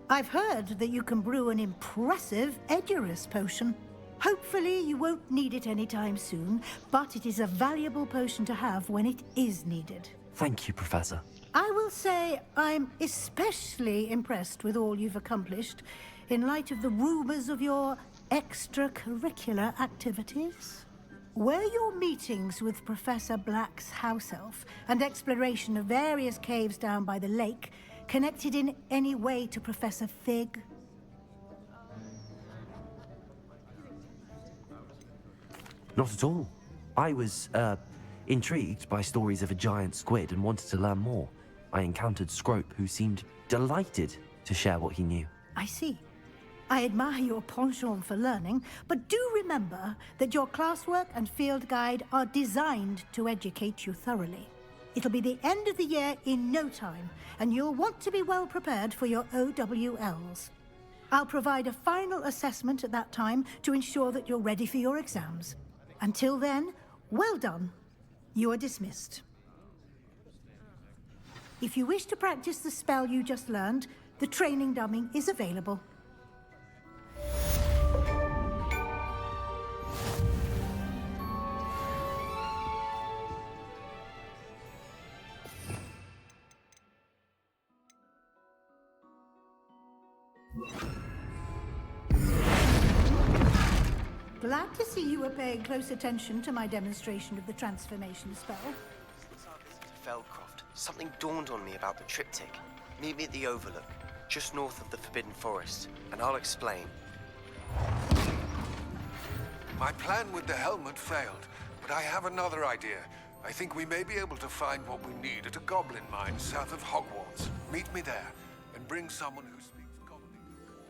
R: I've heard that you can brew an impressive Edurus potion. Hopefully you won't need it anytime soon, but it is a valuable potion to have when it is needed.
B: Thank you, Professor.
R: I will say I'm especially impressed with all you've accomplished in light of the rumors of your extracurricular activities. Were your meetings with Professor Black's house elf and exploration of various caves down by the lake connected in any way to Professor Fig?
B: Not at all. I was, intrigued by stories of a giant squid and wanted to learn more. I encountered Scrope, who seemed delighted to share what he knew.
R: I see. I admire your penchant for learning, but do remember that your classwork and field guide are designed to educate you thoroughly. It'll be the end of the year in no time, and you'll want to be well prepared for your OWLs. I'll provide a final assessment at that time to ensure that you're ready for your exams. Until then, well done. You are dismissed. If you wish to practice the spell you just learned, the training dummy is available. Glad to see you were paying close attention to my demonstration of the transformation spell.
I: Since our visit to Feldcroft, something dawned on me about the triptych. Meet me at the Overlook, just north of the Forbidden Forest, and I'll explain.
Q: My plan with the helmet failed, but I have another idea. I think we may be able to find what we need at a goblin mine south of Hogwarts. Meet me there, and bring someone who speaks gobbledygook.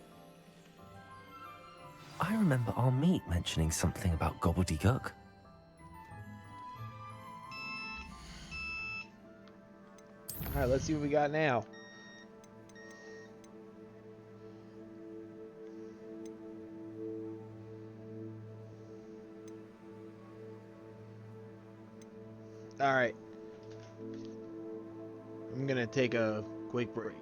B: I remember our meet mentioning something about gobbledygook.
A: Alright, let's see what we got now. Alright. I'm gonna take a quick break.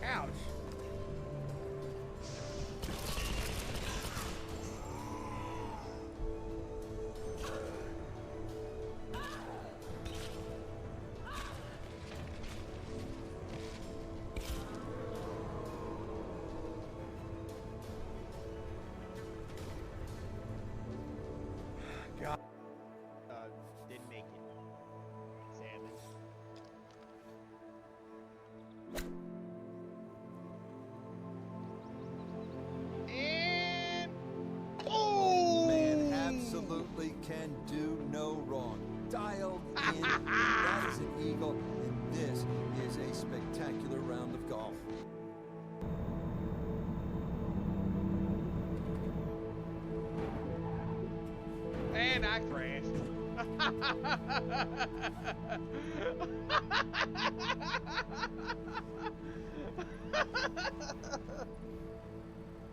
D: Ouch!
A: God. Didn't make it. Sadly. And
G: Man absolutely can do no wrong. Dialed in, that is an eagle, and this is a spectacular round of golf.
A: And I crashed.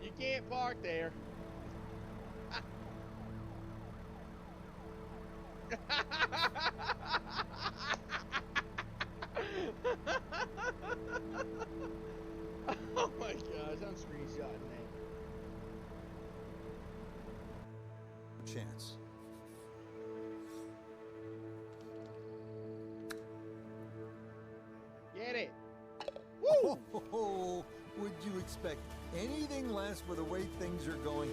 A: You can't park there. Oh my gosh, I'm screenshotting that.
G: Chance.
A: Get it.
G: Woo! Oh, would you expect anything less with the way things are going?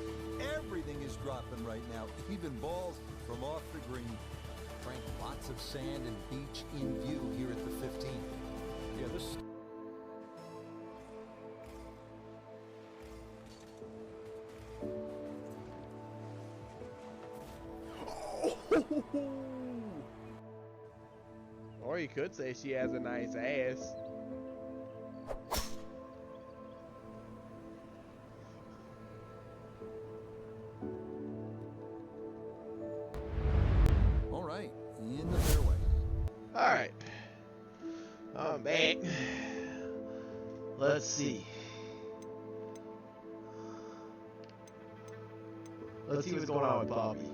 G: Everything is dropping right now, even balls from off the green. Frank, lots of sand and beach in view here at the 15th. Yeah, this...
A: Or you could say she has a nice ass.
G: All right, in the fairway.
A: All right. I'm back. Let's see. Let's see what's going on with Bobby.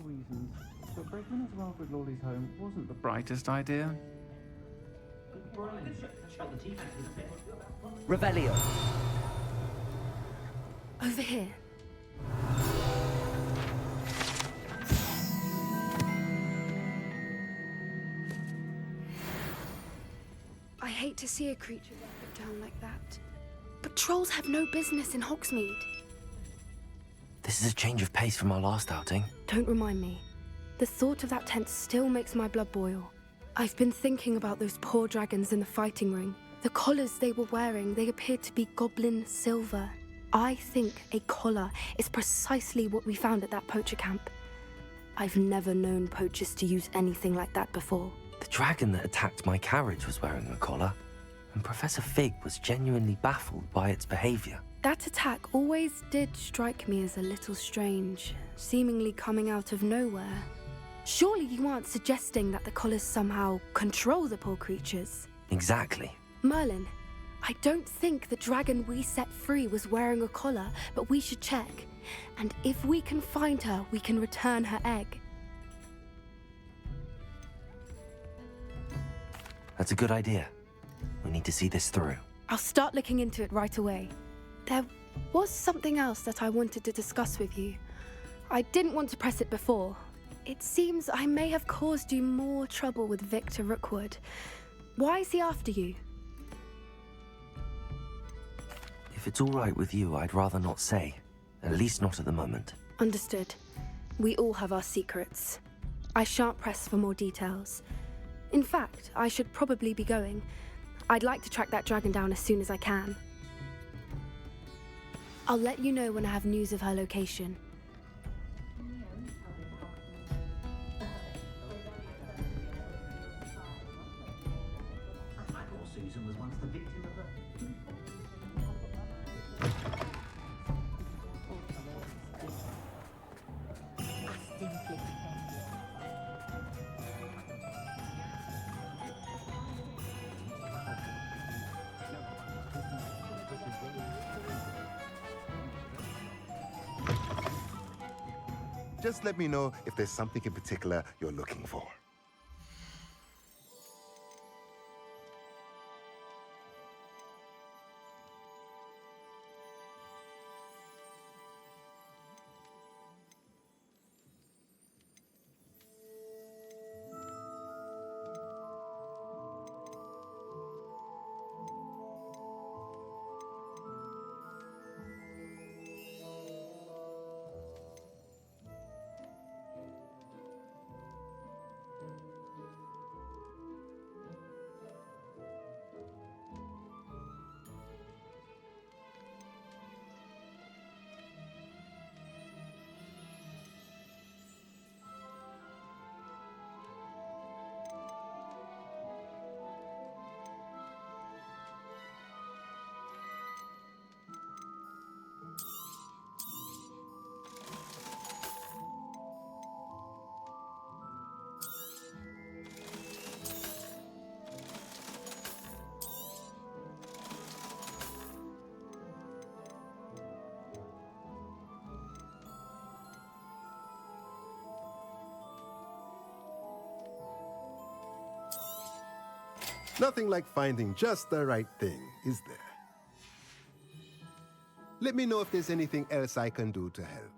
U: Reasons, but breaking into Margaret Lawley's home wasn't the brightest idea.
J: Revelio.
P: Over here. I hate to see a creature get put down like that. But trolls have no business in Hogsmeade.
B: This is a change of pace from our last outing.
P: Don't remind me. The thought of that tent still makes my blood boil. I've been thinking about those poor dragons in the fighting ring. The collars they were wearing, they appeared to be goblin silver. I think a collar is precisely what we found at that poacher camp. I've never known poachers to use anything like that before.
B: The dragon that attacked my carriage was wearing a collar, and Professor Fig was genuinely baffled by its behavior.
P: That attack always did strike me as a little strange, seemingly coming out of nowhere. Surely you aren't suggesting that the collars somehow control the poor creatures?
B: Exactly.
P: Merlin, I don't think the dragon we set free was wearing a collar, but we should check. And if we can find her, we can return her egg.
B: That's a good idea. We need to see this through.
P: I'll start looking into it right away. There was something else that I wanted to discuss with you. I didn't want to press it before. It seems I may have caused you more trouble with Victor Rookwood. Why is he after you?
B: If it's all right with you, I'd rather not say. At least not at the moment.
P: Understood. We all have our secrets. I shan't press for more details. In fact, I should probably be going. I'd like to track that dragon down as soon as I can. I'll let you know when I have news of her location.
N: Susan was once the victim of a...
L: Just let me know if there's something in particular you're looking for. Nothing like finding just the right thing, is there? Let me know if there's anything else I can do to help.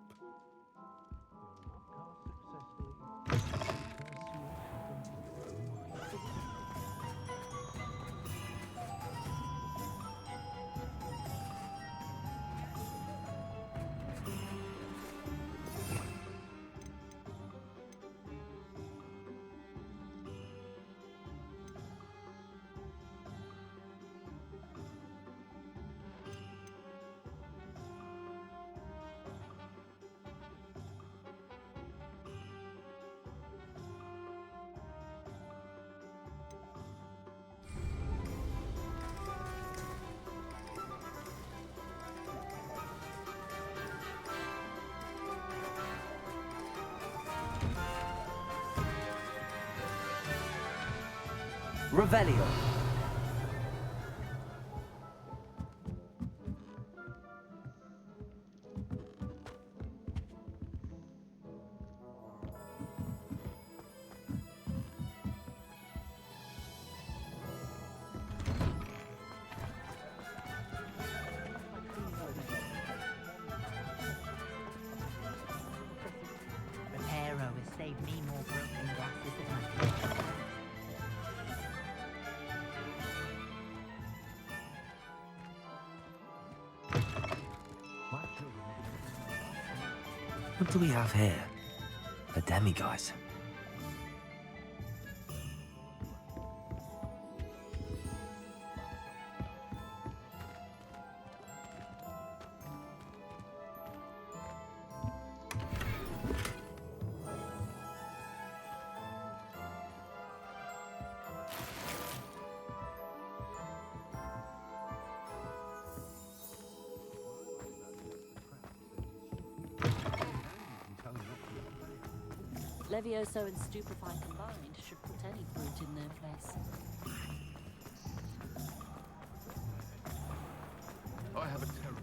B: Revelio.
N: Reparo has saved me more broken glasses than I.
B: What do we have here? A demiguise.
C: Levioso and Stupefy combined should put any brute in their place.
Q: I have a terrible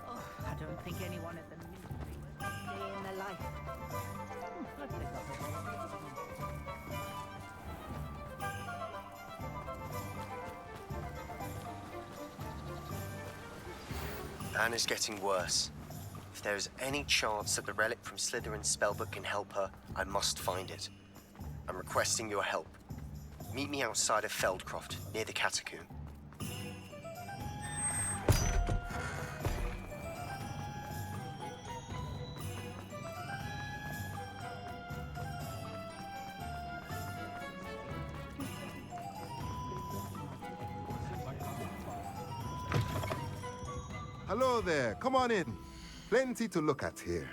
N: Oh, I don't think anyone at the ministry will stay in their life. I've picked up a
I: Anne is getting worse. If there is any chance that the relic from Slytherin's spellbook can help her, I must find it. I'm requesting your help. Meet me outside of Feldcroft, near the catacomb.
L: Hello there, come on in. Plenty to look at here.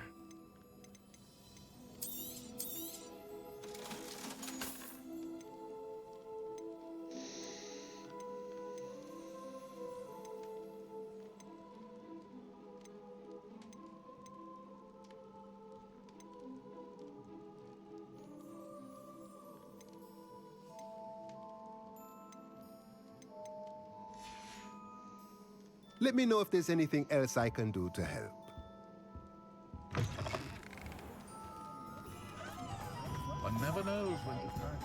L: Let me know if there's anything else I can do to help.
Q: One never knows when to start.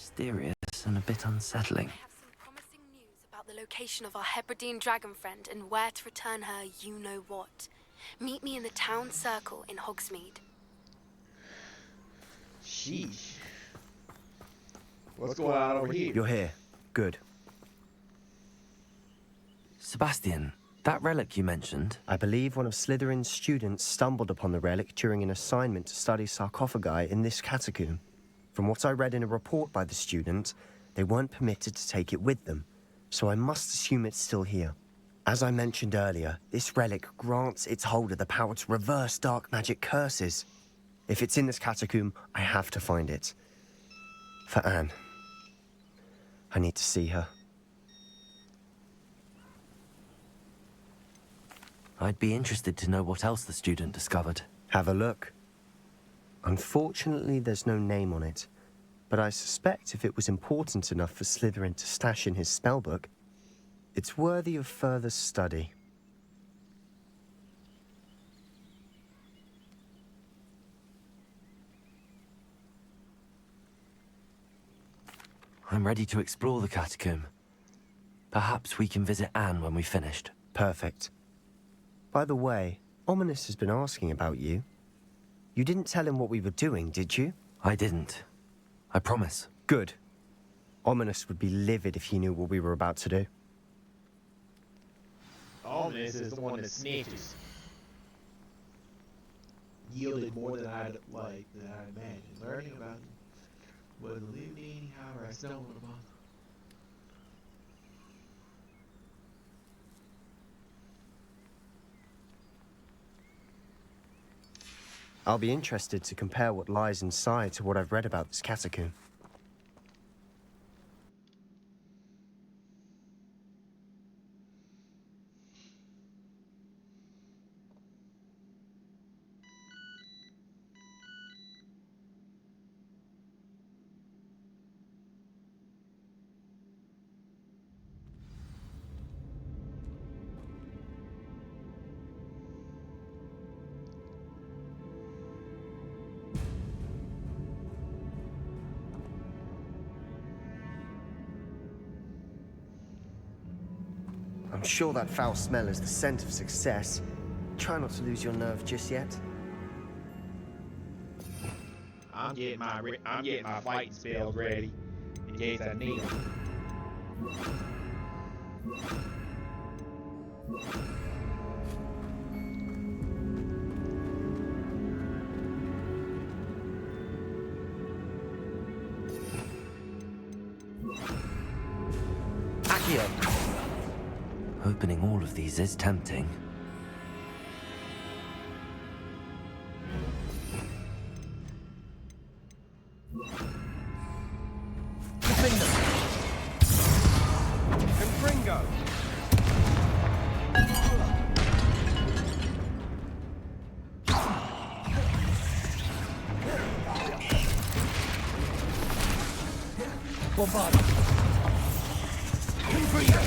B: Mysterious and a bit unsettling.
P: About the location of our Hebridean dragon friend and where to return her you-know-what. Meet me in the town circle in Hogsmeade.
A: Sheesh. What's going on over here?
I: You're here. Good.
B: Sebastian, that relic you mentioned?
I: I believe one of Slytherin's students stumbled upon the relic during an assignment to study sarcophagi in this catacomb. From what I read in a report by the student, they weren't permitted to take it with them, so I must assume it's still here. As I mentioned earlier, this relic grants its holder the power to reverse dark magic curses. If it's in this catacomb, I have to find it. For Anne. I need to see her.
B: I'd be interested to know what else the student discovered.
I: Have a look. Unfortunately, there's no name on it, but I suspect if it was important enough for Slytherin to stash in his spellbook, it's worthy of further study.
B: I'm ready to explore the catacomb. Perhaps we can visit Anne when we've finished.
I: Perfect. By the way, Ominous has been asking about you. You didn't tell him what we were doing, did you?
B: I didn't. I promise.
I: Good. Ominous would be livid if he knew what we were about to do.
A: Ominous is the one that snitches. Yielded more than I'd imagined. Learning about it was lived anyhow I stumbled upon.
I: I'll be interested to compare what lies inside to what I've read about this catacomb. I'm sure that foul smell is the scent of success. Try not to lose your nerve just yet.
A: I'm getting my fighting spells ready in case I need them.
B: Opening all of these is tempting.
O: Confringo! Bombard! Confringo!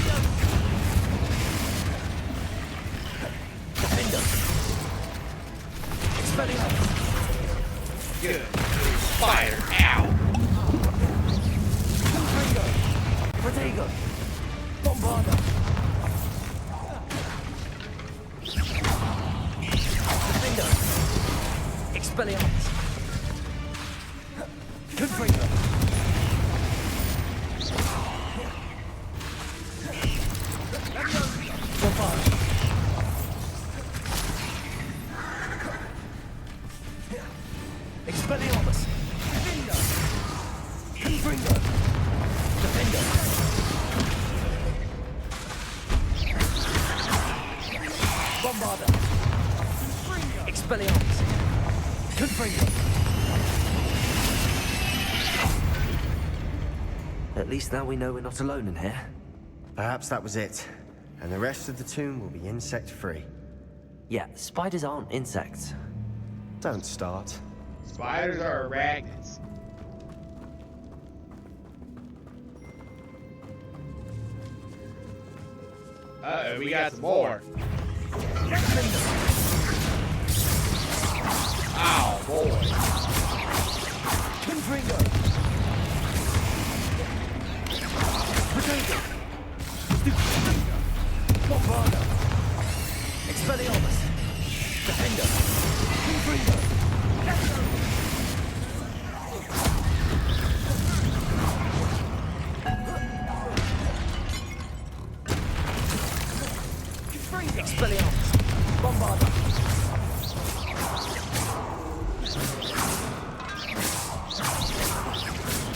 A: Good. Spider, ow!
O: Protego! Bombarda! Defender! Expelliarmus! Confringo! Bombarda! Expelliarmus! Defender! Confringo! Defender! Bombarda! Expelliarmus! Confringo!
B: At least now we know we're not alone in here.
I: Perhaps that was it, and the rest of the tomb will be insect-free.
B: Yeah, spiders aren't insects.
I: Don't start.
A: Spiders are arachnids. Uh-oh, we got some more. Ow, boy.
O: Confringo! Bombarda! Expelliarmus! Defender! Confringo! Confringo! Expelliarmus! Bombarda!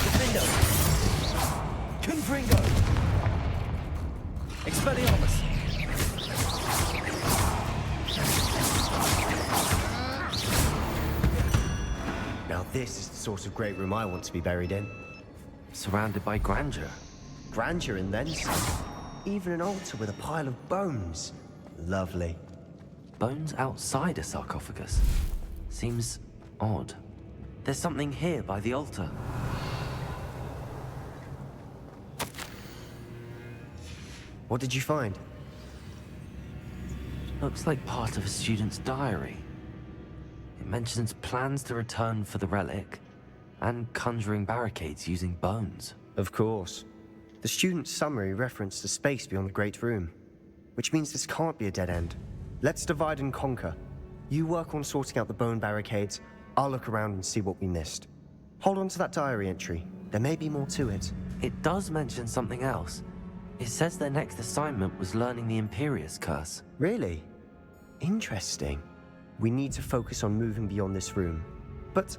O: Defender! Confringo! Expelliarmus!
I: Now this is the sort of great room I want to be buried in.
B: Surrounded by grandeur.
I: Grandeur and then some. Even an altar with a pile of bones. Lovely.
B: Bones outside a sarcophagus? Seems odd. There's something here by the altar.
I: What did you find?
B: Looks like part of a student's diary. It mentions plans to return for the relic, and conjuring barricades using bones.
I: Of course. The student's summary referenced the space beyond the Great Room, which means this can't be a dead end. Let's divide and conquer. You work on sorting out the bone barricades, I'll look around and see what we missed. Hold on to that diary entry. There may be more to it.
B: It does mention something else. It says their next assignment was learning the Imperius Curse.
I: Really? Interesting. We need to focus on moving beyond this room. But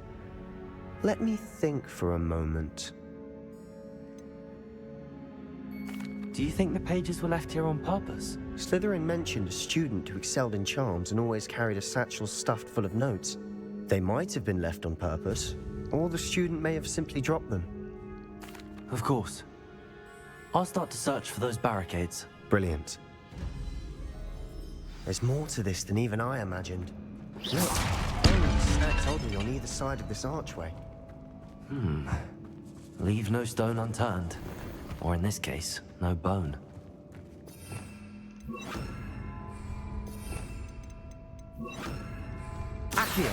I: let me think for a moment.
B: Do you think the pages were left here on purpose?
I: Slytherin mentioned a student who excelled in charms and always carried a satchel stuffed full of notes. They might have been left on purpose, or the student may have simply dropped them.
B: Of course. I'll start to search for those barricades.
I: Brilliant. There's more to this than even I imagined. Look, bones stacked oddly on either side of this archway.
B: Leave no stone unturned. Or in this case, no bone.
O: Accio!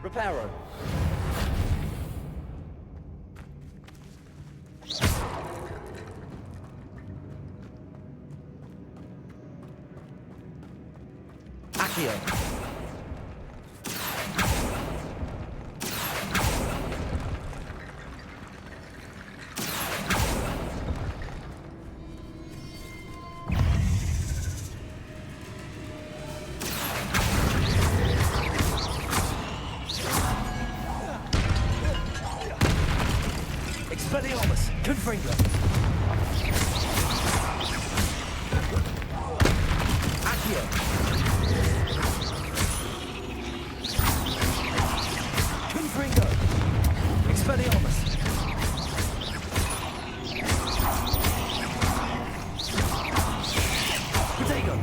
O: Reparo. Accio. Expelliarmus, Confringo. Accio. Confringo. Expelliarmus. Protego.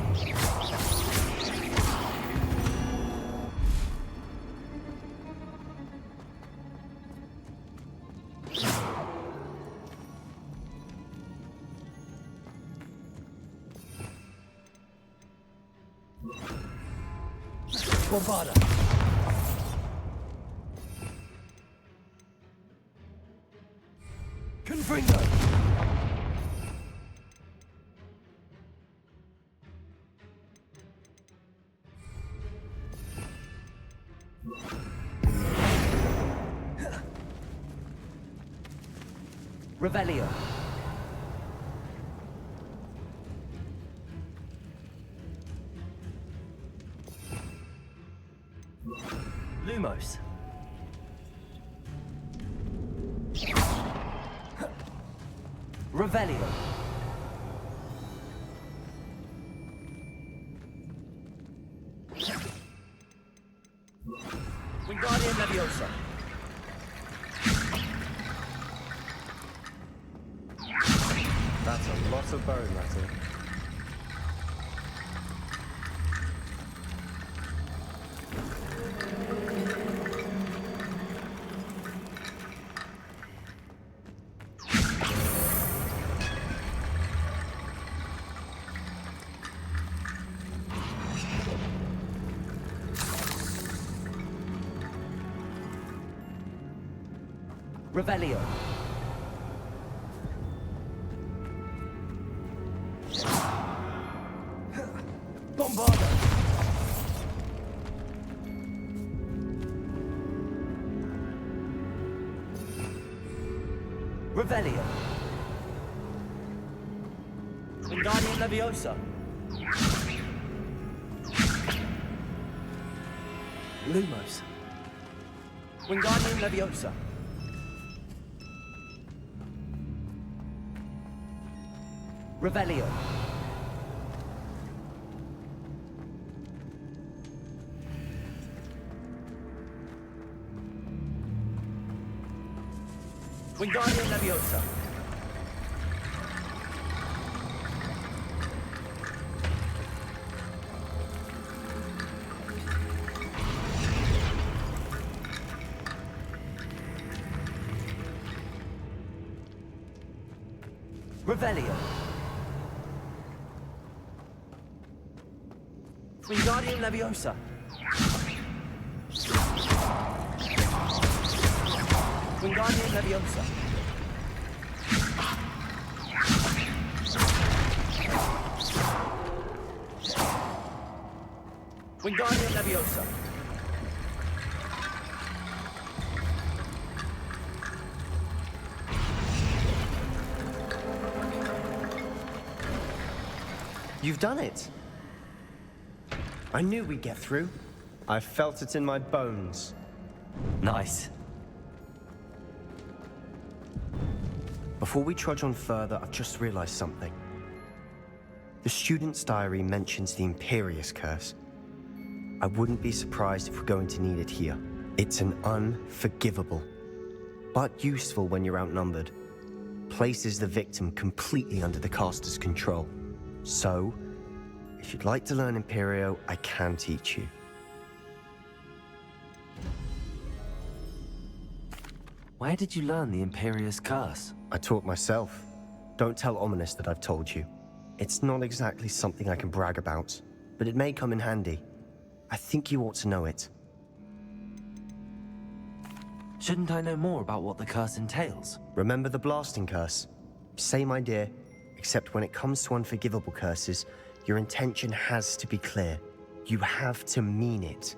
O: Bombarda. Confringo. Revelio. Lumos. Revelio. Wingardium Leviosa.
I: That's a lot of bone rattle.
B: Revelio. Bombardo. Revelio. Wingardium Leviosa. Lumos. Wingardium Leviosa. Revelio. Wingardium Leviosa. Revelio. Wingardium Leviosa. Wingardium Leviosa. Wingardium Leviosa.
I: You've done it. I knew we'd get through. I felt it in my bones.
B: Nice.
I: Before we trudge on further, I've just realized something. The student's diary mentions the Imperious Curse. I wouldn't be surprised if we're going to need it here. It's an unforgivable, but useful when you're outnumbered. Places the victim completely under the caster's control. So, if you'd like to learn Imperio, I can teach you.
B: Where did you learn the Imperious Curse?
I: I taught myself. Don't tell Ominous that I've told you. It's not exactly something I can brag about, but it may come in handy. I think you ought to know it.
B: Shouldn't I know more about what the curse entails?
I: Remember the blasting curse? Same idea, except when it comes to unforgivable curses, your intention has to be clear. You have to mean it.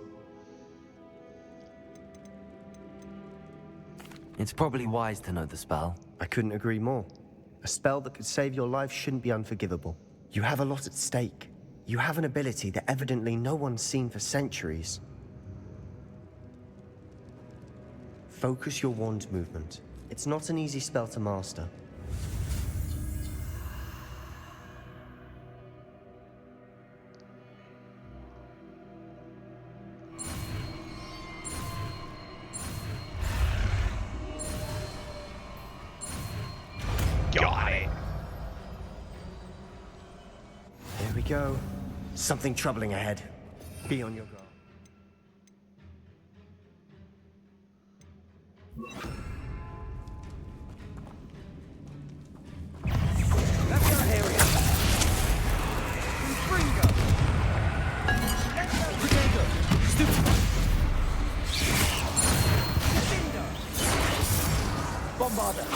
B: It's probably wise to know the spell.
I: I couldn't agree more. A spell that could save your life shouldn't be unforgivable. You have a lot at stake. You have an ability that evidently no one's seen for centuries. Focus your wand movement. It's not an easy spell to master.
A: Got it.
I: Here we go. Something troubling ahead. Be on your guard.
O: Let's go, Harry. Springo. Potato. Stupid. Cinder. Bombarder.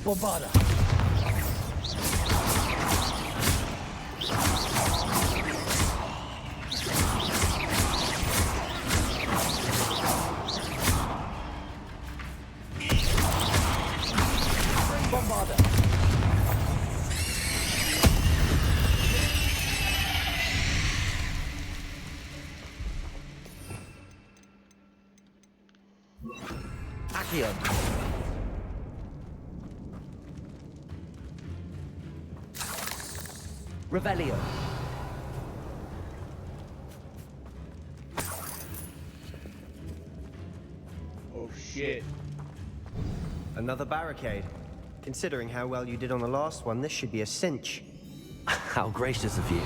O: Bombarda. Bombarda.
B: Accio. Revelio.
A: Oh shit.
I: Another barricade. Considering how well you did on the last one, this should be a cinch.
B: How gracious of you.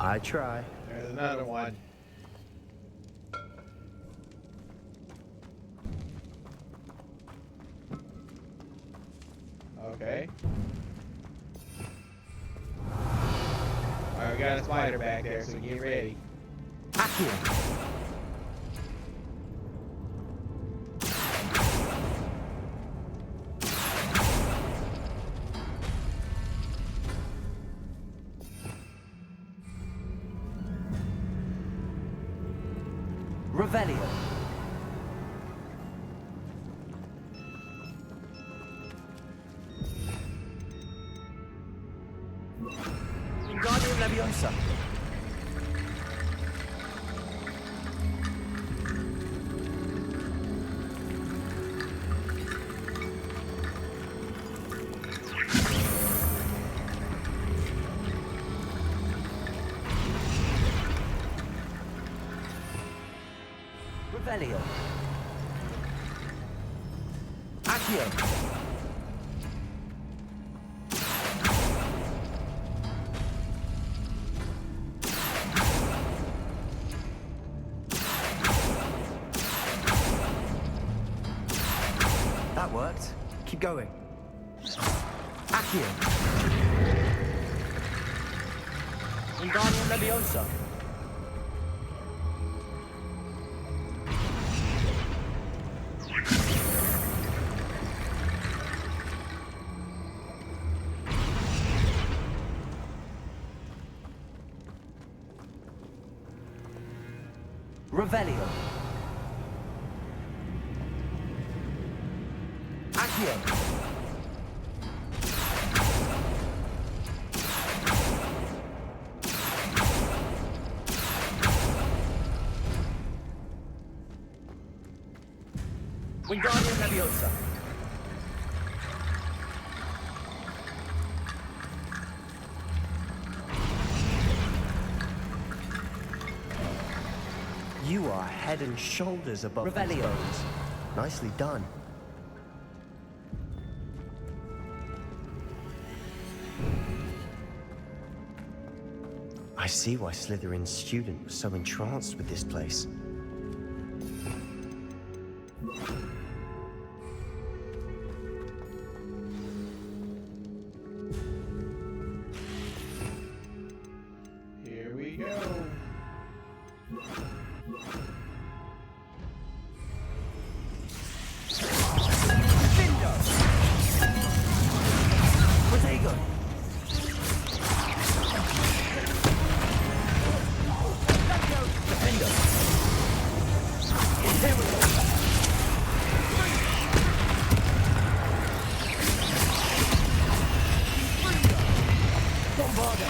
I: I try.
A: There's another one. Okay. Alright, we got a spider back there, so get ready.
B: Accio. Revelio. Wingardium Leviosa. Revelio. Accio. That worked. Keep going. Accio. Wingardium Leviosa. Revelio. Accio. Wingardium Leviosa. You are head and shoulders above these
I: Revelio.
B: bones.
I: Nicely done. I see why Slytherin's student was so entranced with this place.
A: Here we go.
B: Protego. Defender. Imperial. Bombarda.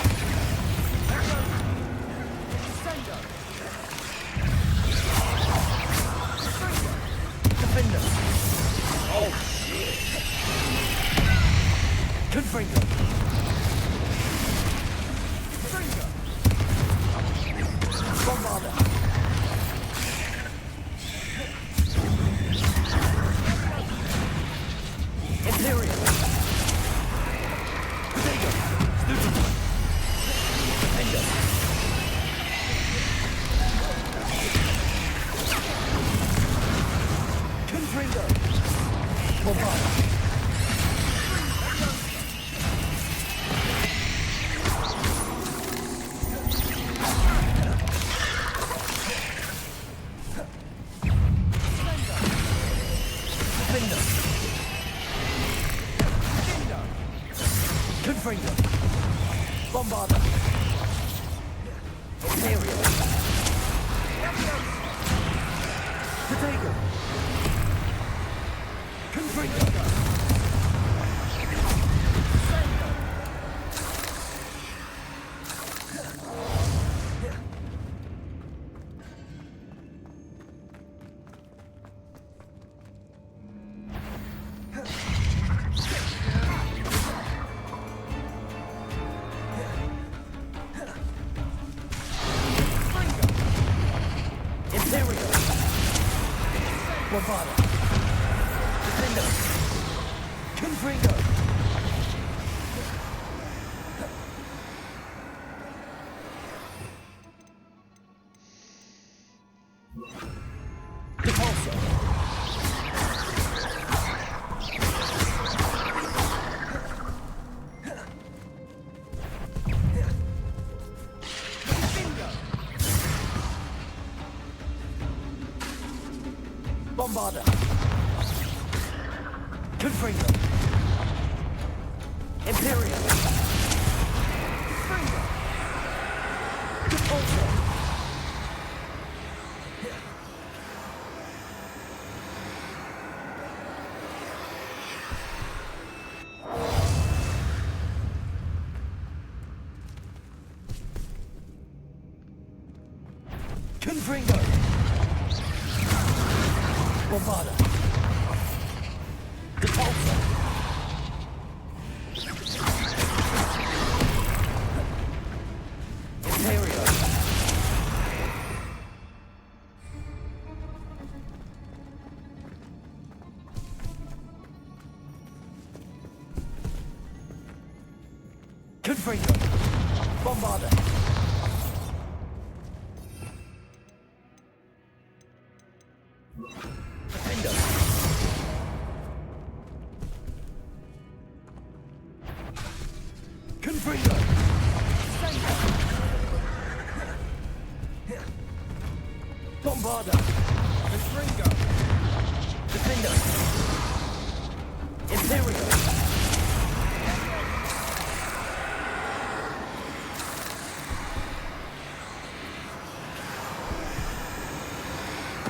B: Defender. Oh shit. Confringo. Bombarda. Imperial. Protego. Stupid. Defender. Confringo. Bombarda. Defender. Confringo. Bombarda. Imperial. Protego. Confringo. Imperial. Bombarda. Defender. Confringo. Repulsor. Bombarder! Confringo! Imperial! Confringo! Repulsor! Confringo! Bombarder! Repulsor! Imperial! Confringo! Bombarder! Defender! Confringo! Bombarder! Confringo! Defender! Imperial!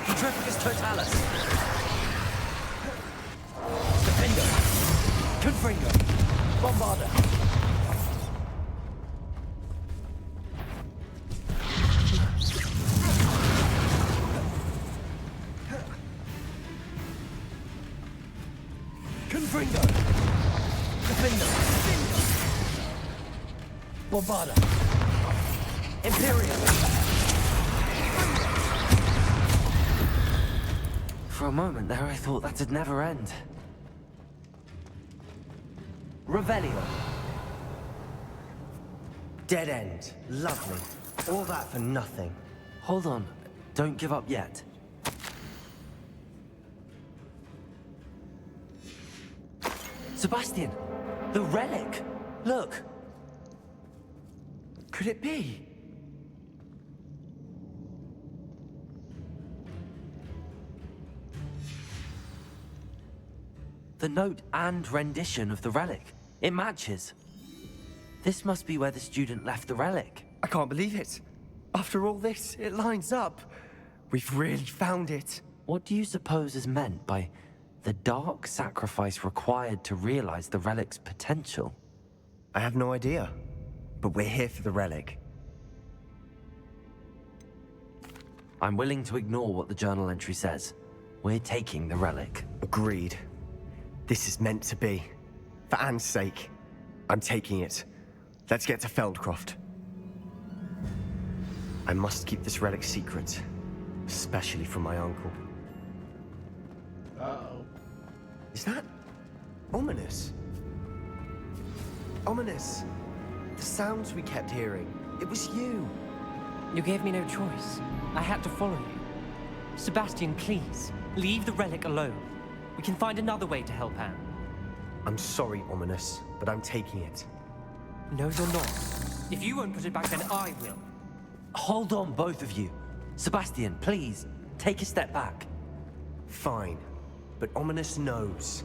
B: Petrificus Totalis! Defender! Confringo! Bombarder! Confringo! Defender! Bombarder! Imperial! For a moment there, I thought that'd never end. Revelio. Dead end. Lovely. All that for nothing. Hold on. Don't give up yet. Sebastian! The relic! Look! Could it be? The note and rendition of the relic. It matches. This must be where the student left the relic.
I: I can't believe it. After all this, it lines up. We've really found it.
B: What do you suppose is meant by the dark sacrifice required to realize the relic's potential?
I: I have no idea. But we're here for the relic.
B: I'm willing to ignore what the journal entry says. We're taking the relic.
I: Agreed. This is meant to be. For Anne's sake. I'm taking it. Let's get to Feldcroft. I must keep this relic secret. Especially from my uncle.
A: Uh-oh.
I: Is that ominous? Ominous. The sounds we kept hearing. It was you.
J: You gave me no choice. I had to follow you. Sebastian, please, leave the relic alone. We can find another way to help Anne.
I: I'm sorry, Ominous, but I'm taking it.
J: No, you're not. If you won't put it back, then I will.
B: Hold on, both of you. Sebastian, please, take a step back.
I: Fine, but Ominous knows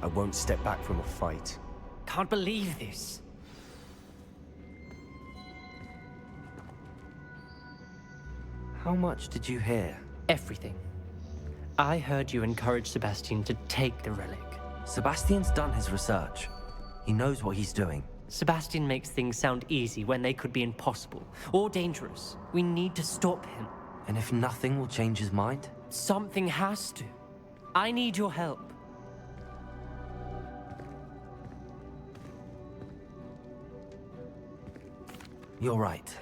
I: I won't step back from a fight.
J: Can't believe this.
B: How much did you hear?
J: Everything. I heard you encourage Sebastian to take the relic.
B: Sebastian's done his research. He knows what he's doing.
J: Sebastian makes things sound easy when they could be impossible or dangerous. We need to stop him.
B: And if nothing will change his mind?
J: Something has to. I need your help.
B: You're right.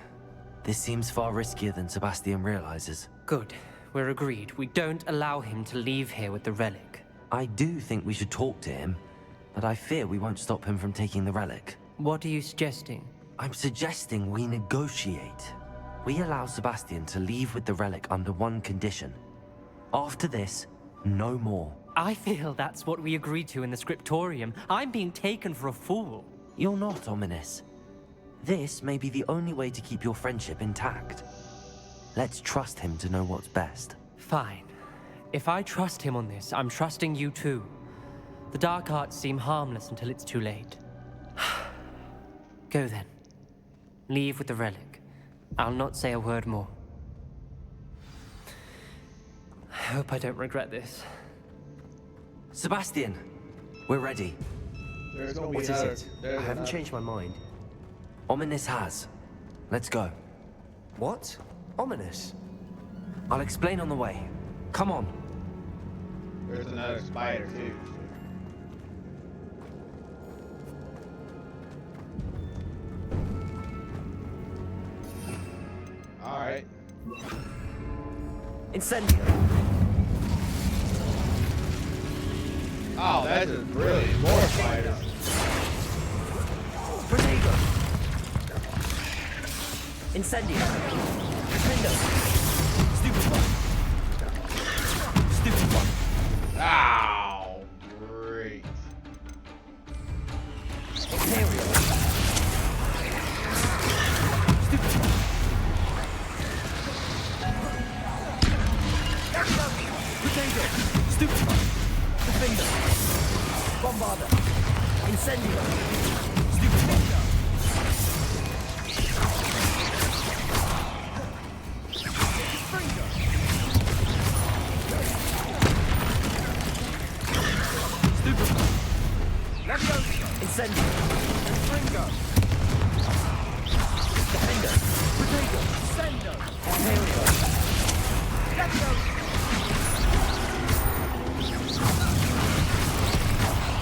B: This seems far riskier than Sebastian realizes.
J: Good. We're agreed. We don't allow him to leave here with the relic.
B: I do think we should talk to him, but I fear we won't stop him from taking the relic.
J: What are you suggesting?
B: I'm suggesting we negotiate. We allow Sebastian to leave with the relic under one condition. After this, no more.
J: I feel that's what we agreed to in the scriptorium. I'm being taken for a fool.
B: You're not, Ominous. This may be the only way to keep your friendship intact. Let's trust him to know what's best.
J: Fine. If I trust him on this, I'm trusting you too. The dark arts seem harmless until it's too late. Go then. Leave with the relic. I'll not say a word more. I hope I don't regret this.
B: Sebastian, we're ready.
A: There's gonna be
B: What is
A: another-
B: it?
A: there's
B: I haven't
A: another-
B: changed my mind. Ominous has. Let's go.
I: What? Ominous?
B: I'll explain on the way. Come on.
A: There's another spider too. Alright.
B: Incendio.
A: Oh, that's just brilliant. More spiders.
B: Protego. Incendio. Defendo. Stupefy. Stupefy.
A: Ow. Great.
B: Imperial. Stupefy. Protego. Stupefy. Defendo. Bombarda. Incendio. Stupefy. Incendio. Fringo. Defender. Protego. Sendo. Imperial.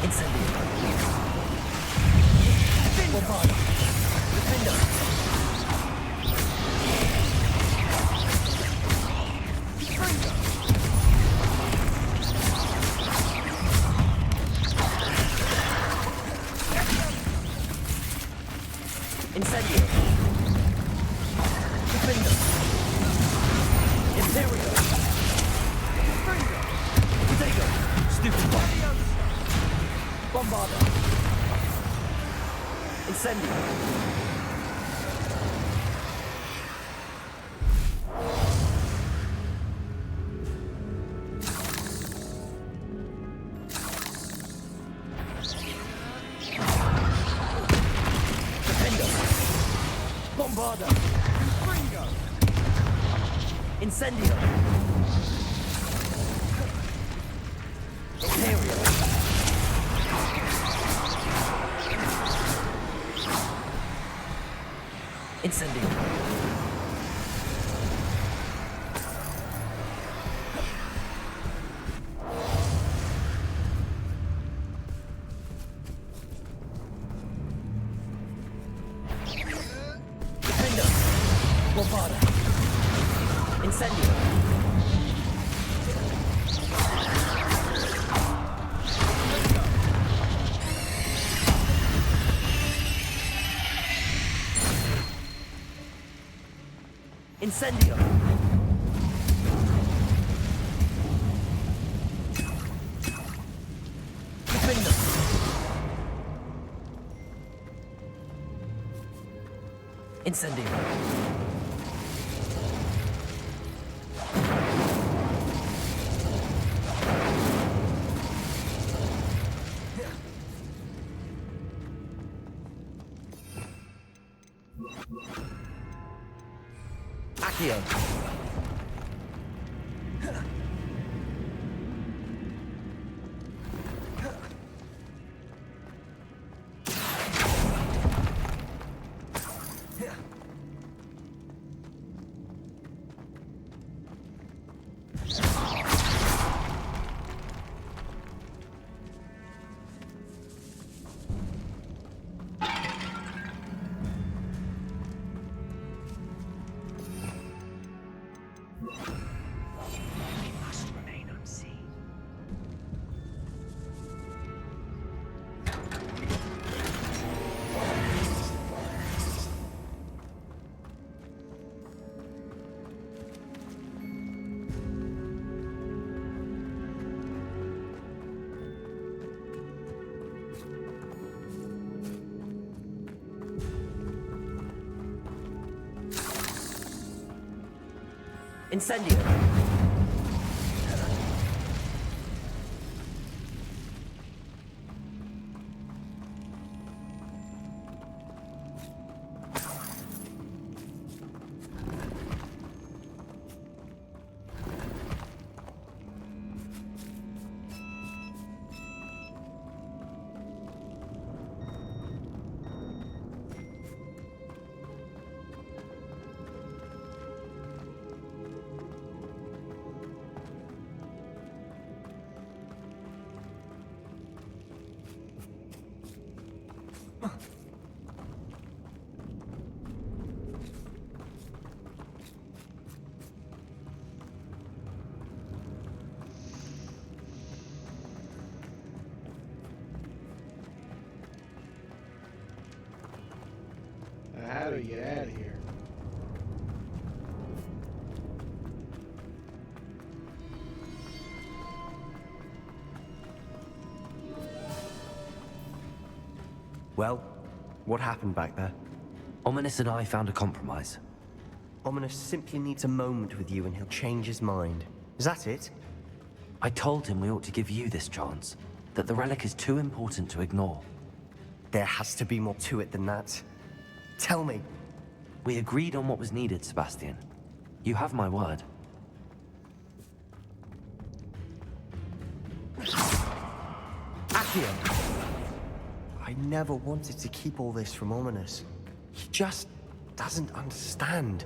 B: Incendio. Bombarda. Defender. Fringo. Incendio. Defender. Imperial. Fringo. Protego. Stupefy. Bombarda. Incendio. Bombarda. Fringo. Incendio. Imperial. Incendio. Bombarda. Incendio. Incendio. Defender. Incendio. Accio. Incendio.
A: How do we get out of here?
I: Well, what happened back there?
B: Ominous and I found a compromise.
I: Ominous simply needs a moment with you and he'll change his mind. Is that it?
B: I told him we ought to give you this chance, that the relic is too important to ignore.
I: There has to be more to it than that. Tell me.
B: We agreed on what was needed, Sebastian. You have my word.
I: Accio! I never wanted to keep all this from Ominous. He just doesn't understand.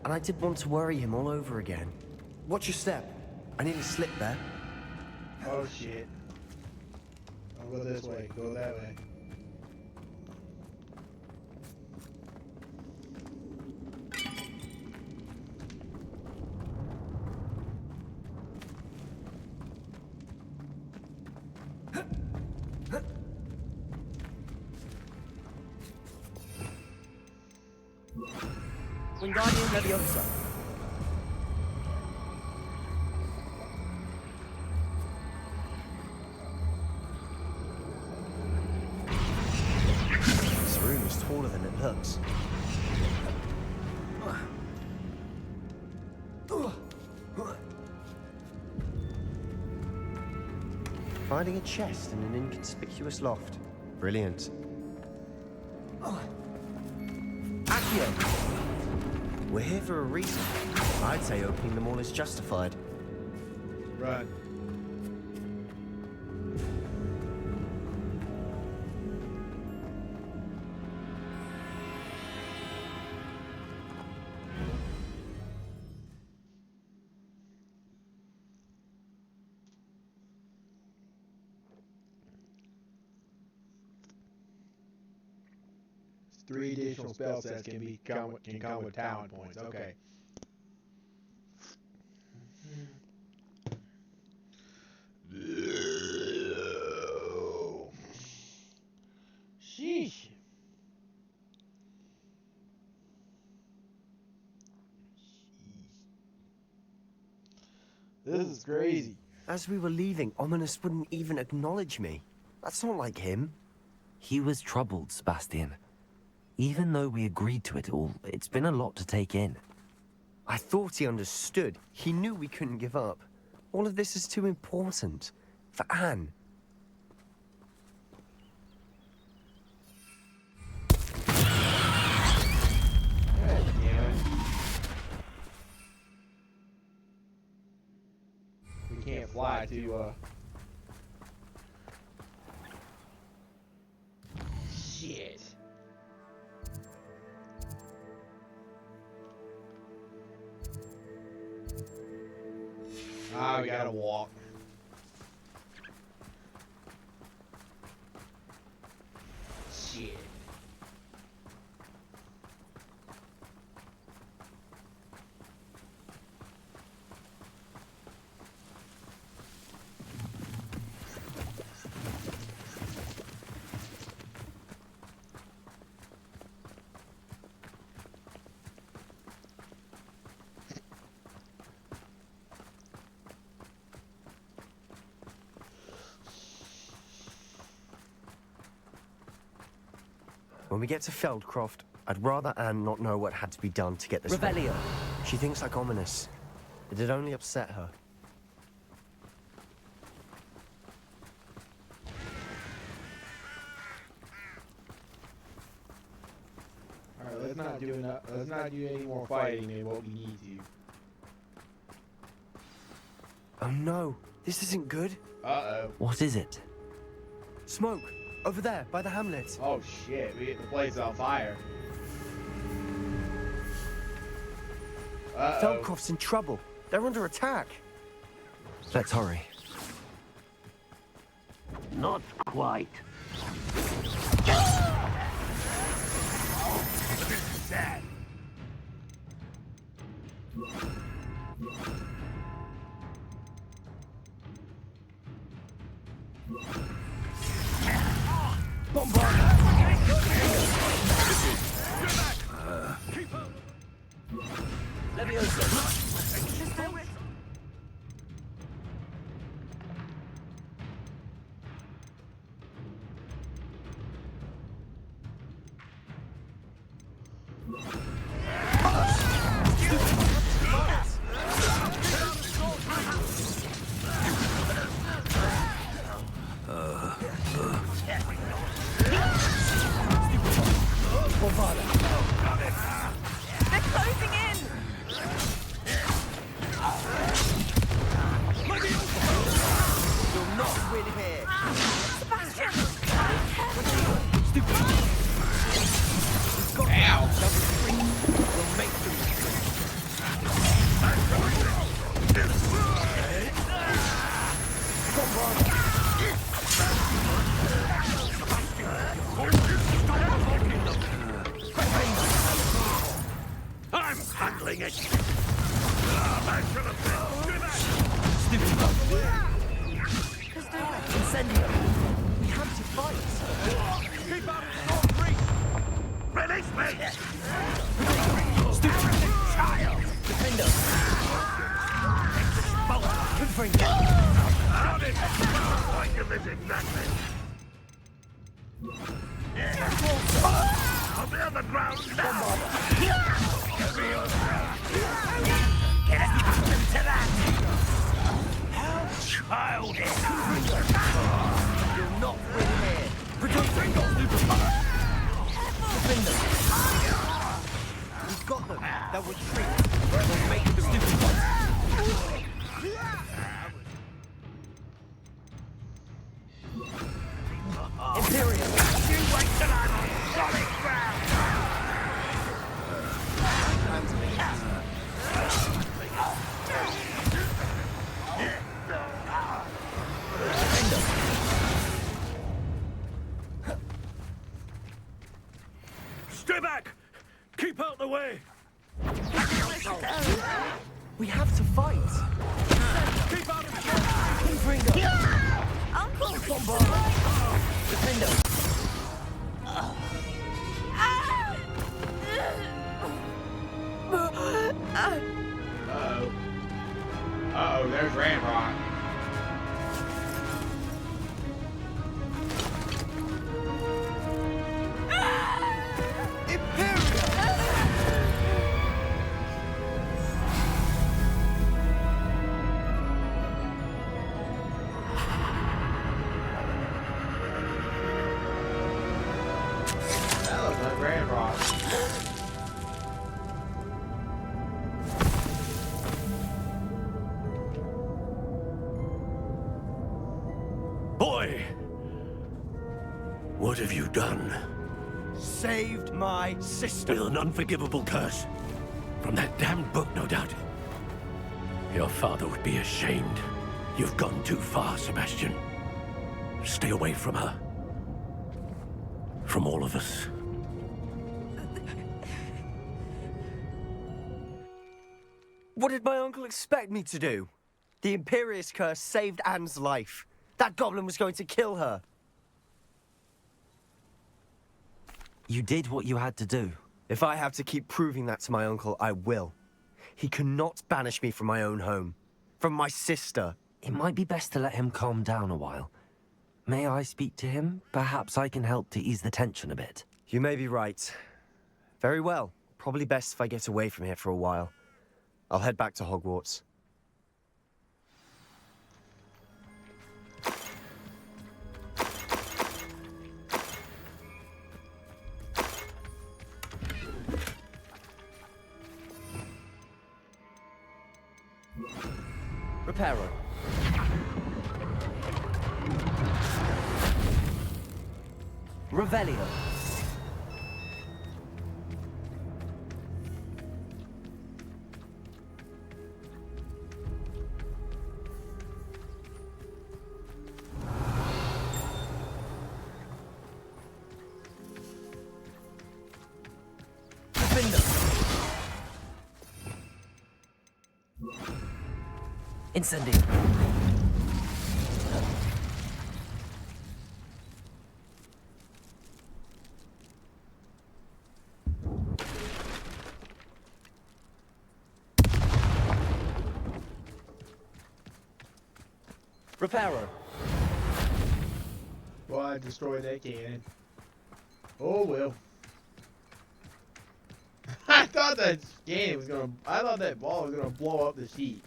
I: And I didn't want to worry him all over again. Watch your step. I nearly slipped there.
A: Oh shit. I'll go this way, go that way.
I: Wingardium Leviosa. This room is taller than it looks. Finding a chest in an inconspicuous loft. Brilliant. Accio! We're here for a reason. I'd say opening them all is justified.
A: Right. Three additional spell sets can come with talent points. Okay. Sheesh. This is crazy.
I: As we were leaving, Ominous wouldn't even acknowledge me. That's not like him.
B: He was troubled, Sebastian. Even though we agreed to it all, it's been a lot to take in.
I: I thought he understood. He knew we couldn't give up. All of this is too important. For Anne.
A: We can't fly to, Shit. Ah, we gotta walk. Shit.
I: When we get to Feldcroft, I'd rather Anne not know what had to be done to get this.
J: Revelio.
I: She thinks like Ominous. It'd only upset her.
A: Alright, let's not do any more fighting than what we need to.
I: Oh no, this isn't good.
A: Uh-oh.
B: What is it?
I: Smoke! Over there, by the hamlet.
A: Oh shit, the place is on fire. Uh-oh.
I: Feldcroft's in trouble. They're under attack.
B: Let's hurry.
O: Not quite.
H: They're closing in!
I: You'll not win here.
H: Sebastian!
A: Ow!
I: We'll make them.
O: I'm handling it. I should have been.
I: Incendio. We have to fight.
O: Keep out of the north reach. Release me.
I: Stupid child. Defender. Confringo.
O: Got it. Like this exactly. I'll be on the ground now. Get accustomed to that. How childish.
I: You'll not win here. Defender. We've got them. They'll retreat. We'll make them stupid ones. Imperium.
O: You wait till I'm on solid ground. Stay back. Keep out the way.
I: We have to fight.
O: Keep out of the
I: Confringo.
H: Uncle!
I: Defender.
A: Uh-oh. Uh-oh, there's Ramrod. That looks like Ramrod.
O: Boy! What have you done?
I: Saved my sister.
O: With an unforgivable curse. From that damned book, no doubt. Your father would be ashamed. You've gone too far, Sebastian. Stay away from her. From all of us.
I: What did my uncle expect me to do? The Imperious curse saved Anne's life. That goblin was going to kill her.
B: You did what you had to do.
I: If I have to keep proving that to my uncle, I will. He cannot banish me from my own home. From my sister.
B: It might be best to let him calm down a while. May I speak to him? Perhaps I can help to ease the tension a bit.
I: You may be right. Very well. Probably best if I get away from here for a while. I'll head back to Hogwarts. Reparo. Revelio. Incendio. Reparo.
A: Well, I destroyed that cannon. Oh, well. I thought that scan was gonna. I thought that ball was gonna blow up the sheet.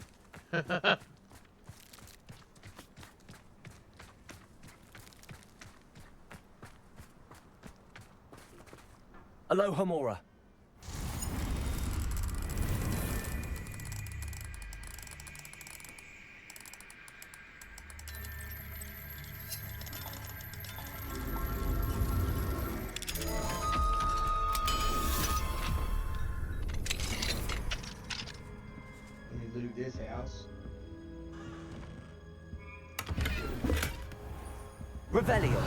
F: Aloha Mora.
A: Let me loot this house.
F: Revelio.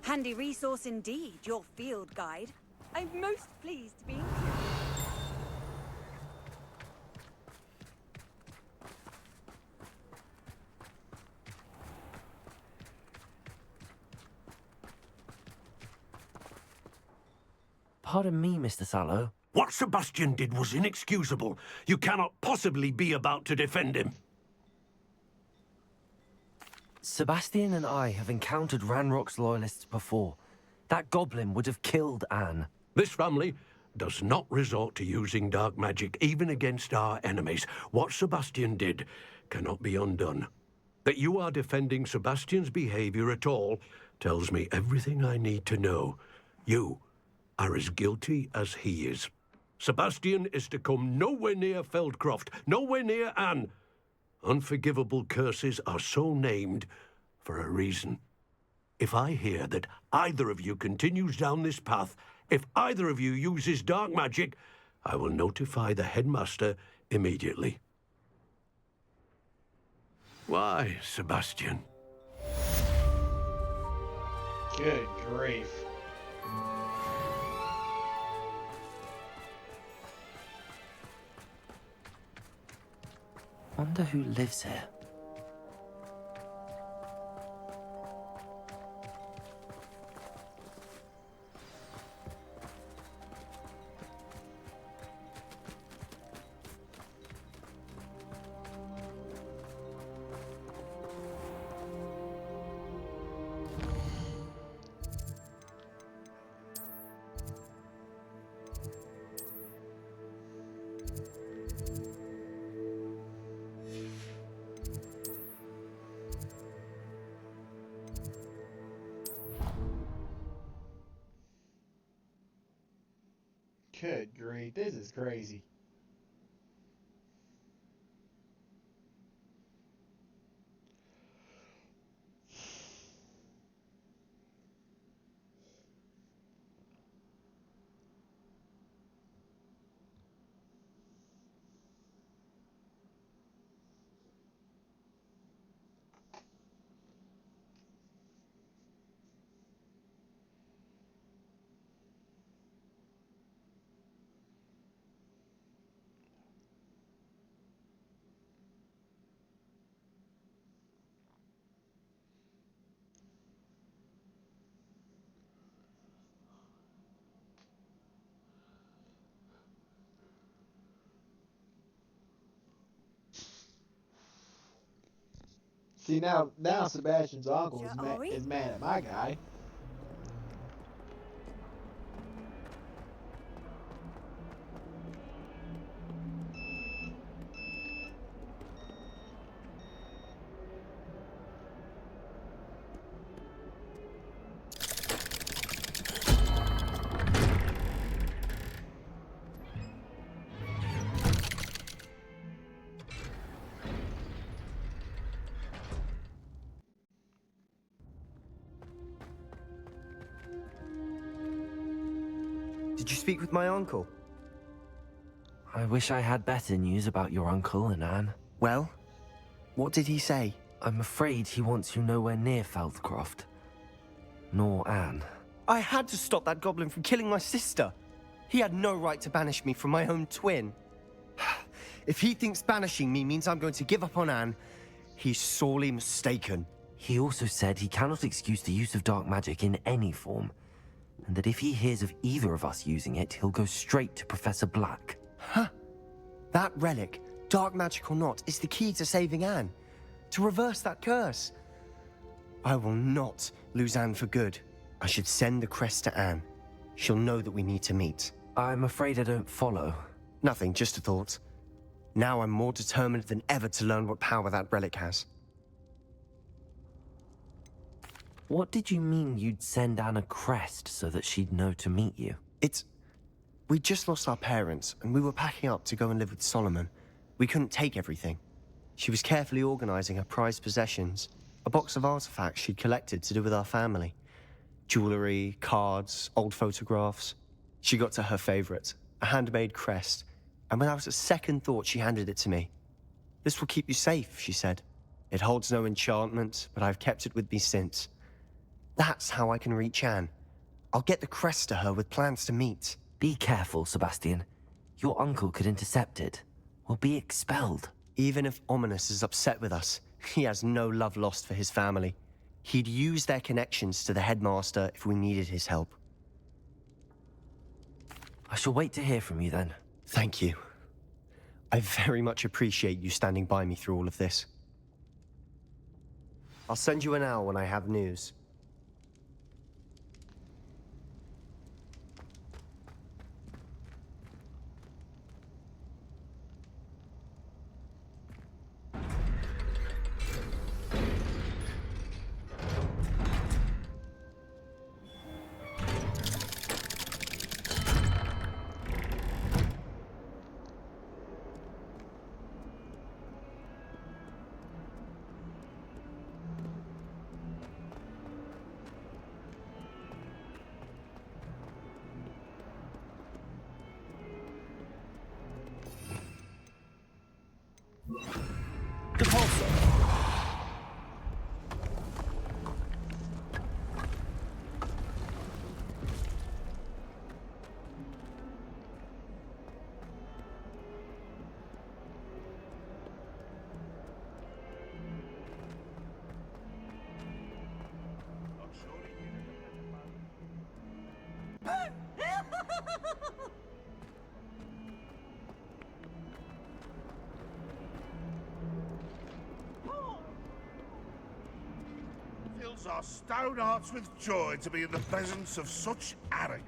V: Handy resource indeed, your field guide. I'm most pleased to be included.
B: Pardon me, Mr. Sallow.
W: What Sebastian did was inexcusable. You cannot possibly be about to defend him.
B: Sebastian and I have encountered Ranrock's loyalists before. That goblin would have killed Anne.
W: This family does not resort to using dark magic, even against our enemies. What Sebastian did cannot be undone. That you are defending Sebastian's behavior at all tells me everything I need to know. You are as guilty as he is. Sebastian is to come nowhere near Feldcroft, nowhere near Anne. Unforgivable curses are so named for a reason. If I hear that either of you continues down this path, if either of you uses dark magic, I will notify the headmaster immediately. Why, Sebastian?
A: Good grief.
B: Wonder who lives here.
A: Good grief, this is crazy. See, now Sebastian's uncle is mad at my guy.
I: Did you speak with my uncle?
B: I wish I had better news about your uncle and Anne.
I: Well, what did he say?
B: I'm afraid he wants you nowhere near Feldcroft. Nor Anne.
I: I had to stop that goblin from killing my sister. He had no right to banish me from my own twin. If he thinks banishing me means I'm going to give up on Anne, He's sorely mistaken.
B: He also said he cannot excuse the use of dark magic in any form, and that if he hears of either of us using it, he'll go straight to Professor Black.
I: Huh. That relic, dark magic or not, is the key to saving Anne. To reverse that curse. I will not lose Anne for good. I should send the crest to Anne. She'll know that we need to meet.
B: I'm afraid I don't follow.
I: Nothing, just a thought. Now I'm more determined than ever to learn what power that relic has.
B: What did you mean you'd send Anne a crest so that she'd know to meet you?
I: We just lost our parents, and we were packing up to go and live with Solomon. We couldn't take everything. She was carefully organizing her prized possessions, a box of artifacts she'd collected to do with our family. Jewelry, cards, old photographs. She got to her favorite, a handmade crest, and without a second thought, she handed it to me. "This will keep you safe," she said. "It holds no enchantment, but I've kept it with me since. That's how I can reach Anne. I'll get the crest to her with plans to meet."
B: Be careful, Sebastian. Your uncle could intercept it. We'll be expelled.
I: Even if Ominous is upset with us, he has no love lost for his family. He'd use their connections to the headmaster if we needed his help.
B: I shall wait to hear from you then.
I: Thank you. I very much appreciate you standing by me through all of this. I'll send you an owl when I have news.
E: Fills our stout hearts with joy to be in the presence of such arrogance.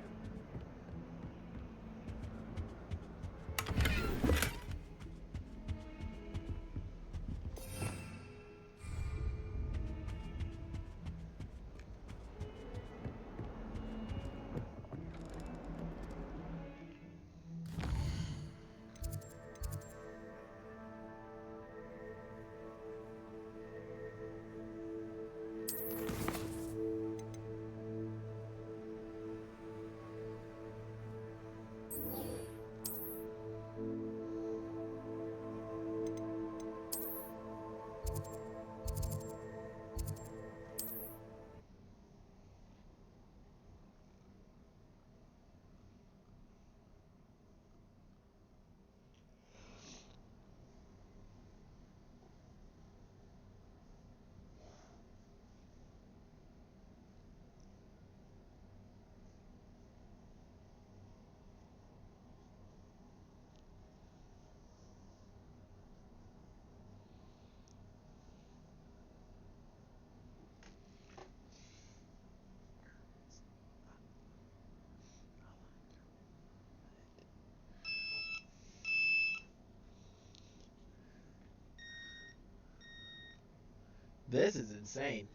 A: This is insane.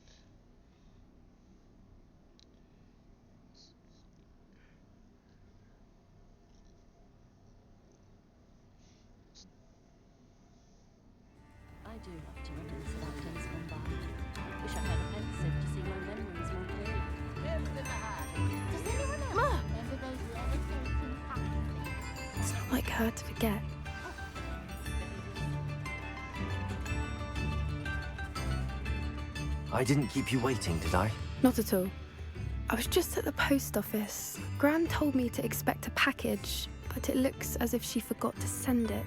C: I do love to reminisce about days gone by. Wish I had a pensieve to see my memories more clearly.
T: Does anyone else remember those levitating packages?
P: It's not like her to forget.
B: I didn't keep you waiting, did I?
P: Not at all. I was just at the post office. Gran told me to expect a package, but it looks as if she forgot to send it.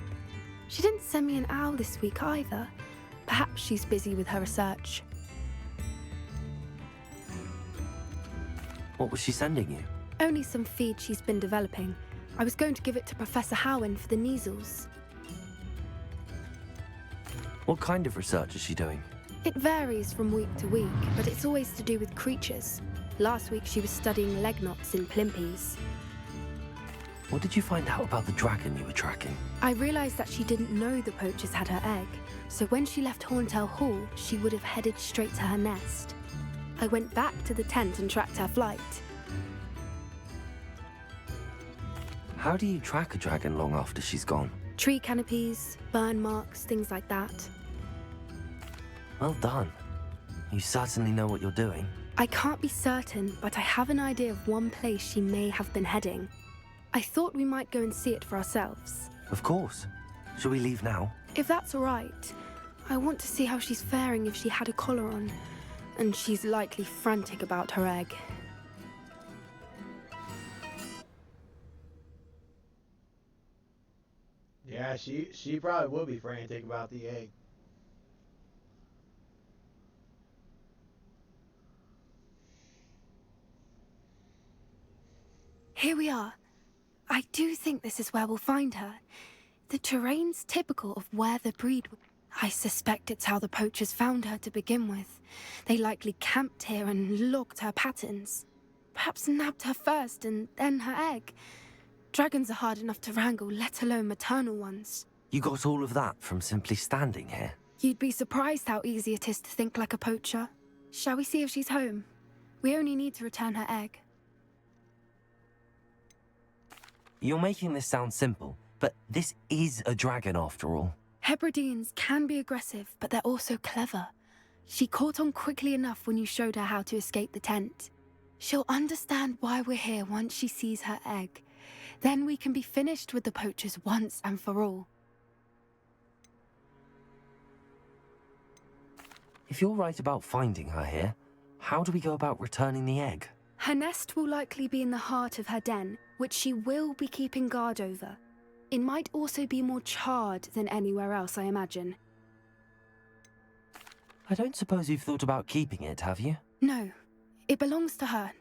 P: She didn't send me an owl this week either. Perhaps she's busy with her research.
B: What was she sending you?
P: Only some feed she's been developing. I was going to give it to Professor Howen for the measles.
B: What kind of research is she doing?
P: It varies from week to week, but it's always to do with creatures. Last week she was studying leg knots in plimpies.
B: What did you find out about the dragon you were tracking?
P: I realized that she didn't know the poachers had her egg, so when she left Horntail Hall, she would have headed straight to her nest. I went back to the tent and tracked her flight.
B: How do you track a dragon long after she's gone?
P: Tree canopies, burn marks, things like that.
B: Well done. You certainly know what you're doing.
P: I can't be certain, but I have an idea of one place she may have been heading. I thought we might go and see it for ourselves.
B: Of course. Shall we leave now?
P: If that's all right. I want to see how she's faring if she had a collar on. And she's likely frantic about her egg.
A: Yeah, she probably will be frantic about the egg.
P: Here we are. I do think this is where we'll find her. The terrain's typical of where the breed... I suspect it's how the poachers found her to begin with. They likely camped here and logged her patterns. Perhaps nabbed her first and then her egg. Dragons are hard enough to wrangle, let alone maternal ones.
B: You got all of that from simply standing here?
P: You'd be surprised how easy it is to think like a poacher. Shall we see if she's home? We only need to return her egg.
B: You're making this sound simple, but this is a dragon after all.
P: Hebrideans can be aggressive, but they're also clever. She caught on quickly enough when you showed her how to escape the tent. She'll understand why we're here once she sees her egg. Then we can be finished with the poachers once and for all.
B: If you're right about finding her here, how do we go about returning the egg?
P: Her nest will likely be in the heart of her den, which she will be keeping guard over. It might also be more charred than anywhere else, I imagine.
B: I don't suppose you've thought about keeping it, have you?
P: No, it belongs to her.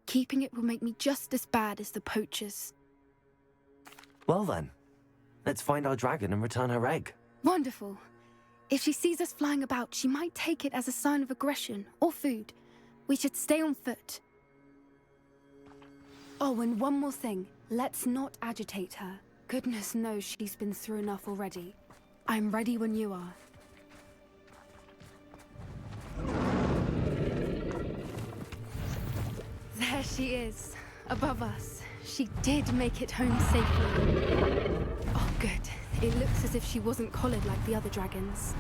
P: Keeping it will make me just as bad as the poachers.
B: Well then, let's find our dragon and return her egg.
P: Wonderful. If she sees us flying about, she might take it as a sign of aggression or food. We should stay on foot. Oh, and one more thing. Let's not agitate her. Goodness knows she's been through enough already. I'm ready when you are. There she is, above us. She did make it home safely. Oh, good. It looks as if she wasn't collared like the other dragons.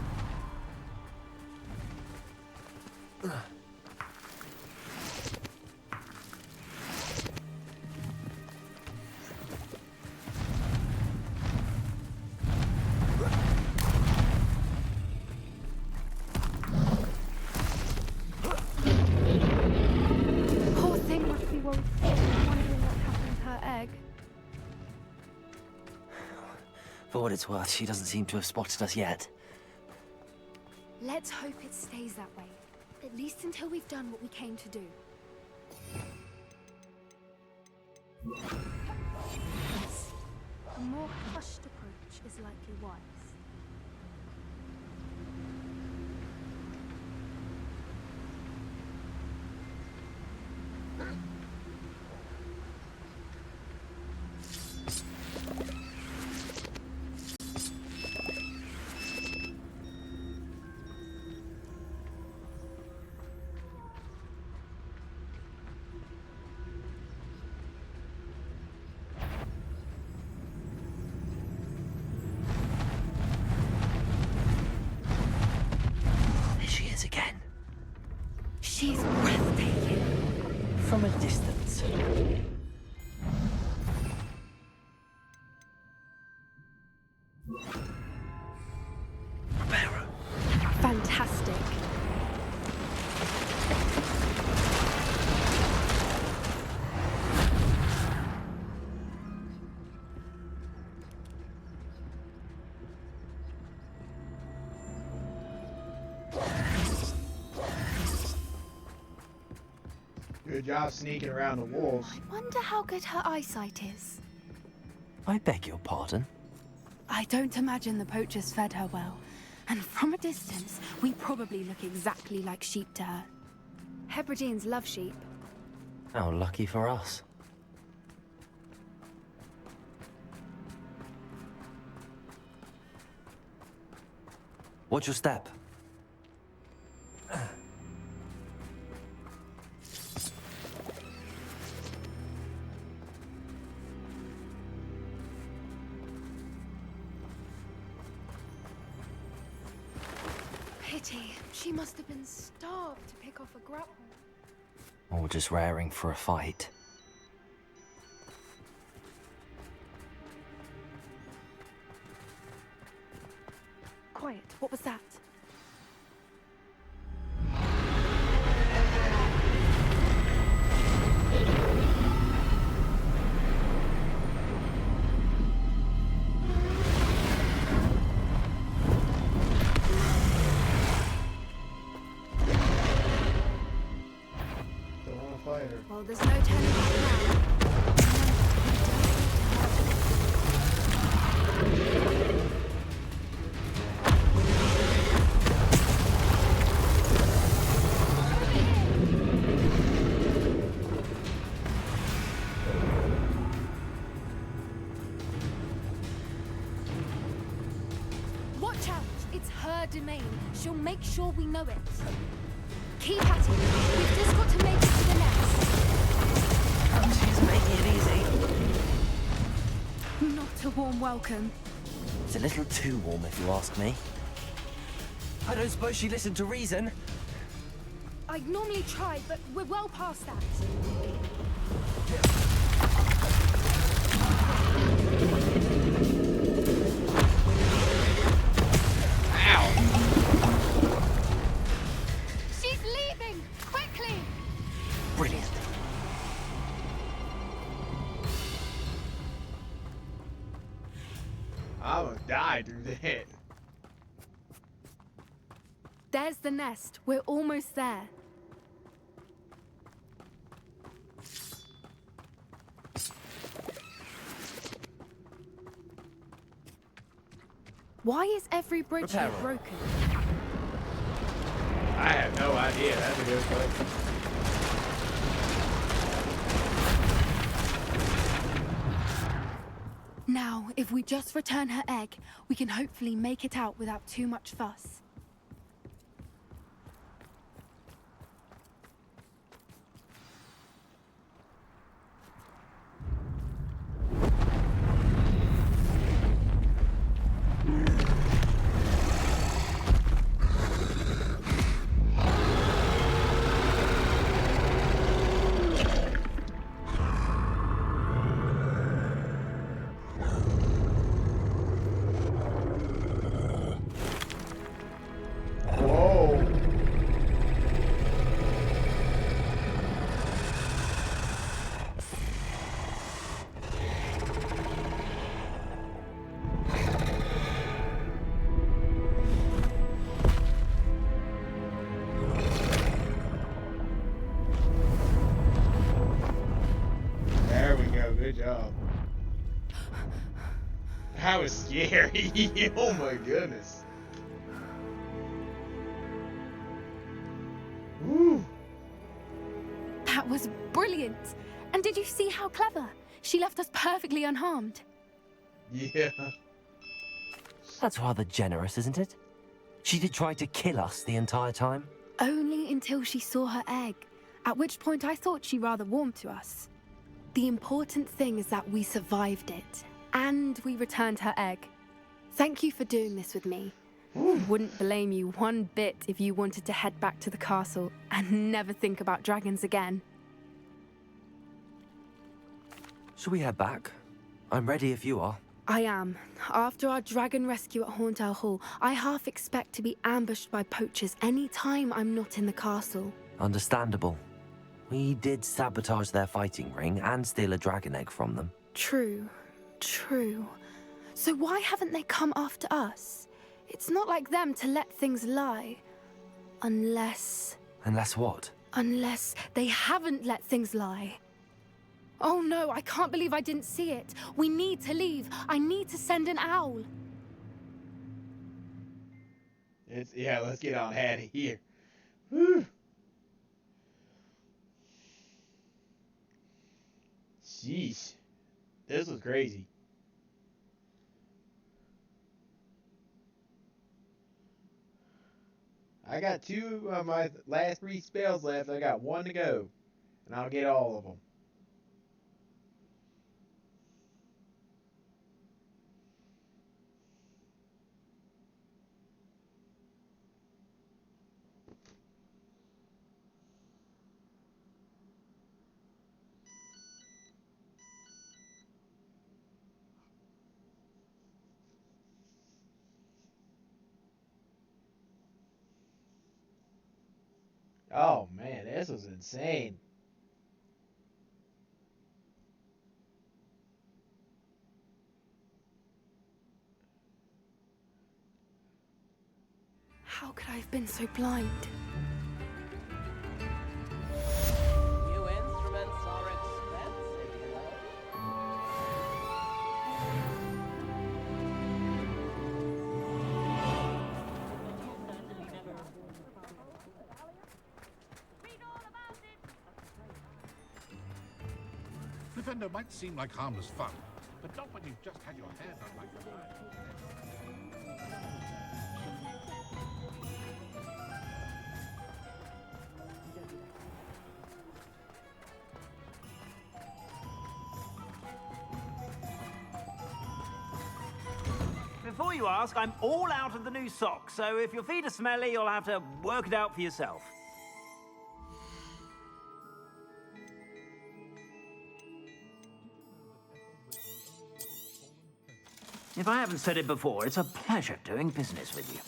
P: Poor thing must be wondering what happened to her egg.
B: For what it's worth, she doesn't seem to have spotted us yet.
P: Let's hope it stays that way. At least until we've done what we came to do. Yes. A more hushed approach is likely wise.
B: There she is again.
P: She's breathtaking.
B: From a distance.
P: Fantastic.
A: Good job sneaking around the wolves.
P: Wonder how good her eyesight is.
B: I beg your pardon?
P: I don't imagine the poachers fed her well. And from a distance, we probably look exactly like sheep to her. Hebrideans love sheep.
B: How lucky for us. Watch your step.
P: Pity. She must have been starved to pick off a grapple.
B: Or just raring for a fight.
P: Quiet. What was that? Well, there's no turning back now. Watch out! It's her domain. She'll make sure we know it. Keep at it. We've just got to make it to the nest.
N: Oh, she's making it easy.
P: Not a warm welcome.
B: It's a little too warm, if you ask me. I don't suppose she listened to reason.
P: I'd normally try, but we're well past that. She's leaving! Quickly!
B: Brilliant.
A: I almost died through that.
P: There's the nest. We're almost there. Why is every bridge here broken?
A: I have no idea. That's a good question.
P: Now, if we just return her egg, we can hopefully make it out without too much fuss.
A: There we go. Good job. That was scary. Oh my goodness. Woo.
P: That was brilliant. And did you see how clever? She left us perfectly unharmed.
A: Yeah.
B: That's rather generous, isn't it? She did try to kill us the entire time.
P: Only until she saw her egg, at which point I thought she rather warmed to us. The important thing is that we survived it, and we returned her egg. Thank you for doing this with me. I wouldn't blame you one bit if you wanted to head back to the castle and never think about dragons again.
B: Shall we head back? I'm ready if you are.
P: I am. After our dragon rescue at Hauntel Hall, I half expect to be ambushed by poachers any time I'm not in the castle.
B: Understandable. We did sabotage their fighting ring and steal a dragon egg from them.
P: True. True. So why haven't they come after us? It's not like them to let things lie. Unless...
B: Unless what?
P: Unless they haven't let things lie. Oh no, I can't believe I didn't see it. We need to leave. I need to send an owl.
A: Yeah, let's get on out of here. Whew. Jeez. This was crazy. I got 2 of my last 3 spells left. I got 1 to go. And I'll get all of them. Oh man, this was insane.
P: How could I have been so blind?
K: New instruments are expensive, you know.
E: Defender might seem like harmless fun, but not when you've just had your hair done like that.
O: Before you ask, I'm all out of the new socks, so if your feet are smelly, you'll have to work it out for yourself. If I haven't said it before, it's a pleasure doing business with you.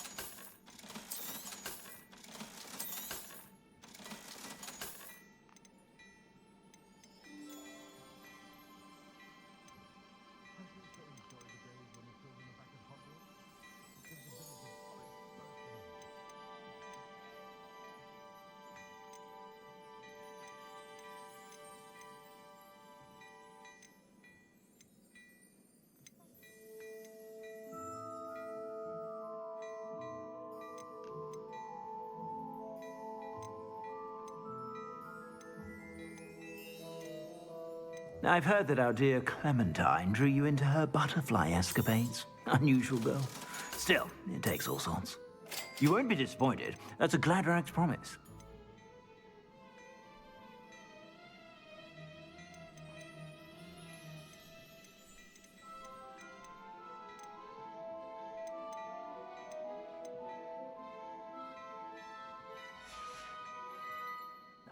O: I've heard that our dear Clementine drew you into her butterfly escapades. Unusual girl. Still, it takes all sorts. You won't be disappointed. That's a Gladrag's promise.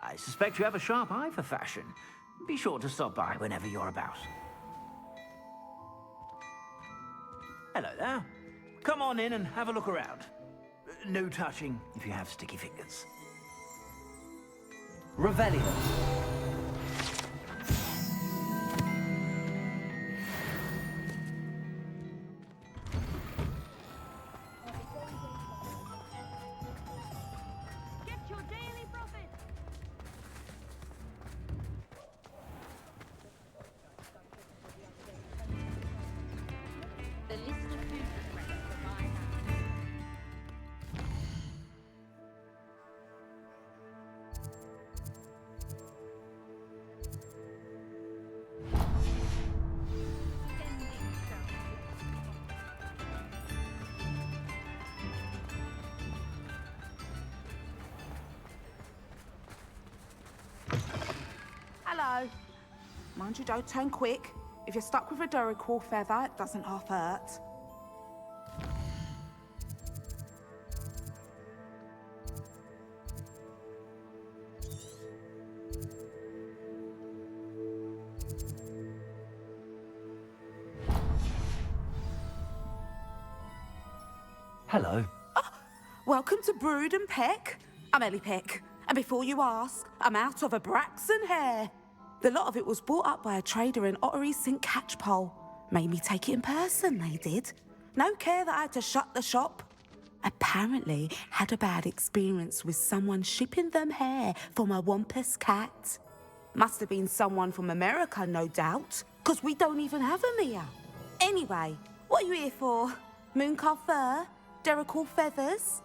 O: I suspect you have a sharp eye for fashion. Be sure to stop by whenever you're about. Hello there. Come on in and have a look around. No touching if you have sticky fingers.
F: Revelio.
M: Hello. Mind you, don't turn quick. If you're stuck with a Duracell feather, it doesn't half hurt.
F: Hello.
M: Welcome to Brood and Peck. I'm Ellie Peck. And before you ask, I'm out of a Braxton hair. The lot of it was bought up by a trader in Ottery St. Catchpole. Made me take it in person, they did. No care that I had to shut the shop. apparently had a bad experience with someone shipping them hair from a wampus cat. Must have been someone from America, no doubt, because we don't even have them here. Anyway, what are you here for? Mooncalf fur? Derrickle feathers?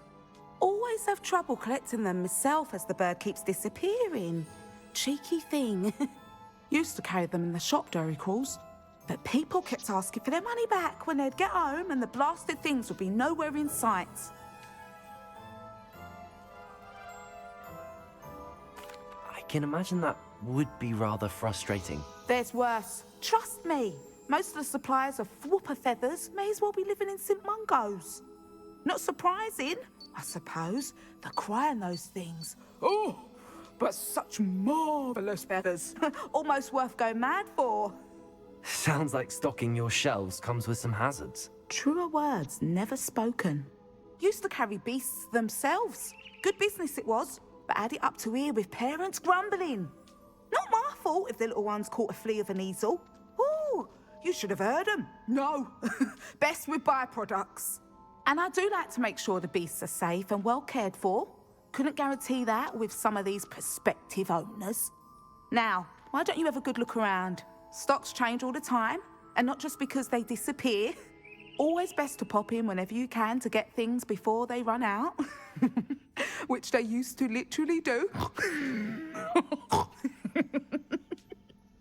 M: Always have trouble collecting them myself as the bird keeps disappearing. Cheeky thing. Used to carry them in the shop, Derricles. But people kept asking for their money back when they'd get home and the blasted things would be nowhere in sight.
B: I can imagine that would be rather frustrating.
M: There's worse. Trust me. Most of the suppliers of whooper feathers may as well be living in St. Mungo's. Not surprising, I suppose. The cry on those things. Oh, but such marvellous feathers. Almost worth going mad for.
B: Sounds like stocking your shelves comes with some hazards.
M: Truer words never spoken. Used to carry beasts themselves. Good business it was, but had it up to here with parents grumbling. Not my fault if the little ones caught a flea of an easel. Ooh, you should have heard them. No, best with byproducts. And I do like to make sure the beasts are safe and well cared for. Couldn't guarantee that with some of these prospective owners. Now, why don't you have a good look around? Stocks change all the time, and not just because they disappear. Always best to pop in whenever you can to get things before they run out. Which they used to literally do.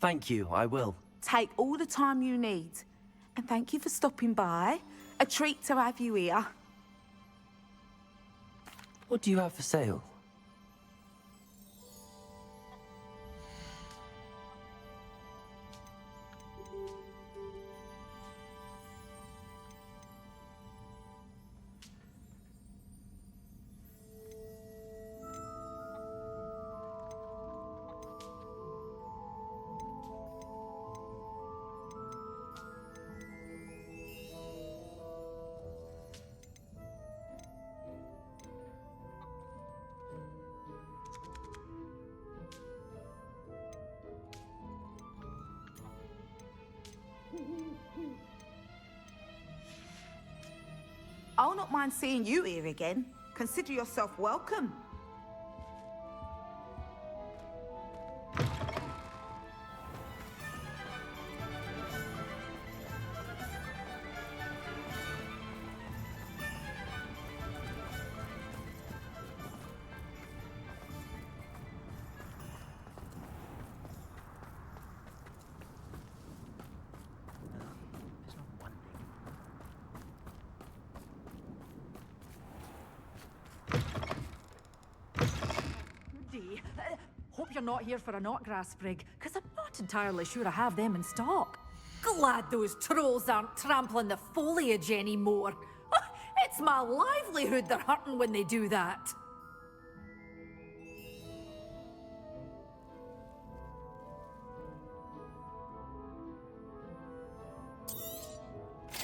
B: Thank you, I will.
M: Take all the time you need. And thank you for stopping by. A treat to have you here.
B: What do you have for sale?
M: I'll not mind seeing you here again. Consider yourself welcome.
D: Hope you're not here for a knotgrass sprig, because I'm not entirely sure I have them in stock. Glad those trolls aren't trampling the foliage anymore. It's my livelihood they're hurting when they do that.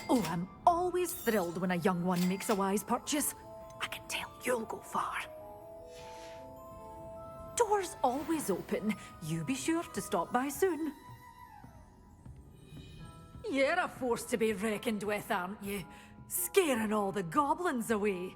D: Oh, I'm always thrilled when a young one makes a wise purchase. I can tell you'll go far. Doors always open. You be sure to stop by soon. You're a force to be reckoned with, aren't you? Scaring all the goblins away.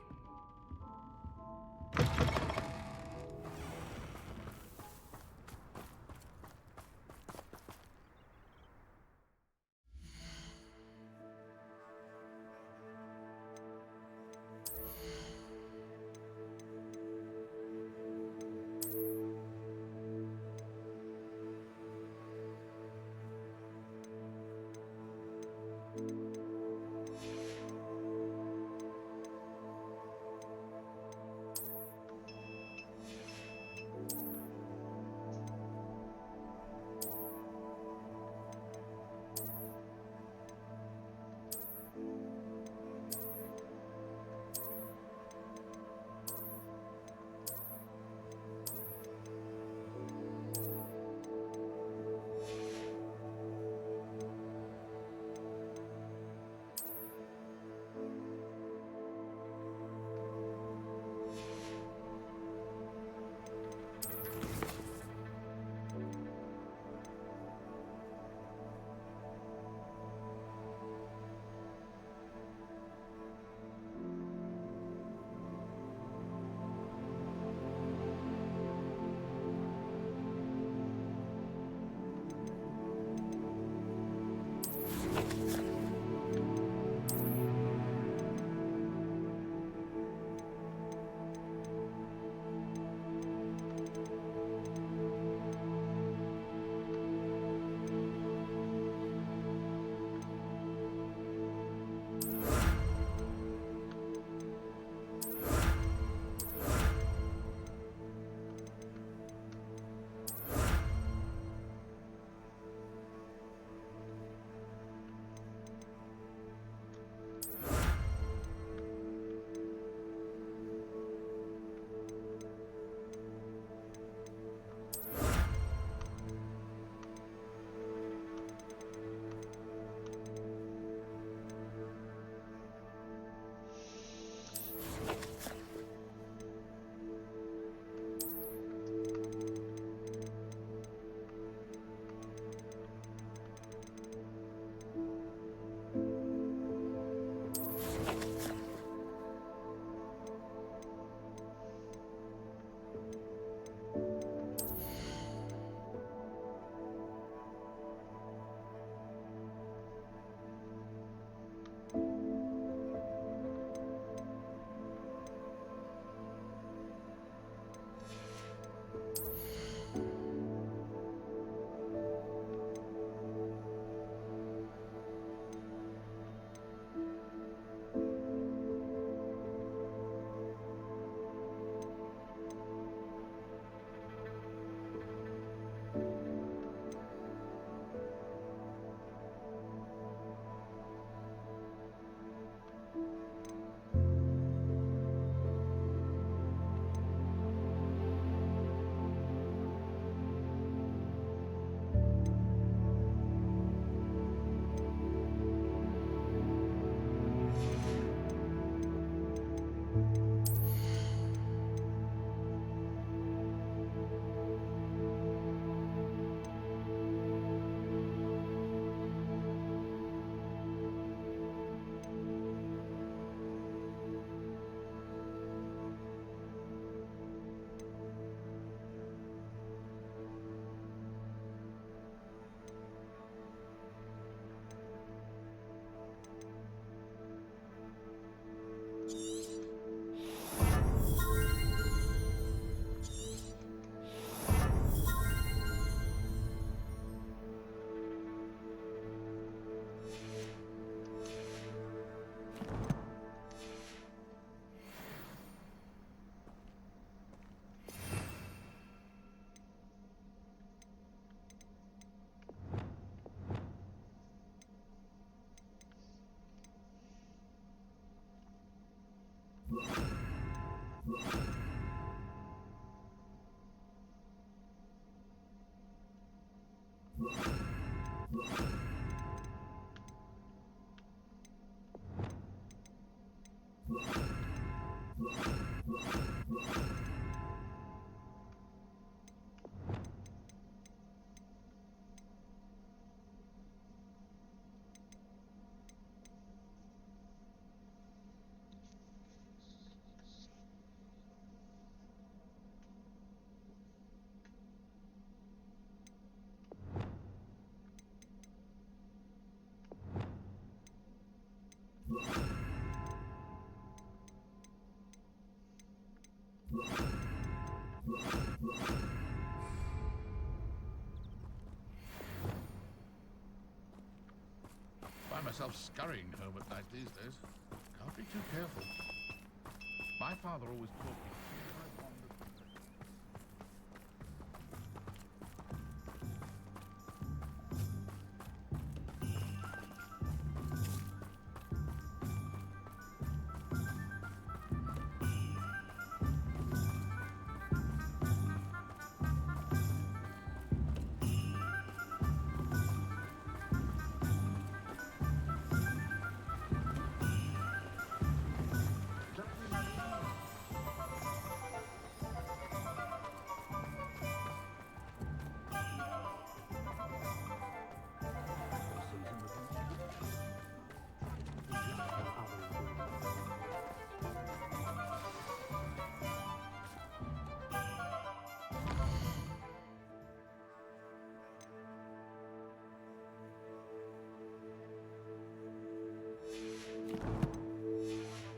E: Find myself scurrying home at night these days. Can't be too careful. My father always taught me.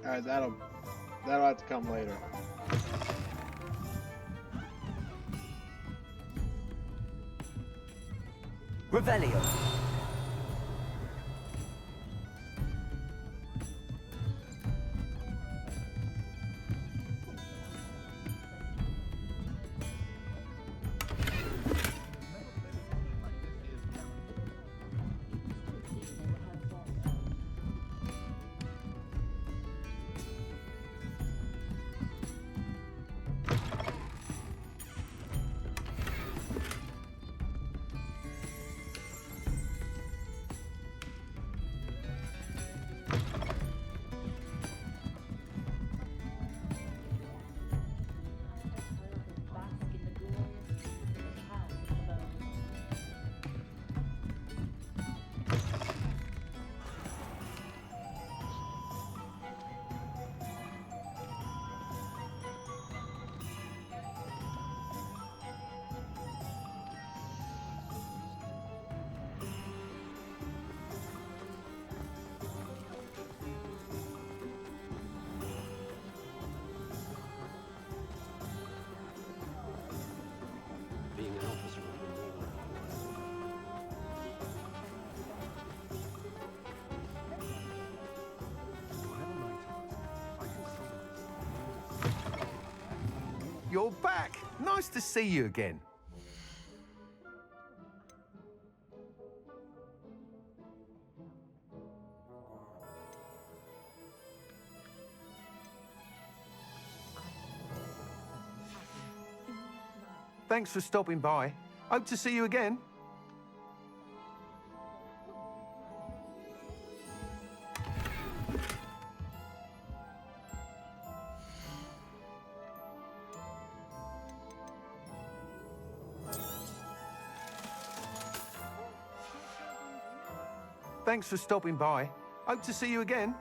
A: Alright, that'll have to come later.
B: Revelio.
G: You're back. Nice to see you again. Thanks for stopping by. Hope to see you again. Thanks for stopping by. Hope to see you again.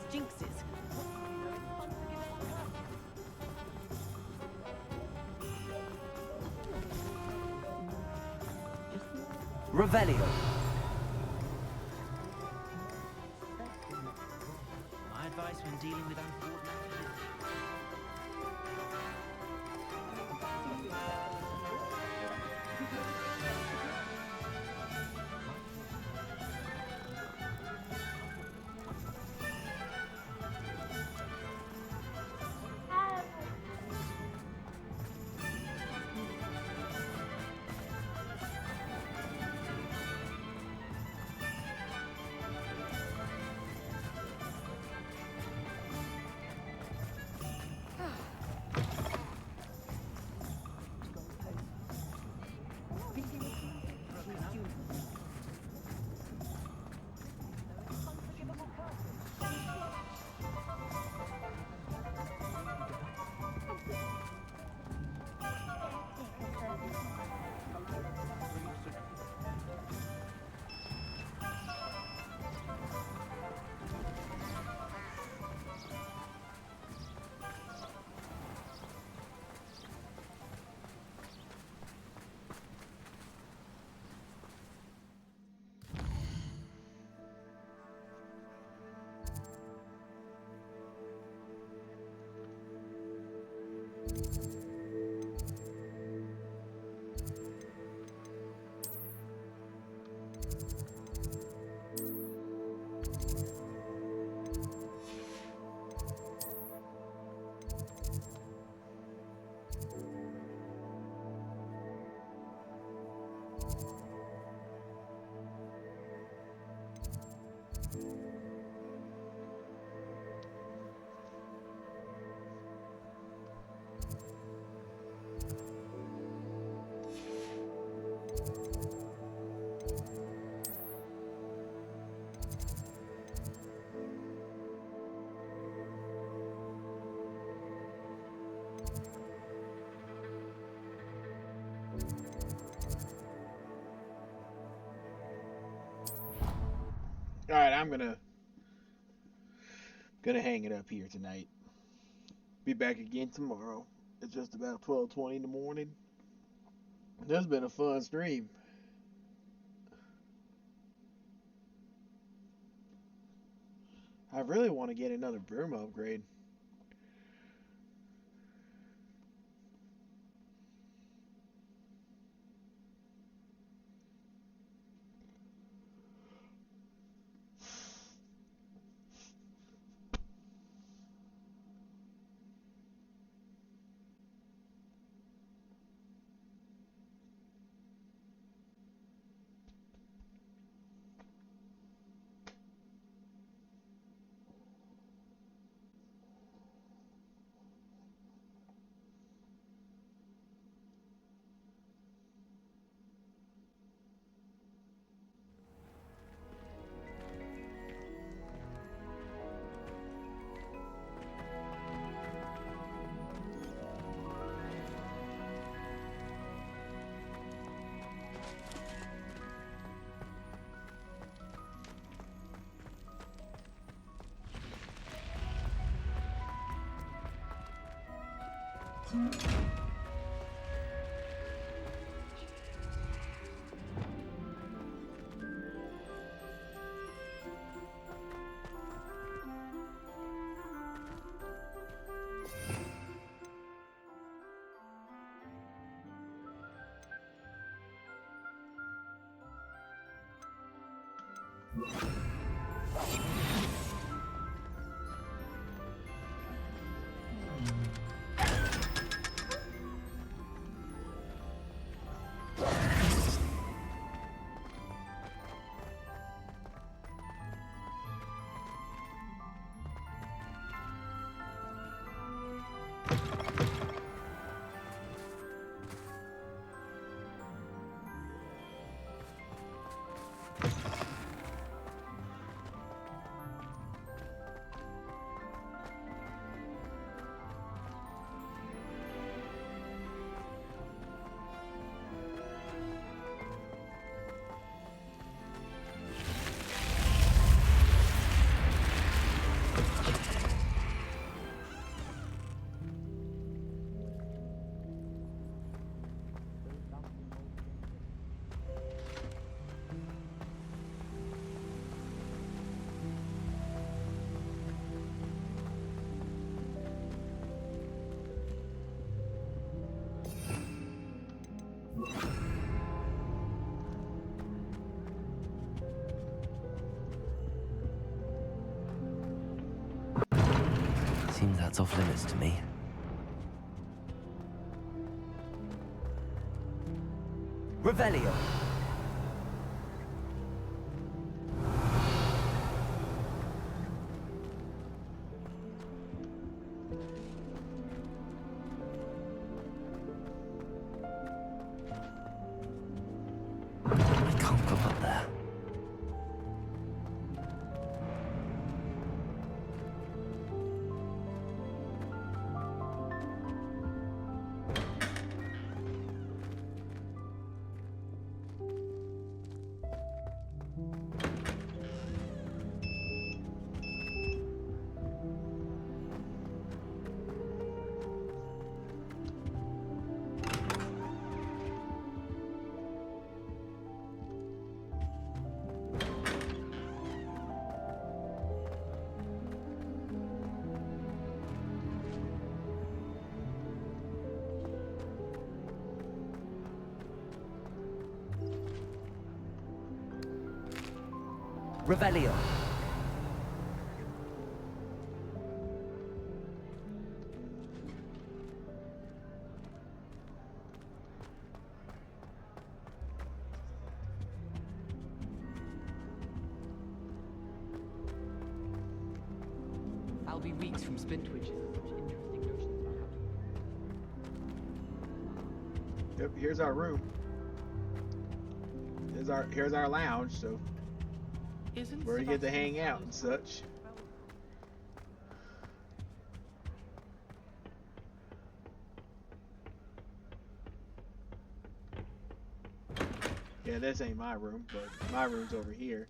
V: Jinxes.
B: Revelio.
N: My advice when dealing with uncoordinated.
A: All right, I'm gonna hang it up here tonight. Be back again tomorrow. It's just about 12:20 in the morning. This has been a fun stream. I really want to get another broom upgrade.
B: Seems that's off limits to me. Revelio. I can't go up there.
N: Revelio.
J: I'll be weeks from Splintwich. Interesting notions about how to...
A: Yep, here's our room. Here's our lounge, so where we get to hang out and such. Yeah, this ain't my room, but my room's over here.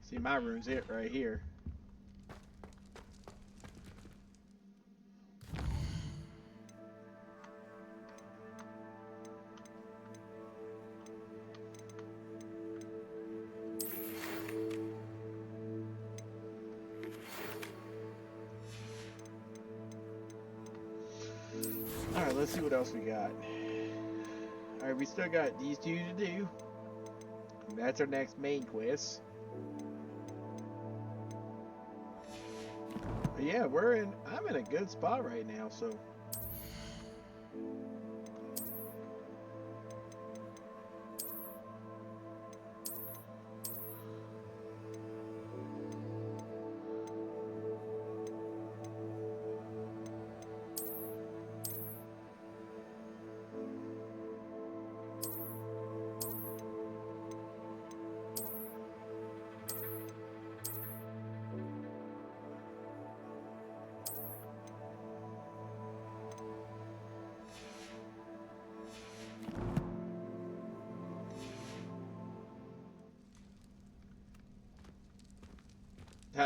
A: See, my room's it right here. Alright, let's see what else we got. Alright, we still got these two to do. And that's our next main quest. But yeah, I'm in a good spot right now, so.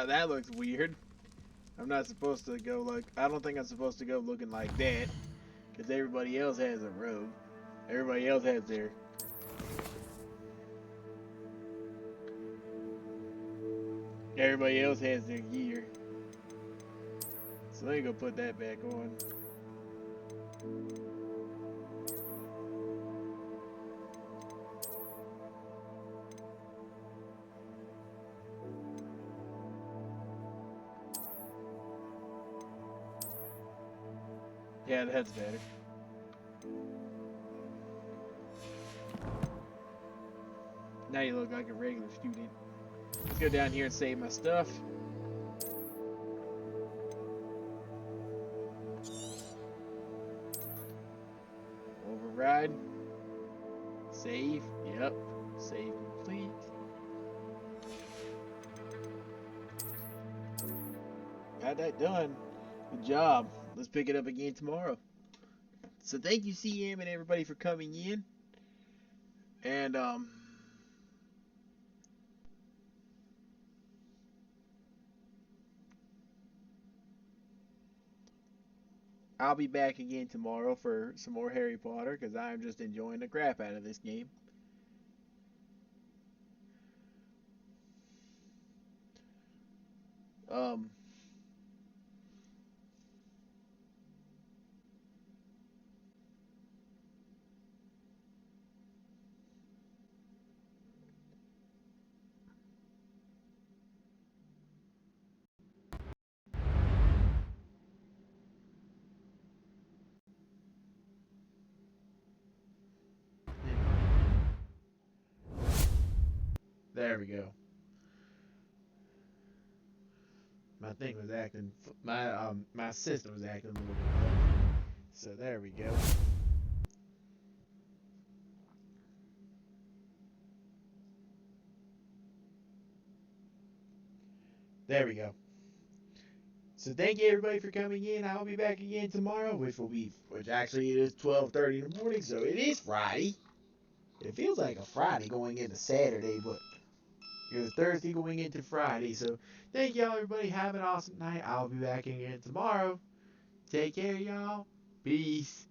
A: That looks weird. I'm not supposed to go like, I don't think I'm supposed to go looking like that. Because everybody else has a robe. Everybody else has their... Everybody else has their gear. So let me go put that back on. Yeah, that's better. Now you look like a regular student. Let's go down here and save my stuff. Override. Save. Yep. Save complete. Got that done. Good job. Let's pick it up again tomorrow. So thank you, CM, and everybody for coming in. And I'll be back again tomorrow for some more Harry Potter because I'm just enjoying the crap out of this game. There we go. My thing was acting, my system was acting a little bit funny. So there we go. There we go. So thank you everybody for coming in. I'll be back again tomorrow, which actually it is 12:30 in the morning, so it is Friday. It feels like a Friday going into Saturday, but it was Thursday going into Friday. So thank y'all everybody. Have an awesome night. I'll be back again tomorrow. Take care, y'all. Peace.